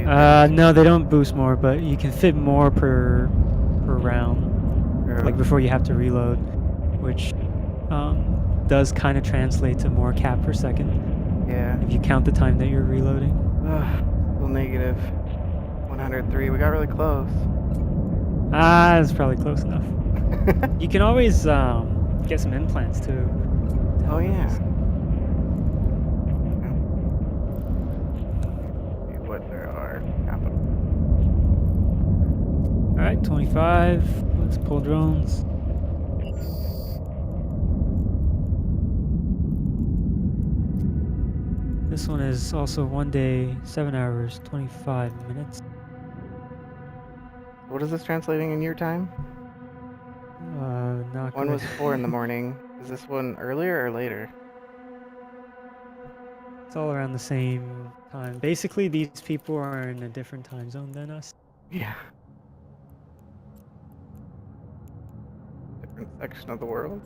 No, they don't boost more, but you can fit more per round. Like before you have to reload, which does kind of translate to more cap per second Yeah. if you count the time that you're reloading. Still negative 103. We got really close. That's probably close enough. You can always get some implants too. Oh yeah. See what there are. Capital. All right, 25. Let's pull drones. This one is also 1 day, 7 hours, 25 minutes. What is this translating in your time? Not One good. was 4 in the morning. Is this one earlier or later? It's all around the same time. Basically, these people are in a different time zone than us. Yeah. Different section of the world.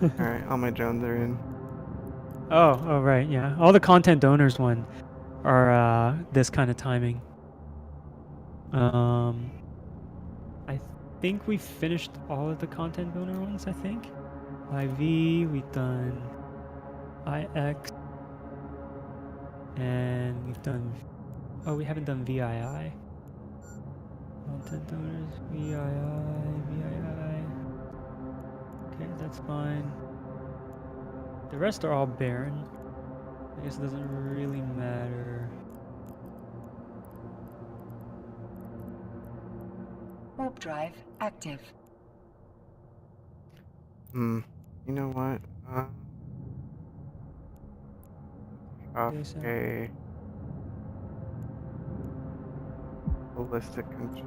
Alright, all my drones are in. Oh, right, yeah. All the content donors one are this kind of timing. I think we finished all of the content donor ones, I think. IV, we've done IX, and we've done, oh, we haven't done VII. Content donors, VII. Okay, that's fine. The rest are all barren. I guess it doesn't really matter. Warp drive active. You know what? Okay. Ballistic control.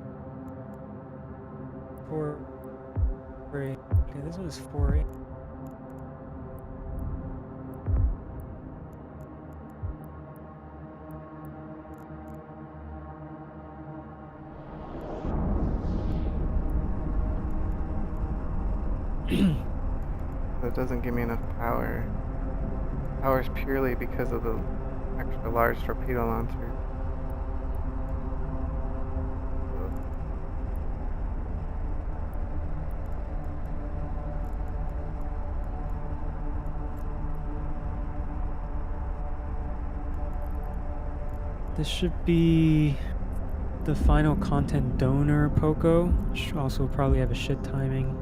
4A. Okay, this one is 4A. That doesn't give me enough power. Power is purely because of the extra large torpedo launcher. This should be the final content donor Poco, which also probably have a shit timing.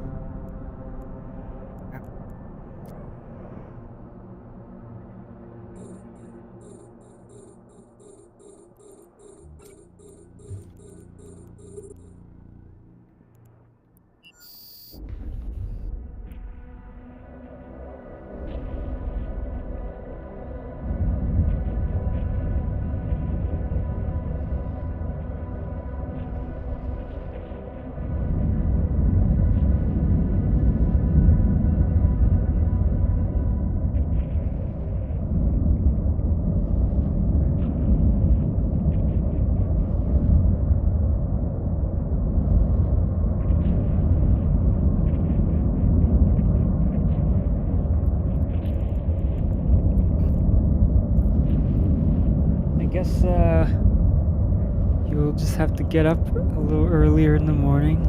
You'll just have to get up a little earlier in the morning,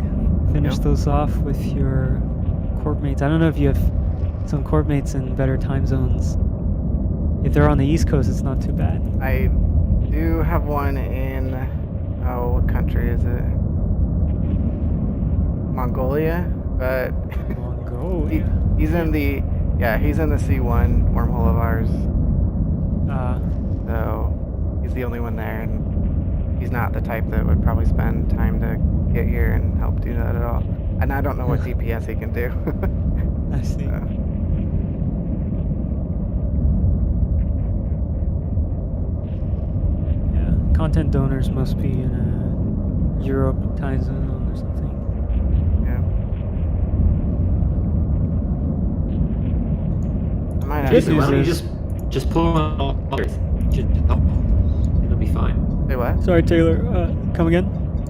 finish those off with your corp mates. I don't know if you have some corp mates in better time zones. If they're on the East Coast, it's not too bad. I do have one in, oh, what country is it? Mongolia, but Mongolia. he's in the, yeah, he's in the C1 wormhole of ours. So he's the only one there, and he's not the type that would probably spend time to get here and help do that at all. And I don't know what DPS he can do. I see. Yeah, content donors must be in a Europe time zone or something. I might Jason, why don't you This just pull on all others? It'll be fine. Say what? Sorry, Taylor. Come again?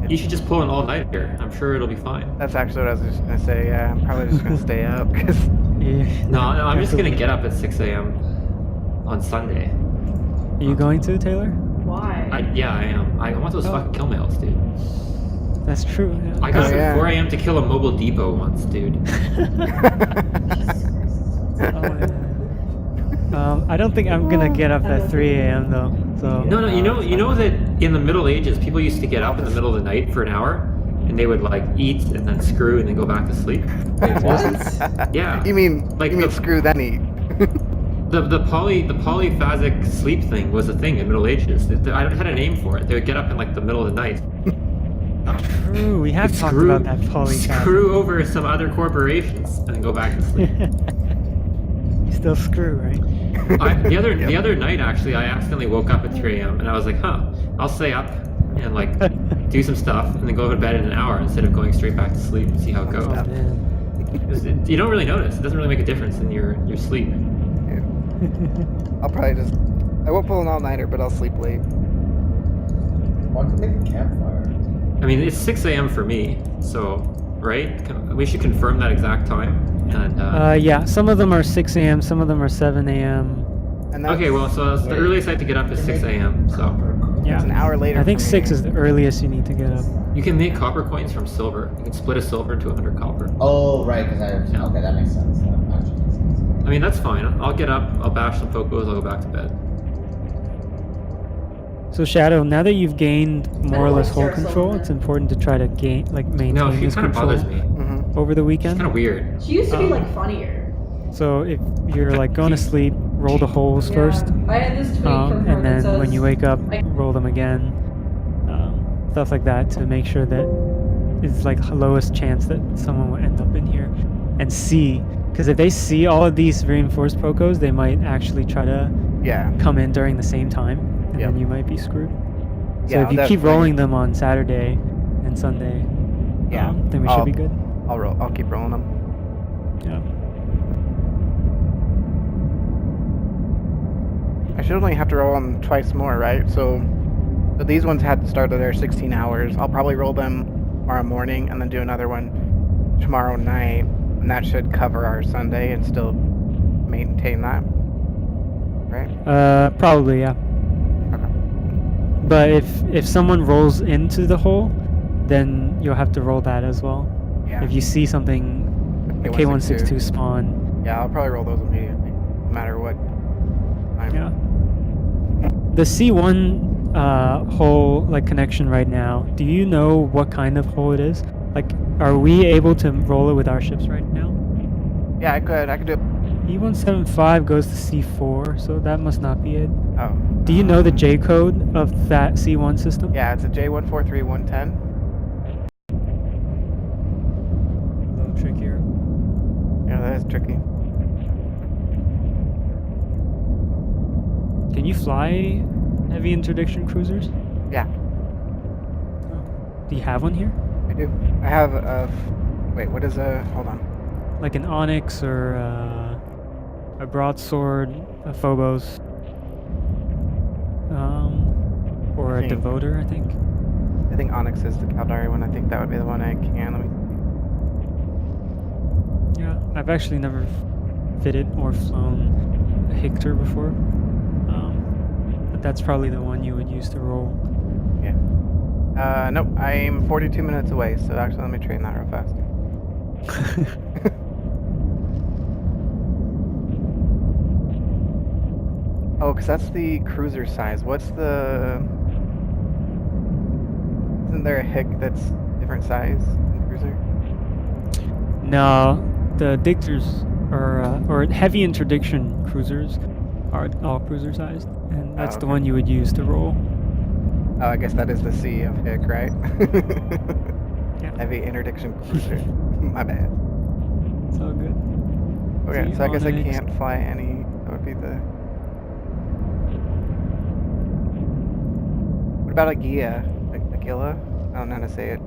You should just pull an all-nighter. I'm sure it'll be fine. That's actually what I was just gonna say. Yeah, I'm probably just gonna stay up because Yeah. No, I'm just gonna get up at 6 a.m. on Sunday. Are you going to, Taylor? Why? Yeah, I am. I want those Oh. fucking kill mails, dude. That's true. Yeah. I got Oh, up yeah. at 4 a.m. to kill a mobile depot once, dude. I don't think I'm gonna get up at 3 a.m. though. So No, you know that in the Middle Ages, people used to get up in the middle of the night for an hour, and they would like eat and then screw and then go back to sleep. Yeah. You mean Like you mean the- screw then eat? The polyphasic sleep thing was a thing in Middle Ages. I had a name for it. They would get up in like the middle of the night, true. We have talked screw, about that polyphasic. screw over some other corporations, and then go back to sleep. You still screw, right? The other night, actually, I accidentally woke up at 3 a.m. and I was like, I'll stay up and like do some stuff and then go to bed in an hour instead of going straight back to sleep and see how it goes. Oh man. 'Cause you don't really notice. It doesn't really make a difference in your sleep. I'll probably just. I won't pull an all-nighter, but I'll sleep late. One could make a campfire. I mean, it's 6 a.m. for me, so right? We should confirm that exact time. And Yeah. Some of them are 6 a.m. Some of them are 7 a.m. And that's, okay, well, so that's the earliest I have to get up is 6 a.m. So Yeah. it's an hour later. I think for 6 me. is the earliest you need to get up. you can make copper coins from silver. You can split a silver into 100 copper. Oh, right, because okay, that makes sense. That actually makes sense. I mean, that's fine. I'll get up, I'll bash some pokos, I'll go back to bed. So Shadow, now that you've gained more or don't less like hold Sarah control, Silverman. it's important to try to maintain No, she this kind of control bothers me. Mhm. over the It's weekend. kind of weird. She used to be like funnier. So if you're like going to sleep, roll the holes Yeah. first, I had this tweet from her and then that says, when you wake up, I- roll them again. Stuff like that to make sure that it's like lowest chance that someone will end up in here and see. Because if they see all of these reinforced Pokos, they might actually try to Yeah. come in during the same time, and Yep. then you might be screwed. So Yeah, if you that's keep when- rolling them on Saturday and Sunday, Yeah. then we should be good. I'll keep rolling them. Yeah. I should only have to roll them twice more, right? So these ones had to start at their 16 hours. I'll probably roll them tomorrow morning and then do another one tomorrow night, and that should cover our Sunday and still maintain that, right? Probably, yeah. Okay. But if someone rolls into the hole, then you'll have to roll that as well. Yeah. If you see something, a K162 spawn, Yeah, I'll probably roll those immediately, no matter what time. yeah. The C1 hole like connection right now, do you know what kind of hole it is? Like, are we able to roll it with our ships right now? Yeah, I could do it. E175 goes to C4, so that must not be it. Oh. Do you know the J code of that C1 system? Yeah, it's a J143110. A little trickier. Yeah, that is tricky. Can you fly heavy interdiction cruisers? Yeah, Do you have one here? I do. I have a. Wait, what is a? Hold on. Like an Onyx or a broadsword, a Phobos, or a think- Devoter, I think. I think Onyx is the Caldari one. I think that would be the one I can. Let me. Yeah, I've actually never fitted or flown a Hictor before, but that's probably the one you would use to roll. Yeah. Nope. I'm 42 minutes away, so actually let me train that real fast. Oh, because that's the cruiser size. What's the? Isn't there a Hick that's different size than cruiser? No, the Dictors or heavy interdiction cruisers are all cruiser sized, and that's the okay. one you would use to roll. Oh, I guess that is the C of Hick, right? Yeah. Heavy interdiction cruiser. My bad. It's all good. Okay, C so I guess I Onyx. can't fly any. That would be the. What about a Gia? Agila? I don't know how to say it.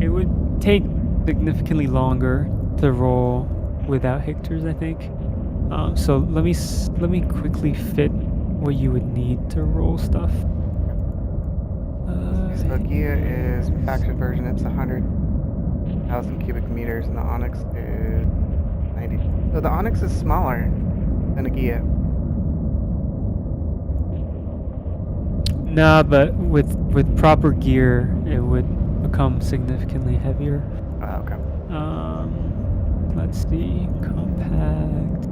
It would take significantly longer to roll without Hictors, I think. So let me quickly fit what you would need to roll stuff. So Gia is faction version. It's 100,000 cubic meters, and the Onyx is 90. So the Onyx is smaller than a Gia. Nah, but with proper gear, it would become significantly heavier. Oh, okay. Let's see, compact.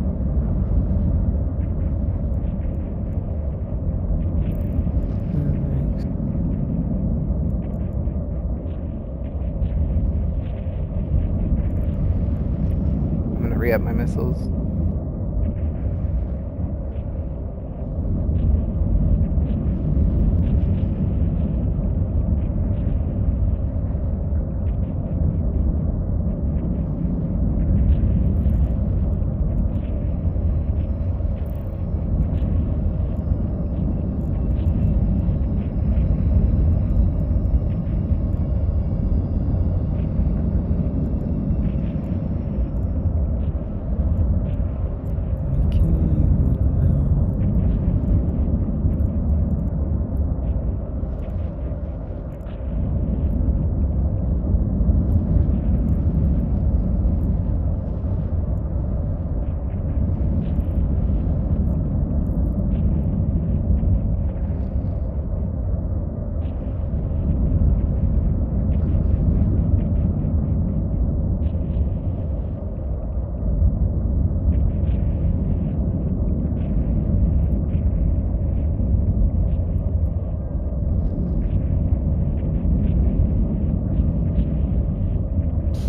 I'm gonna re-up my missiles.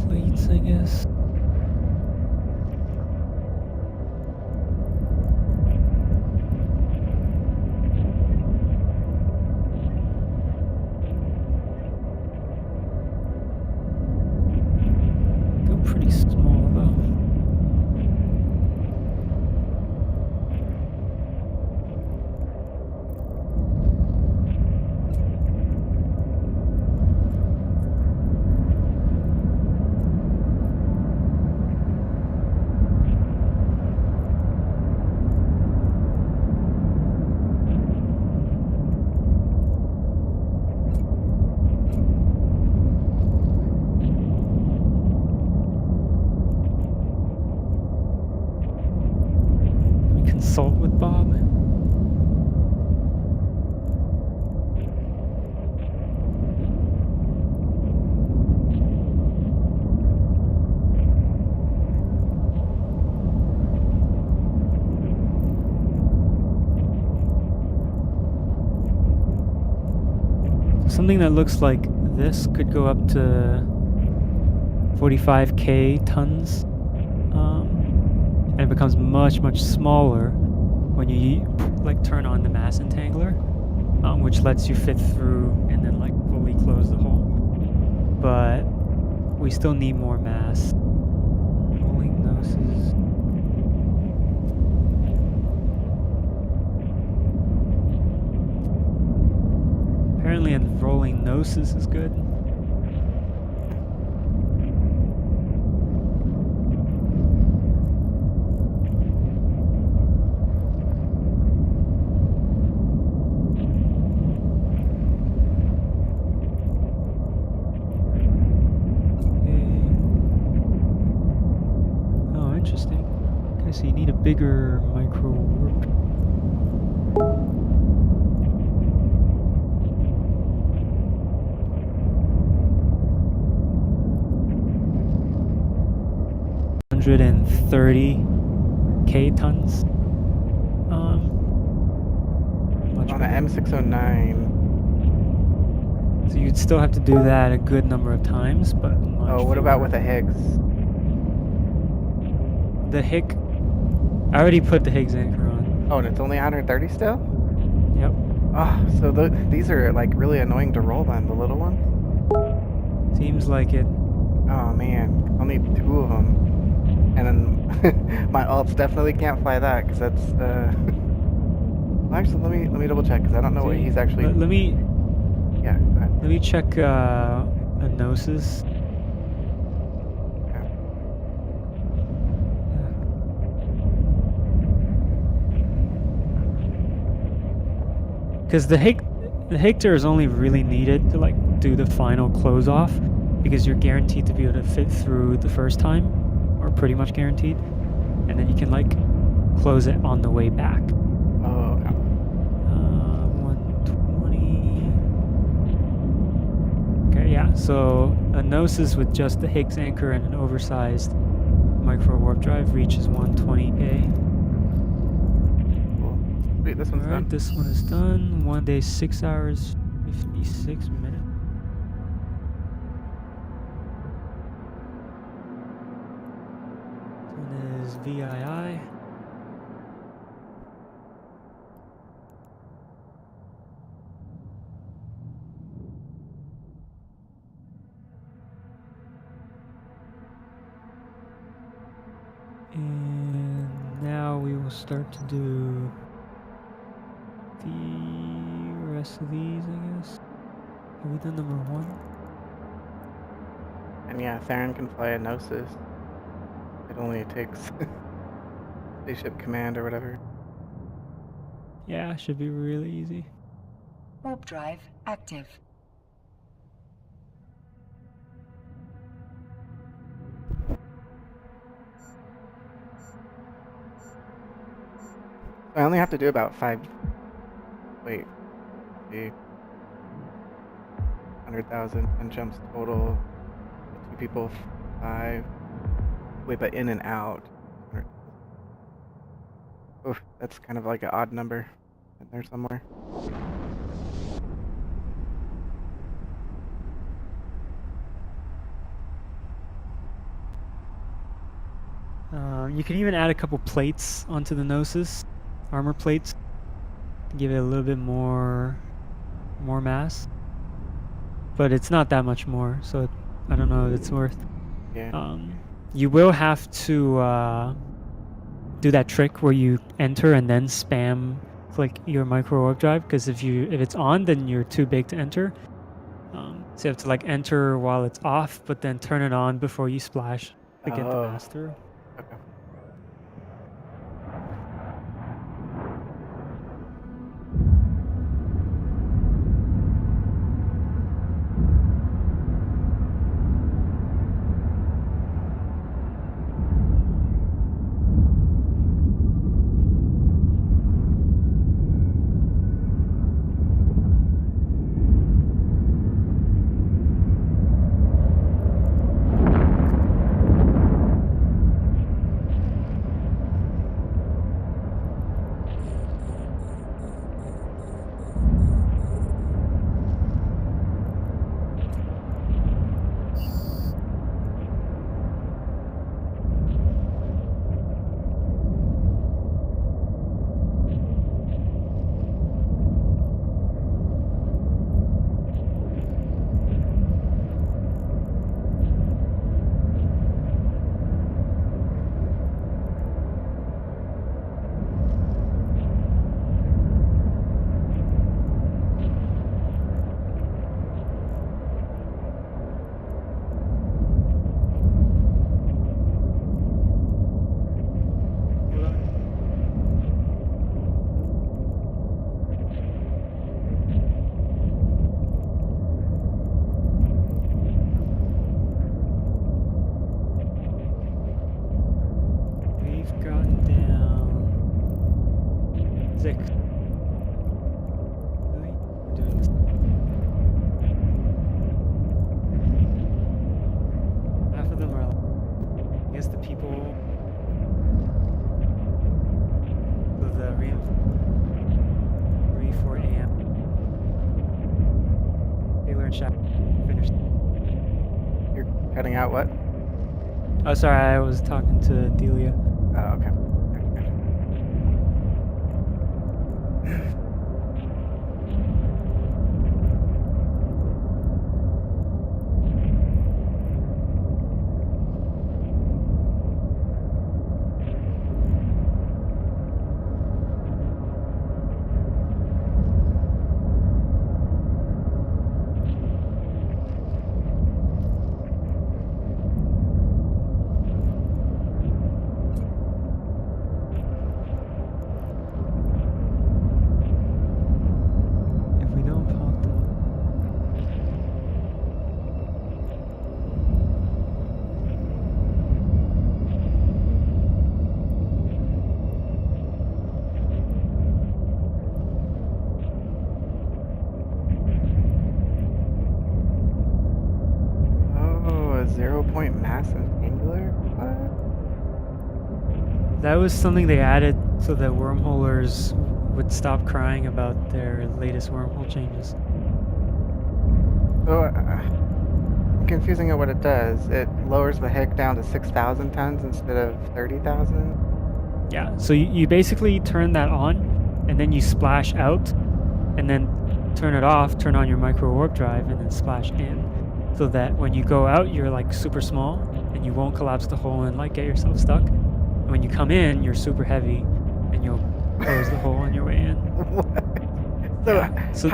Plates, I guess. Feel pretty small though. Let me consult with Bob. Something that looks like this could go up to 45k tons, and it becomes much smaller when you like turn on the mass entangler, which lets you fit through and then like fully close the hole. But we still need more mass. Rolling noses. Apparently, rolling noses is good. Oh, interesting. Okay, so you need a bigger micro warp. $130k tons. Much On bigger. an M609. So you'd still have to do that a good number of times, but much Oh, what about fewer. with a Higgs? The Higg? I already put the Higgs anchor on. Oh, and it's only 130 still? Yep. Oh, so these are like really annoying to roll then, the little ones? Seems like it. Oh man, I'll need 2 of them. And then my alts definitely can't fly that because that's well, actually, let me double check because I don't know what he's actually. Let me Yeah, go ahead. let me check a Gnosis. Okay. Because the Higter is only really needed to like do the final close off, because you're guaranteed to be able to fit through the first time, or pretty much guaranteed, and then you can like close it on the way back. Oh, okay. 120. yeah, so a Gnosis with just the Higgs anchor and an oversized micro warp drive reaches 120K. Cool. Sweet, this one's Alright, done. this one is done. 1 day, 6 hours, 56 minutes. This one is VII. And now we will start to do the rest of these, I guess. Have we done number 1? And yeah, Theron can fly a Gnosis. It only takes Spaceship Command or whatever. Yeah, should be really easy. Warp drive active. So I only have to do about 5. Wait. See. 100,000 and jumps total. 2 people, 5. Wait, but in and out. 100,000. Oof, that's kind of like an odd number in there somewhere. You can even add a couple plates onto the Gnosis, armor plates, to give it a little bit more mass. But it's not that much more, so I don't know if it's worth. Yeah. You will have to do that trick where you enter and then spam click your micro warp drive, because if it's on, then you're too big to enter. So you have to like enter while it's off, but then turn it on before you splash to get the mass through. Okay. You're cutting out what? Oh, sorry, I was talking to Delia. Oh, okay. that was something they added so that wormholers would stop crying about their latest wormhole changes. So, I'm confusing at what it does. It lowers the Hick down to 6,000 tons instead of 30,000? Yeah, so you basically turn that on, and then you splash out, and then turn it off, turn on your micro warp drive, and then splash in. So that when you go out, you're like super small, and you won't collapse the hole and like get yourself stuck. And when you come in, you're super heavy, and you'll close the hole on your way in. So, Yeah, so-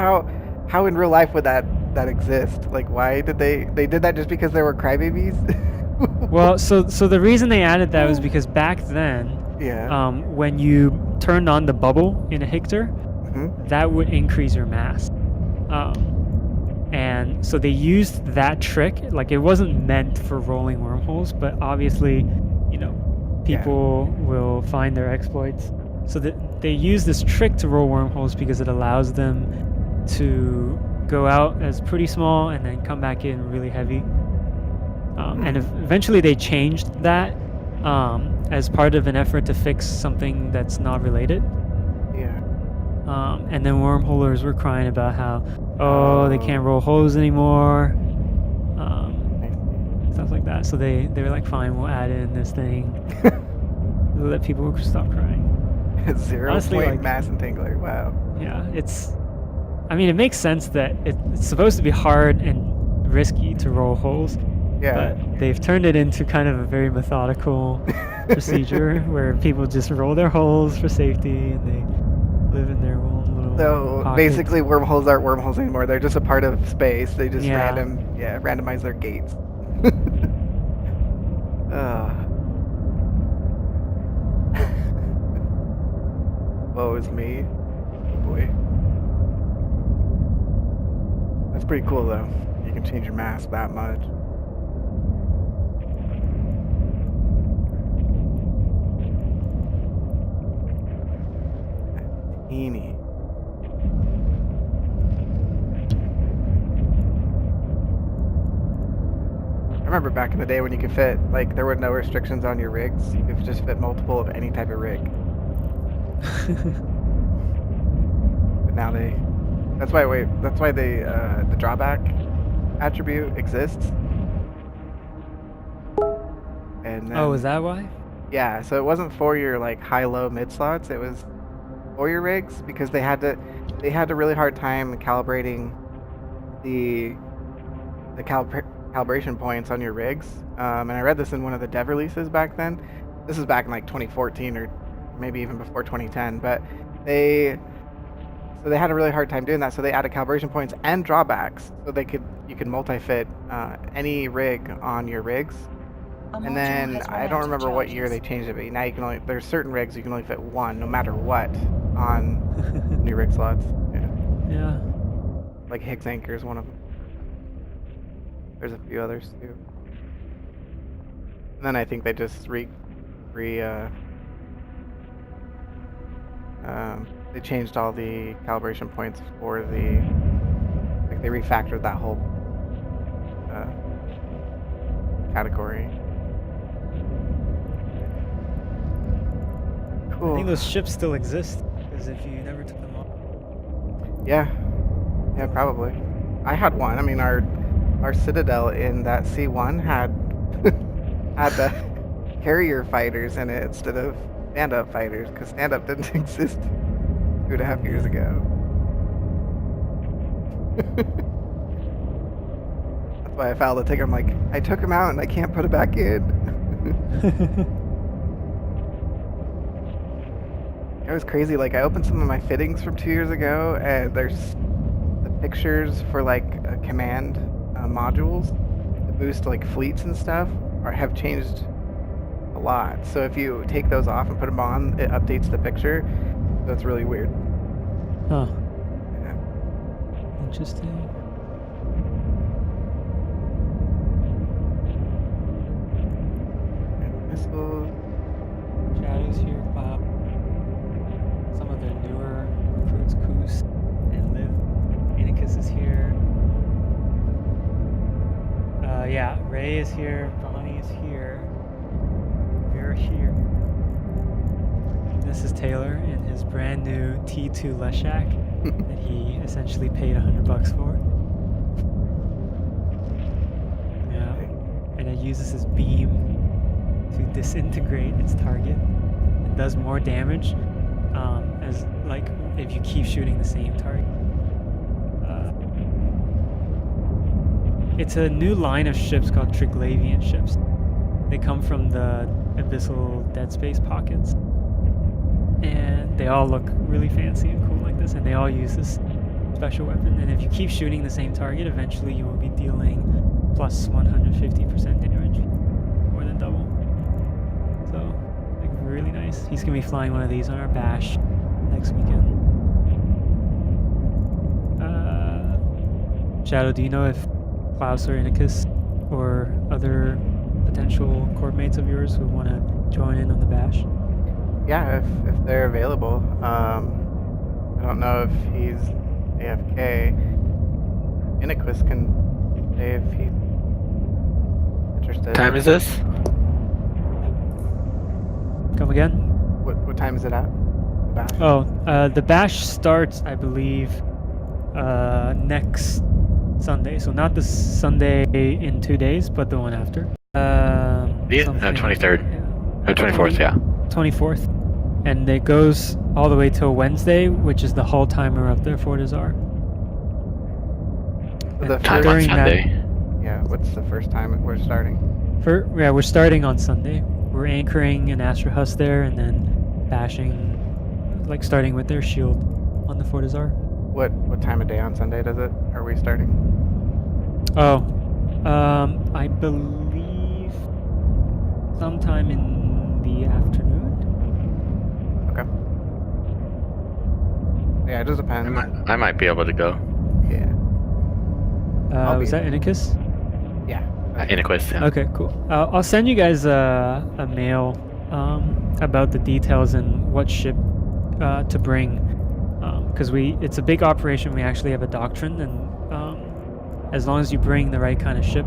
how in real life would that exist? Like, why did they did that just because there were crybabies? Well, so the reason they added that was because back then, Yeah. when you turned on the bubble in a Hictor, Mhm. that would increase your mass. And so they used that trick. Like, it wasn't meant for rolling wormholes, but obviously, people will find their exploits. So that they use this trick to roll wormholes because it allows them to go out as pretty small and then come back in really heavy. And eventually they changed that as part of an effort to fix something that's not related. Yeah. And then wormholers were crying about how, they can't roll holes anymore, stuff like that. So they were like, fine, we'll add in this thing so that people would stop crying. 0 Honestly, point like- mass entangler. Wow. Yeah, it makes sense that it's supposed to be hard and risky to roll holes, Yeah. but they've turned it into kind of a very methodical procedure where people just roll their holes for safety and they live in their own little So pockets. basically, wormholes aren't wormholes anymore. They're just a part of space. They just Yeah. randomize their gates. Woe is me. Oh boy. That's pretty cool though. You can change your mass that much. Teeny. I remember back in the day when you could fit, like, there were no restrictions on your rigs. You could just fit multiple of any type of rig. But now that's why the drawback attribute exists. And then, Oh, is that why? yeah, so it wasn't for your like high, low, mid slots. It was for your rigs because they had a really hard time calibrating the calibration points on your rigs. And I read this in one of the dev releases back then. This is back in like 2014 or maybe even before 2010. But they had a really hard time doing that. So they added calibration points and drawbacks so you could multi-fit any rig on your rigs. A And module then has run I out don't of remember what year they charges. changed it, but now there's certain rigs you can only fit one, no matter what, on new rig slots. Yeah. Yeah. Like Higgs Anchor is one of them. There's a few others too. And then I think they just they changed all the calibration points for like they refactored that whole category. I Cool. think those ships still exist because if you never took them off. Yeah, probably. I had one. I mean, our Citadel in that C1 had the carrier fighters in it instead of stand-up fighters because stand-up didn't exist 2.5 years ago. That's why I filed a ticket. I'm like, I took him out and I can't put it back in. It was crazy. Like, I opened some of my fittings from 2 years ago, and there's the pictures for like command modules to boost like fleets and stuff have changed a lot. So if you take those off and put them on, it updates the picture. So it's really weird. Huh. Yeah. Interesting. And missiles. Shadow's here, Bob. Some of the newer recruits, Koos and Liv. Inikus is here. Yeah, Ray is here. Bonnie is here. We're here. is Taylor in his brand new T2 Leshak that he essentially paid $100 for. Yeah, and it uses his beam to disintegrate its target. It does more damage as like if you keep shooting the same target. It's a new line of ships called Triglavian ships. They come from the Abyssal Dead Space pockets. And they all look really fancy and cool like this, and they all use this special weapon. And if you keep shooting the same target, eventually you will be dealing plus 150% damage, more than double. So, like, really nice. He's gonna be flying one of these on our bash next weekend. Shadow, do you know if Klaus or Inicus or other potential corp mates of yours who want to join in on the bash? Yeah, if they're available. I don't know if he's AFK. Inicus can say if he's interested. What time is this? Come again? What time is it at? The bash? Oh, the bash starts, I believe, next Sunday. So not the Sunday in 2 days, but the one after. Yeah, Something- 23rd. yeah. 24th, yeah. 24th. And it goes all the way till Wednesday, which is the whole timer of the Fortizar. The And Time on during Sunday. Yeah, what's the first time we're starting? We're starting on Sunday. We're anchoring an Astra Husk there and then bashing, like starting with their shield on the Fortizar. What time of day on Sunday does it? Are we starting? Oh, I believe sometime in the afternoon. Okay. Yeah, it just depends. I might be able to go. Yeah. I'll Was be that Inicus? Yeah. Inequist, yeah. Okay, cool. I'll send you guys a mail about the details and what ship to bring, because it's a big operation. We actually have a doctrine, and as long as you bring the right kind of ship,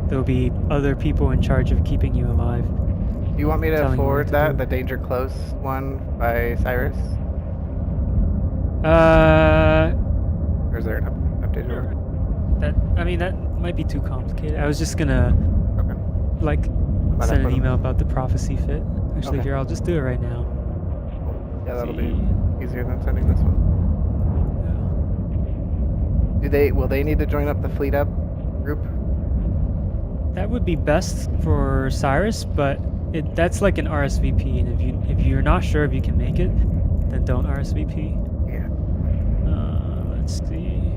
there'll be other people in charge of keeping you alive. Do you want me to Telling you forward what to that, do. the Danger Close one by Cyrus? Or is there an updated one? That might be too complicated. I was just gonna Okay. like Might send have an put 'em- will about the prophecy fit. Actually, Okay. here, I'll just do it right now. Yeah, that'll See. be easier than sending this one. Will they need to join up the Fleet Up group? That would be best for Cyrus, but that's like an RSVP, and if you're not sure if you can make it, then don't RSVP. Yeah. Let's see.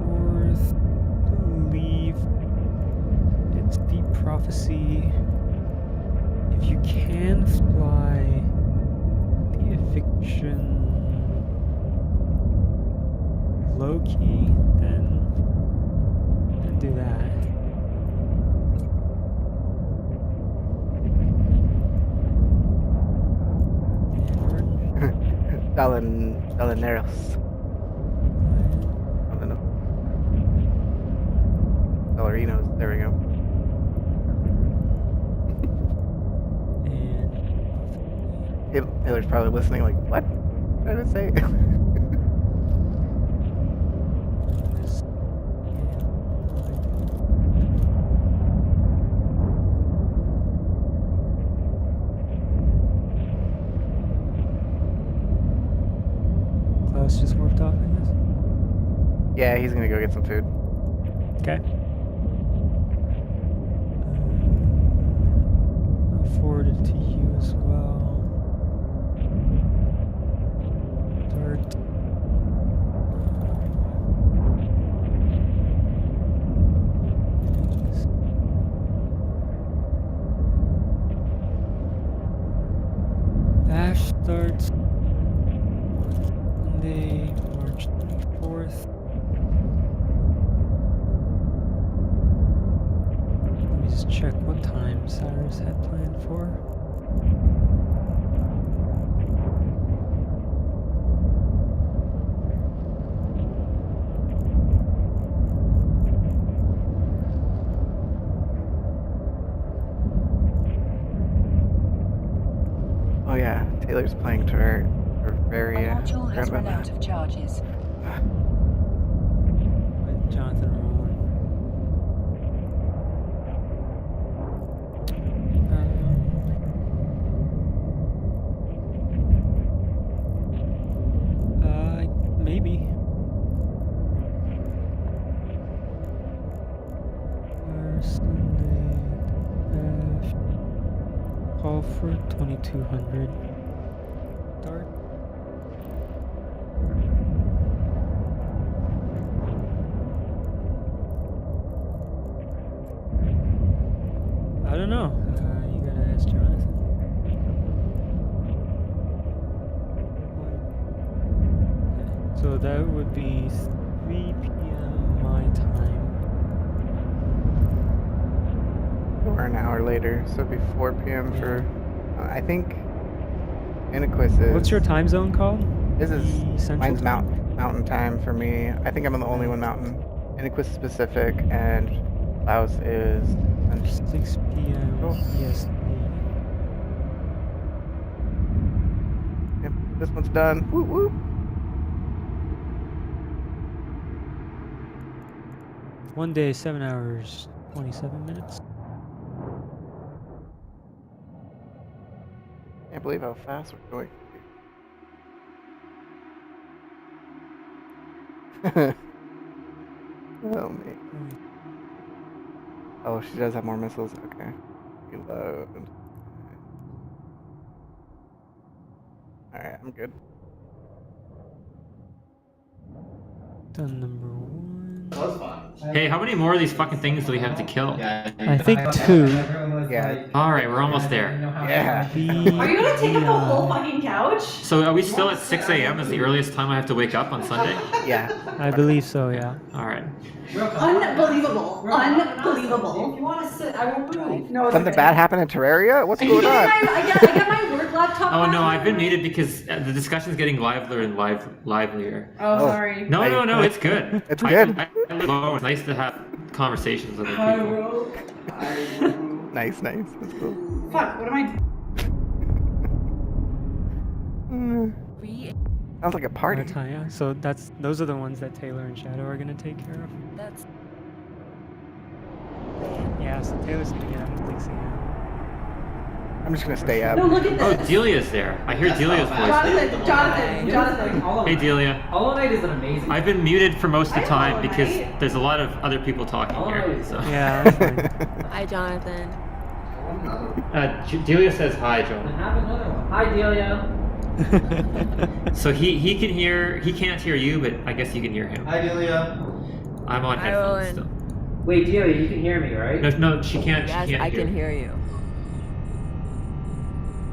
Fourth, believe it's Deep Prophecy. If you can fly the Eviction low-key, then do that. Dalineros. I don't know. Dolarinos. There we go. And Taylor's probably listening like, what? What did it say? Klaus just warped off, I guess. Yeah, he's gonna go get some food. Okay. I'll forward it to you as well. Dart. Images. Bash starts Monday, March 24th. Let me just check what time Cyrus had planned for. Taylor's playing Terraria. A module has Forgot run about out of charges. With Jonathan rolling. Maybe. Sunday. Call for 2200. Start. I don't know. You gotta ask Jonathan. Okay. So that would be 3 p.m. my time. We're an hour later, so it'd be 4 p.m. for. I think. Iniquis is. What's your time zone called? This is. Central Mine's time? mountain time for me. I think I'm the only one mountain. Iniquis is Pacific, and Laos is. 6 p.m. Oh. EST. Yep, this one's done. Woo woo. One day, 7 hours, 27 minutes. Can't believe how fast we're going. Oh me. Oh, she does have more missiles. Okay. Reload. Alright, I'm good. Done number 1. That was fun. Hey, how many more of these fucking things do we have to kill? I think 2. Yeah. Alright, we're almost there. Yeah. Are you gonna take up the whole fucking couch? So are we still at 6 a.m. is the earliest time I have to wake up on Sunday? Yeah. I believe so, yeah. Alright. Unbelievable. Unbelievable. If you want to sit, I won't move. No, it's Something okay. bad happened in Terraria? What's going on? I get my work laptop. Oh no, back. I've been muted because the discussion's getting livelier and livelier. Oh, sorry. No, it's good. It's good. I live alone. It's nice to have conversations with other people. Nice, nice. That's cool. Fuck, what am I? Sounds like a party. Yeah. So those are the ones that Taylor and Shadow are gonna take care of. That's Yeah, so Taylor's gonna get up at 6 a.m. I'm just gonna stay up. No, look at Oh, this. Delia's there. I hear Delia's voice. Jonathan. Hey, Delia. Hollow Knight is an amazing. I've been muted for most of the I time know, because right? there's a lot of other people talking here. So. Yeah, that's fine. Hi, Jonathan. Delia says hi, Joel. Have another one. Hi, Delia. So he can hear. He can't hear you, but I guess you can hear him. Hi, Delia. I'm on Hi, headphones Rowan. still. Wait, Delia, you can hear me, right? No, she can't. Yes, she can't I hear. can hear you.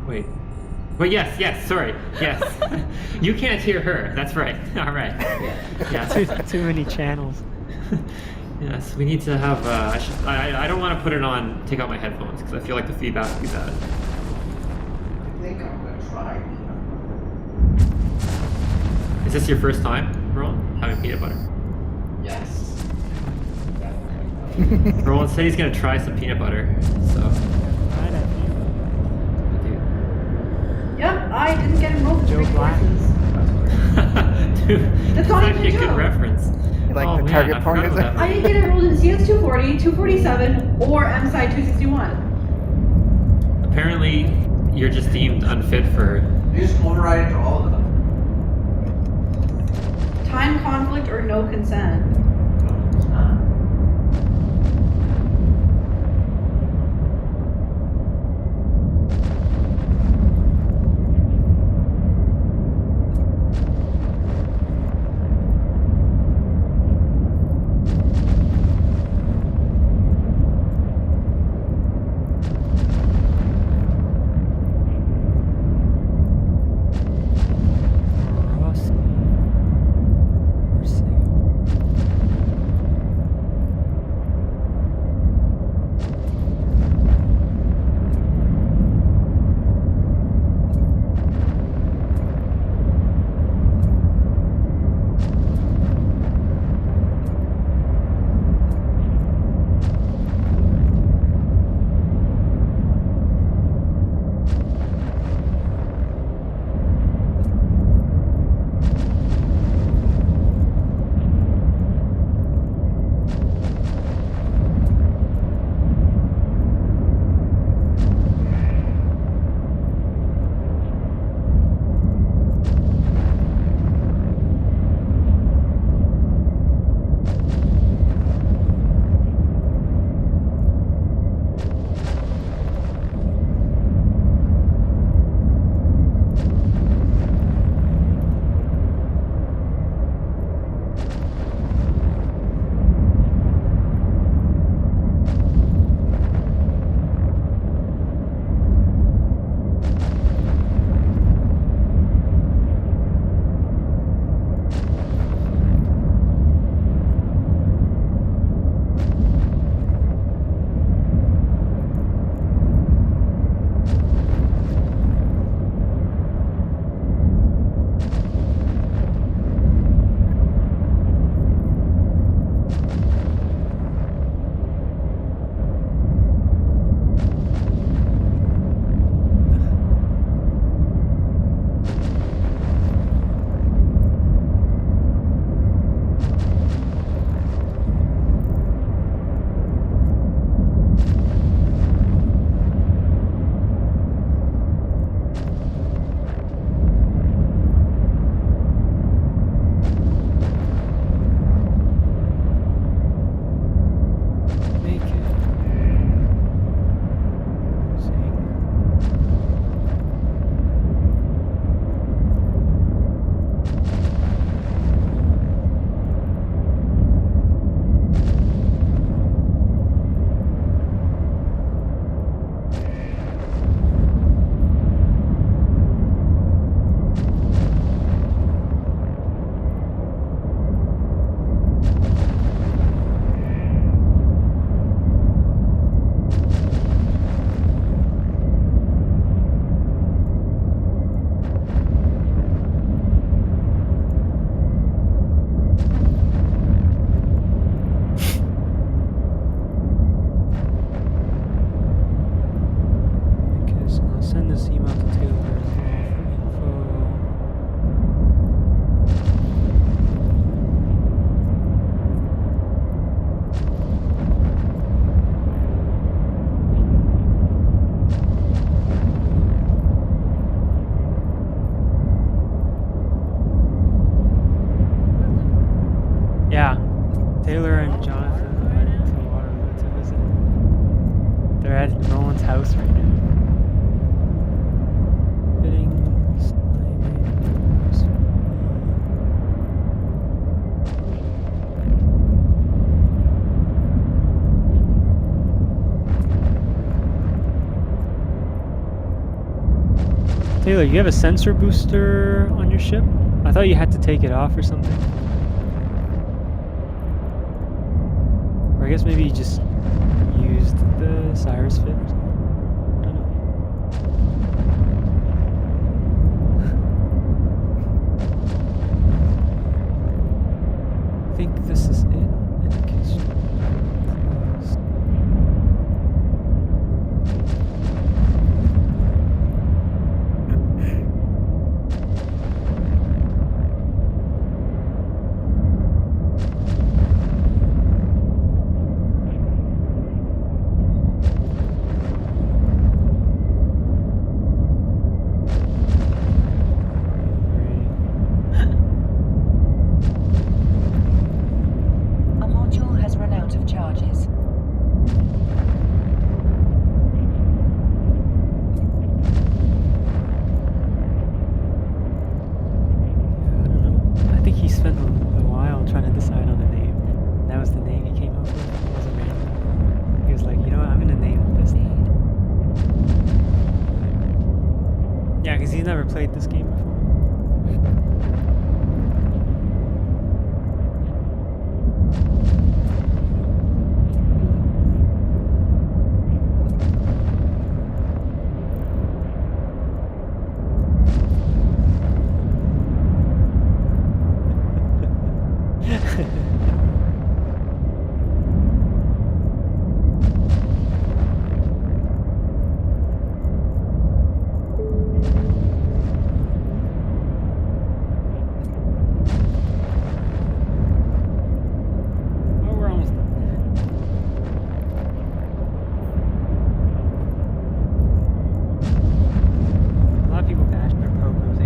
Wait. Wait, yes, sorry. Yes. You can't hear her. That's right. All right. Yes. Too many channels. Yes, we need to have. I don't want to put it on. Take out my headphones because I feel like the feedback would be bad. I think I'm gonna try. Is this your first time, Roland, having peanut butter? Yes. Roland said he's gonna try some peanut butter. So. Yep, I didn't get enrolled in Joe 3 Black. courses. Dude, That's that's not actually a even good Joe. reference. You like Oh, the man, target I porn, forgot is about it? I didn't get enrolled in CS 240, 247, or MSI 261. Apparently, you're just deemed unfit for. You just override into all of them. Time conflict or no consent. Rossi. For sale. Taylor and Jonathan went to Waterloo to visit. They're at Nolan's house right now. Fittings, Taylor, you have a sensor booster on your ship? I thought you had to take it off or something. Or I guess maybe you just used the Cyrus fit or something. I don't know. I think this is it. Indication. Close. A module has run out of charges. Yeah, I don't know. I think he spent a while trying to decide on a name. That was the name he came up with. It wasn't random. He was like, you know what, I'm gonna name it this name. Yeah, because he's never played this game before. Oh, we're almost done. A lot of people bash their Poco's.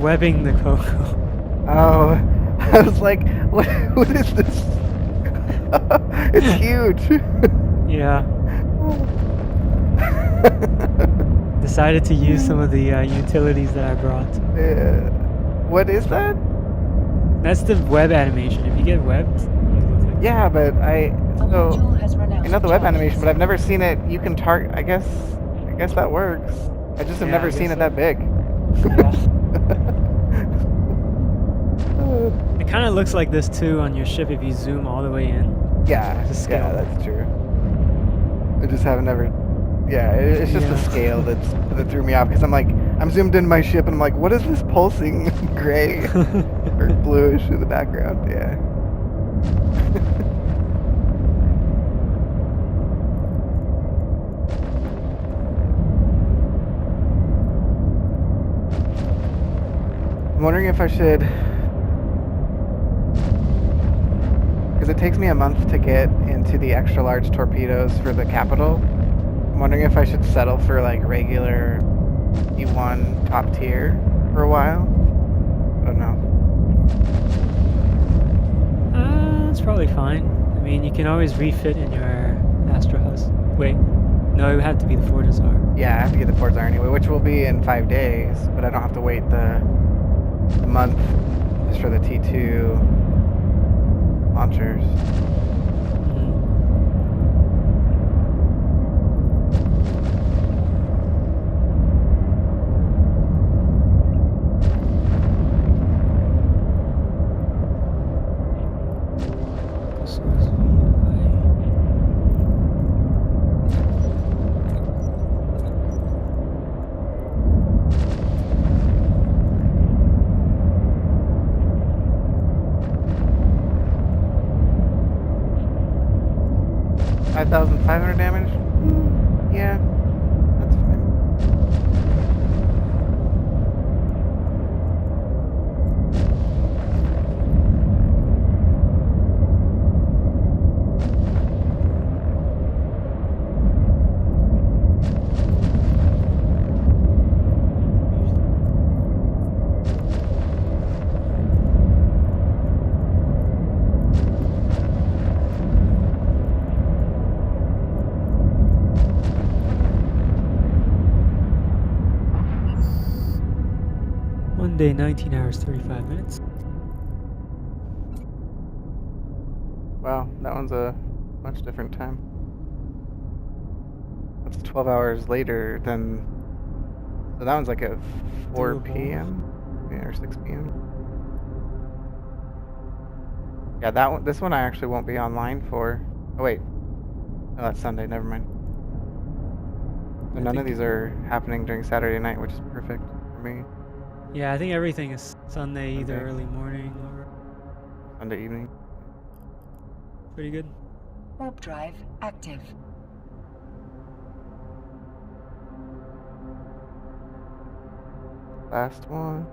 webbing the Coco. Oh, I was like, what is this? It's huge. Yeah. Decided to use some of the utilities that I brought. Yeah. What is that? That's the web animation. If you get webbed, you look like Yeah, but A module has run out I know of the web charges. animation, but I've never seen it. You can target. I guess that works. I just have Yeah, never I seen guess it that big. It kind of looks like this too on your ship if you zoom all the way in. Yeah, The scale. yeah, that's true. I just haven't ever. Yeah, it's just the Yeah. scale that threw me off because I'm zoomed in my ship and I'm like, what is this pulsing gray or bluish in the background? Yeah. I'm wondering if I should, because it takes me a month to get into the extra large torpedoes for the Capital. I'm wondering if I should settle for like regular E1 top tier for a while. I don't know. It's probably fine. I mean, you can always refit in your Astra Hus. Wait, no, it would have to be the Fortizar. Yeah, I have to get the Forza anyway, which will be in 5 days, but I don't have to wait the month just for the T2 launchers. Cosmos VI. 5,500 damage? Yeah, that's fine. One day, 19 hours, 35 minutes. Wow, that one's a much different time. That's 12 hours later than. So that one's like at 4 Doable. p.m. Yeah, or 6 p.m. Yeah, that one. This one I actually won't be online for. Oh wait, no, that's Sunday. Never mind. So I none of think- these are happening during Saturday night, which is perfect for me. Yeah, I think everything is Sunday, either Sunday. early morning or Sunday evening. pretty good. Warp drive active. Last one.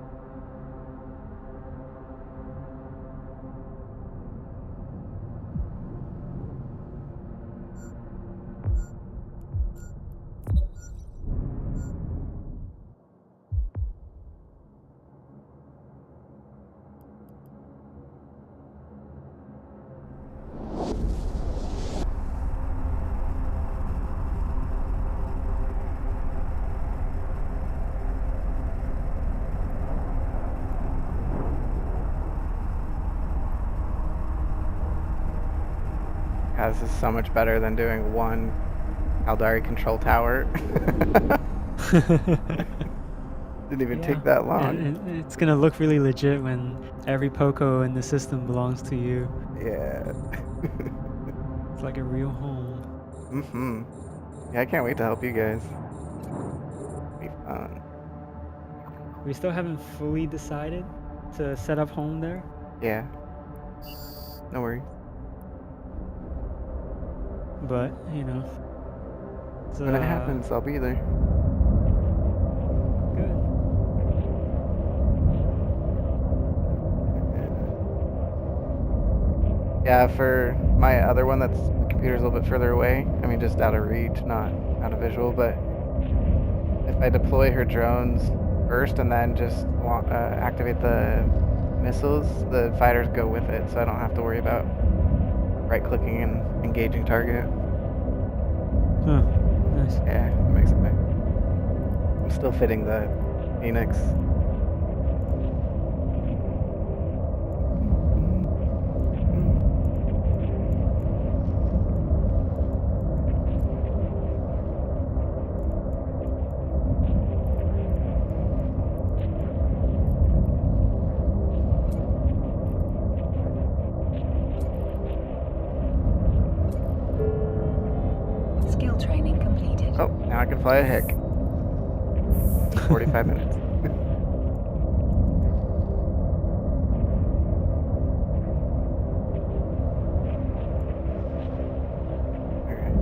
Yeah, this is so much better than doing one Aldari control tower. Didn't even Yeah, take that long. and it's gonna look really legit when every Poco in the system belongs to you. Yeah. It's like a real home. Mm-hmm. Yeah, I can't wait to help you guys. Be fun. We still haven't fully decided to set up home there. Yeah. No worries. But, you know. It's, When it happens, I'll be there. Good. Yeah, for my other one, that's the computer's a little bit further away. I mean, just out of reach, not out of visual. But if I deploy her drones first and then just activate the missiles, the fighters go with it, so I don't have to worry about right-clicking and engaging target. Oh, nice. Yeah, it makes it nice. I'm still fitting the Phoenix. Skill training completed. Oh, now I can fly a Hick. 45 minutes. Alright.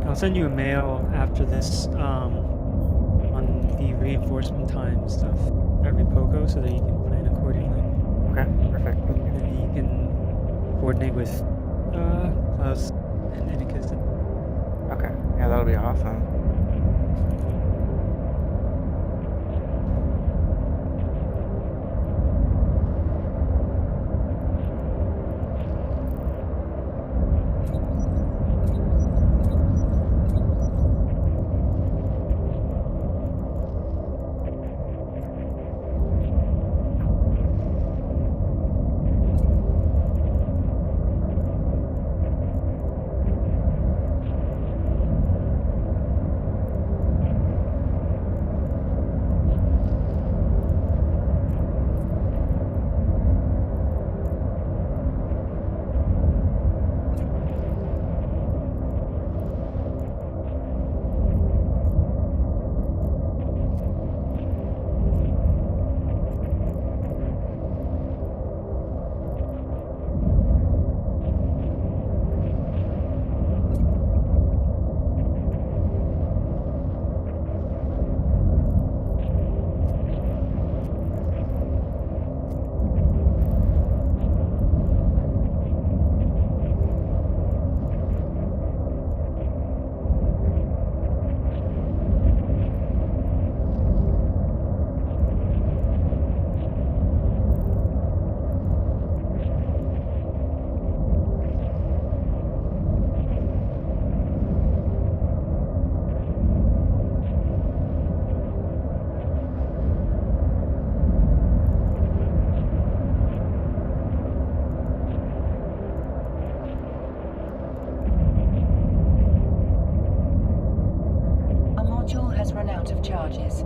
I'll send you a mail after this on the reinforcement time stuff at Ripoco so that you can plan accordingly. Okay, perfect. Thank you. And you can coordinate with Klaus and Inikas. Okay, yeah, that'll be awesome. out of charges.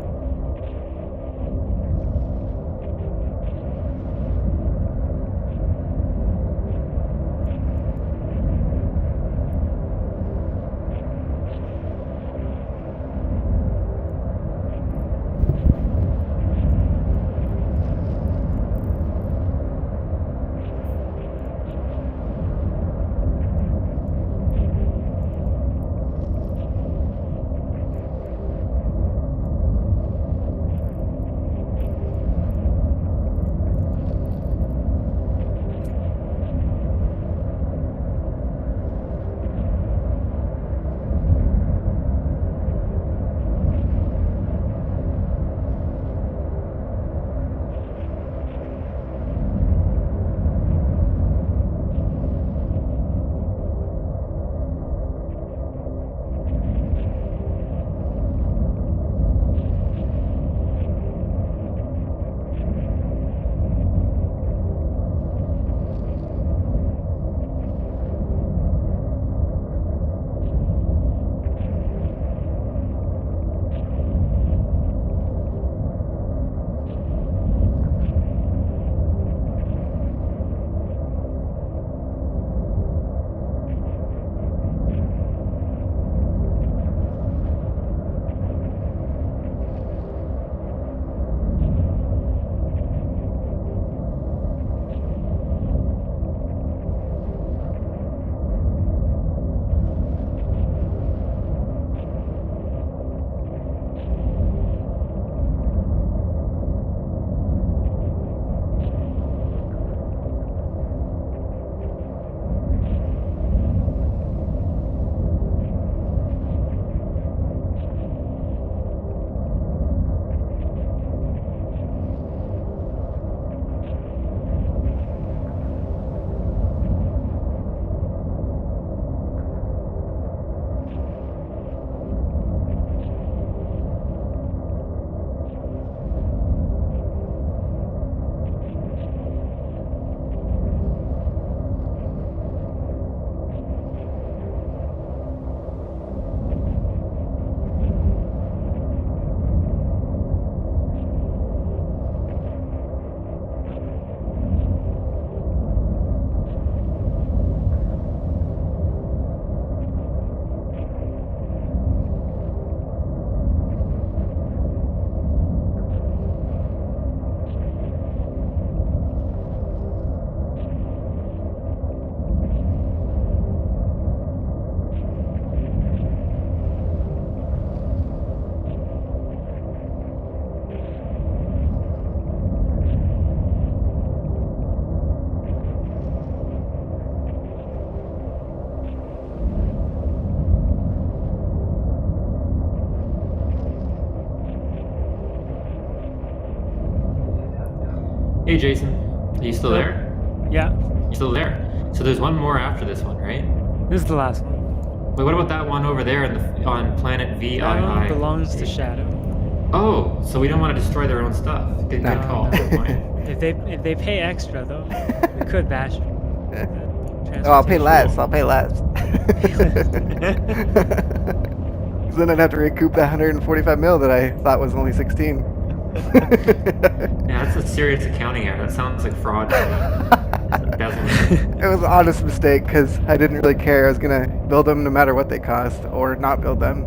Hey Jason, are you still there? Yeah, You still there? So there's one more after this one, right? this is the last one. Wait, what about that one over there on planet VII? That one belongs to Shadow. Oh, so we don't want to destroy their own stuff. Good No. call. Good point. If they pay extra though, we could bash them. Oh, I'll pay less. I'll pay less. 'Cause then I'd have to recoup that 145 mil that I thought was only 16. Yeah, that's a serious accounting error. That sounds like fraud. Embezzlement. It was an honest mistake because I didn't really care. I was gonna build them no matter what they cost, or not build them.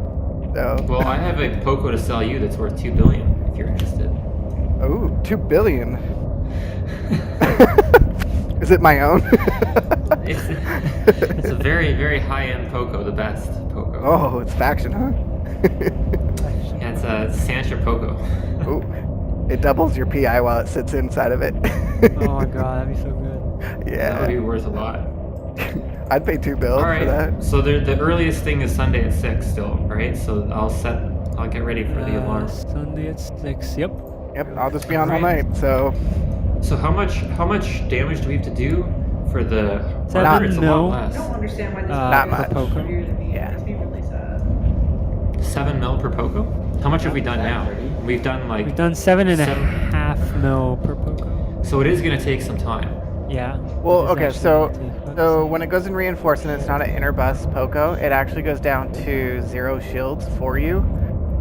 So. Well, I have a Poco to sell you that's worth $2 billion if you're interested. Oh, $2 billion. Is it my own? It's a very, very high-end Poco, the best Poco. Oh, it's faction, huh? Yeah, it's a Sancha Poco. Ooh, it doubles your PI while it sits inside of it. Oh my god, that'd be so good. That would be Yeah, worth a lot. I'd pay $2 billion All for right. that. So the earliest thing is Sunday at 6 still, right? So I'll get ready for the alarm. Sunday at 6. Yep. Yep, I'll just be on all Right. night. So So how much damage do we have to do for the Seven armor? It's a mil. lot I less. don't understand why this Not is much. Poco. weird to me. Yeah. It makes me really sad. 7 mil per Poco? How much have we done now? We've done like We've done 7.5 Seven. mil per Poco. So it is gonna take some time. Yeah. Well, It's okay, actually so gonna take about so the when it goes in reinforcement, it's not an inner bus Poco. It actually goes down to 0 shields for you,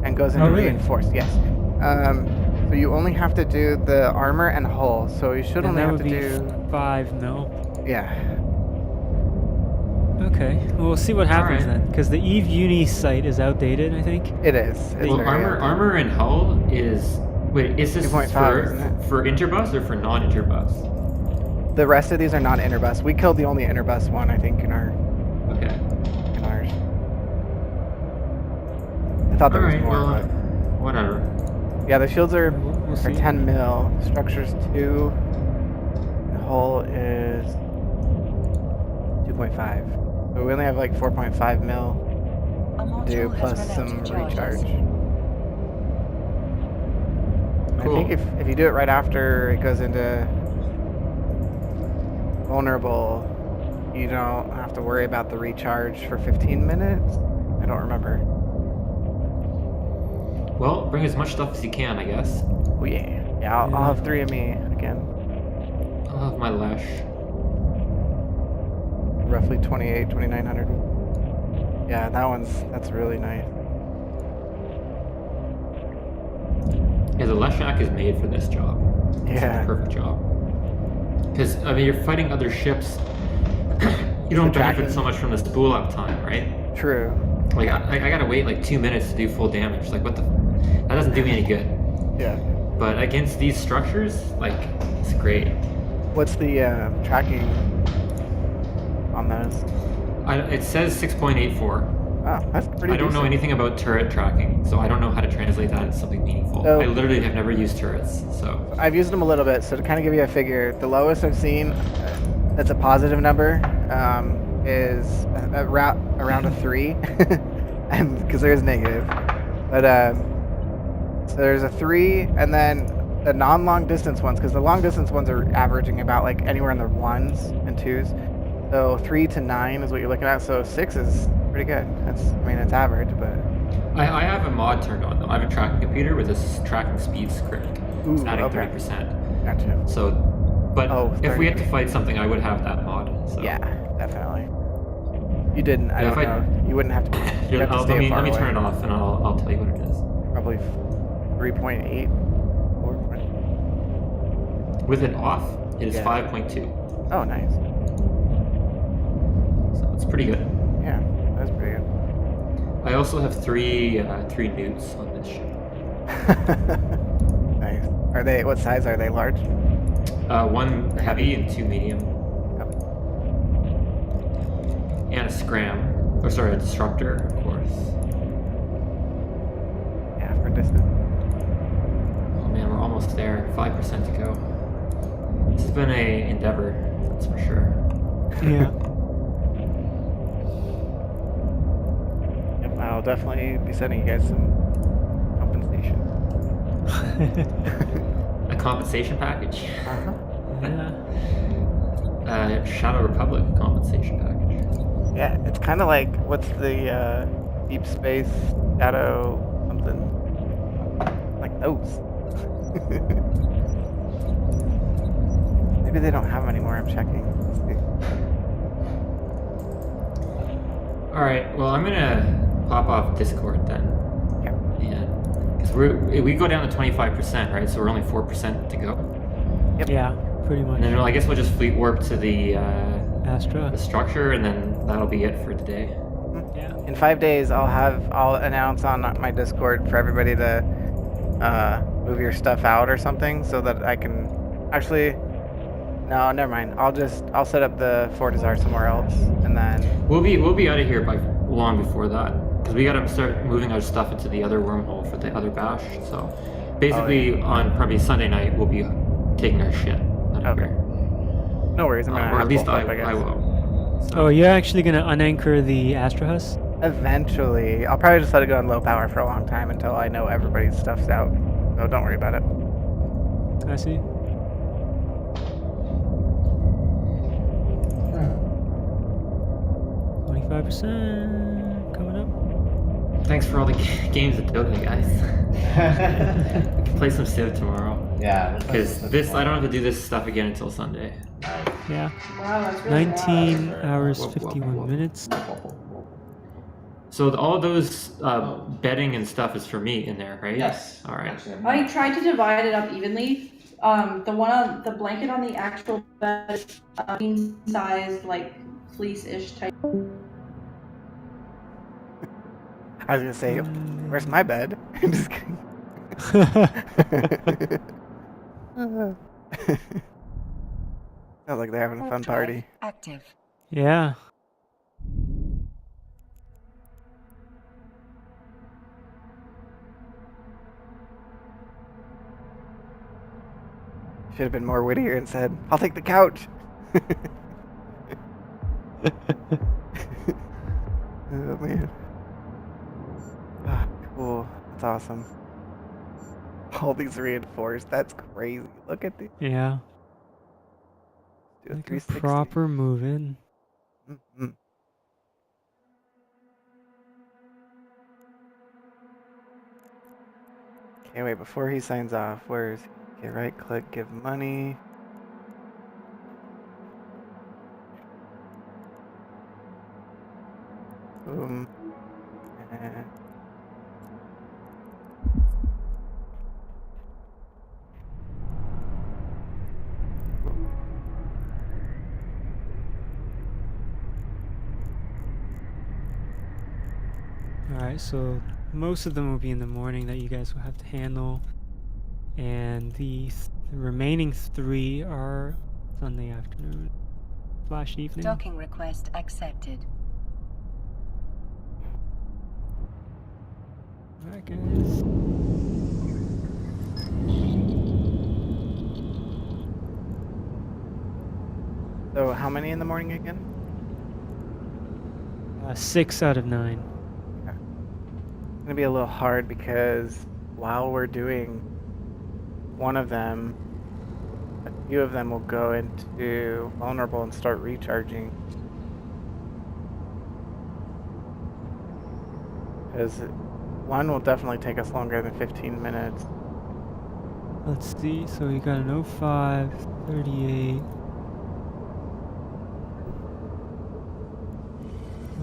and goes into Oh, really? reinforced. Yes. So you only have to do the armor and hull. So you should And only that have would to be do. 5 mil. Yeah. Okay, well, we'll see what happens Alright. then, because the Eve Uni site is outdated, I think. It is. It's Well, very armor, outdated. armor and hull is. Wait, is this 2.5, isn't it? for interbus or for non-interbus? The rest of these are not interbus. We killed the only interbus one, I think, in ours. Okay. I thought there was Alright, more, well, but whatever. yeah, the shields are, We'll are see. 10 mil. Structures 2. The hull is 2.5. So we only have like 4.5 mil A to do module has plus run out some of charges. recharge. I Cool. think if you do it right after it goes into vulnerable, you don't have to worry about the recharge for 15 minutes. I don't remember. Well, bring as much stuff as you can, I guess. Oh yeah. Yeah, I'll have 3 of me again. I'll have my lash. Roughly 2,900. Yeah, that's really nice. Yeah, the Leshak is made for this job. It's Yeah. a perfect job. Because, I mean, you're fighting other ships. You don't The tracking. benefit so much from the spool up time, right? True. Like, I gotta wait like 2 minutes to do full damage. Like, what the? That doesn't do me any good. Yeah. But against these structures, like, it's great. What's the tracking on those? It says 6.84. Oh, that's pretty I don't know decent. anything about turret tracking, so I don't know how to translate that into something meaningful. So- I literally have never used turrets, so. I've used them a little bit, so to kind of give you a figure, the lowest I've seen that's a positive number is around a 3, and because there's negative, but so there's a 3, and then the non-long distance ones, because the long distance ones are averaging about like anywhere in the 1s and 2s, so 3 to 9 is what you're looking at. So 6 is pretty good. It's average, but I have a mod turned on though. I have a tracking computer with this tracking speed script. It's Ooh, adding okay. 30%. gotcha. So, but Oh, if we had 30. to fight something, I would have that mod. So. Yeah, definitely. You didn't. I Yeah, don't if I- know. You wouldn't have to. You have to Let stay me far away. turn it off and I'll tell you what it is. Probably 3.8. 4. With it off, it is Yeah. 5.2. Oh, nice. So it's pretty good. Yeah, that's pretty good. I also have three newts on this ship. Nice. Are they? What size are they? Large? 1 heavy and 2 medium. And a scram. Or sorry, a disruptor, of course. Yeah, for distance. Oh man, we're almost there. 5% to go. This has been a endeavor, that's for sure. Yeah. Yep, I'll definitely be sending you guys some compensation. A compensation package. Uh-huh. Yeah. Shadow Republic compensation package. Yeah, it's kind of like what's the Deep Space Shadow something like those. Maybe they don't have them anymore. I'm checking. Let's see. All right. Well, I'm gonna pop off Discord then. Yep. And because we go down to 25%, right? So we're only 4% to go. Yeah, pretty much. And then I guess we'll just fleet warp to the Astra. structure, and then that'll be it for today. Yeah. In 5 days, I'll announce on my Discord for everybody to move your stuff out or something, so that I can actually. No, never mind. I'll set up the Fortizar somewhere else, and then We'll be out of here by long before that, because we gotta start moving our stuff into the other wormhole for the other bash. So basically, on probably Sunday night, we'll be taking our shit out of Okay. here. no worries. I'm gonna Or have at least both I up, guess. will. So, Oh, you're actually gonna unanchor the Astrahus? Eventually, I'll probably just let it go in low power for a long time until I know everybody's stuff's out. So don't worry about it. I see. Hmm. 25% coming up. Thanks for all the games at Dota, guys. We can play some Civ tomorrow. Yeah. Because this, I don't have to do this stuff again until Sunday. Yeah. Wow, that's really 19 bad. hours, Whoa, whoa, 51 whoa. minutes. So all those bedding and stuff is for me in there, right? Yes. All right. Actually, I tried to divide it up evenly. The blanket on the actual bed is queen size, like fleece-ish type. I was gonna say, where's my bed? Just kidding. Sounds like they're having a fun party. Active. Yeah. Should have been more wittier and said, "I'll take the couch." Oh man. Ah, cool. That's awesome. All these reinforced. That's crazy. Look at the Yeah. do a Like a 360. proper move in. Mhm. Okay, wait, before he signs off, where's he? Okay, right click, give money. Boom. And Alright, so most of them will be in the morning that you guys will have to handle. And the remaining 3 are Sunday afternoon / evening. Docking request accepted. Alright, guys. so how many in the morning again? 6 out of 9. It's gonna be a little hard because while we're doing one of them, a few of them will go into vulnerable and start recharging. Because one will definitely take us longer than 15 minutes. Let's see, so we got an 05, 38.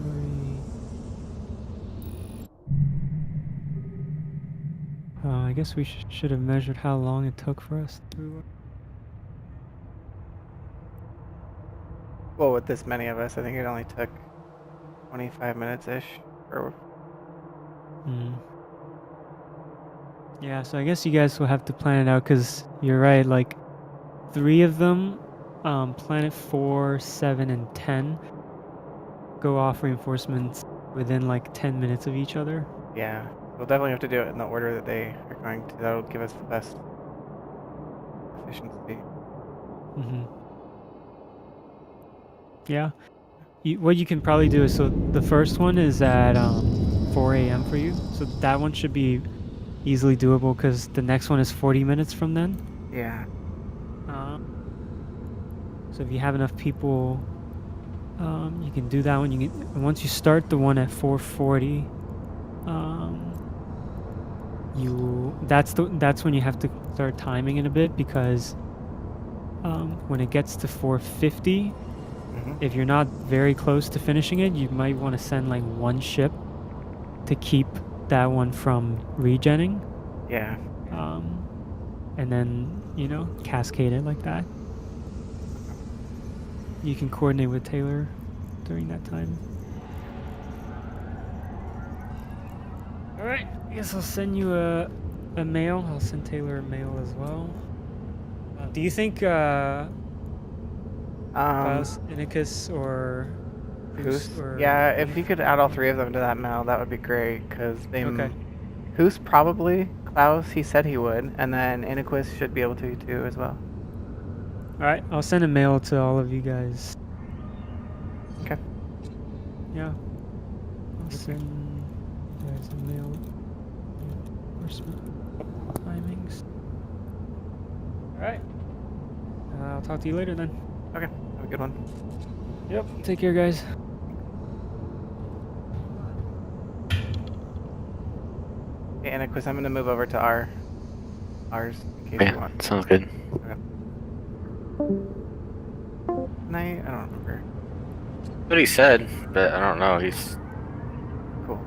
40. I guess we should have measured how long it took for us to. Well, with this many of us, I think it only took 25 minutes-ish. Or Yeah, so I guess you guys will have to plan it out because you're right, like 3 of them, Planet 4, 7, and 10, go off reinforcements within like 10 minutes of each other. yeah, we'll definitely have to do it in the order that they are going to. That'll give us the best efficiency. Yeah. What you can probably do is, so the first one is at 4 a.m. for you, so that one should be easily doable because the next one is 40 minutes from then. Yeah. So if you have enough people, you can do that one. You can, once you start the one at 4:40, that's when you have to start timing it a bit because when it gets to 4:50, if you're not very close to finishing it, you might want to send like one ship to keep that one from regenning. Yeah. And then, cascade it like that. You can coordinate with Taylor during that time. Alright, I guess I'll send you a mail. I'll send Taylor a mail as well. Do you think Klaus, Inicus, or Hoos? or Yeah, if you could add all 3 of them to that mail, that would be great, because they... Okay. Hoos probably, Klaus, he said he would, and then Iniquis should be able to too as well. Alright, I'll send a mail to all of you guys. Okay. Yeah. I'll send you guys a mail. Enforcement timings. Alright. I'll talk to you later then. Okay, have a good one. Yep. Take care, guys. Okay, Iniquis, I'm going to move over to ours in case you Yeah, want. sounds good. Okay. I don't remember. What he said, but I don't know. He's Cool.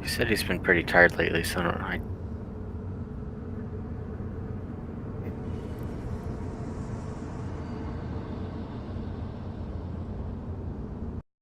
He said he's been pretty tired lately, so I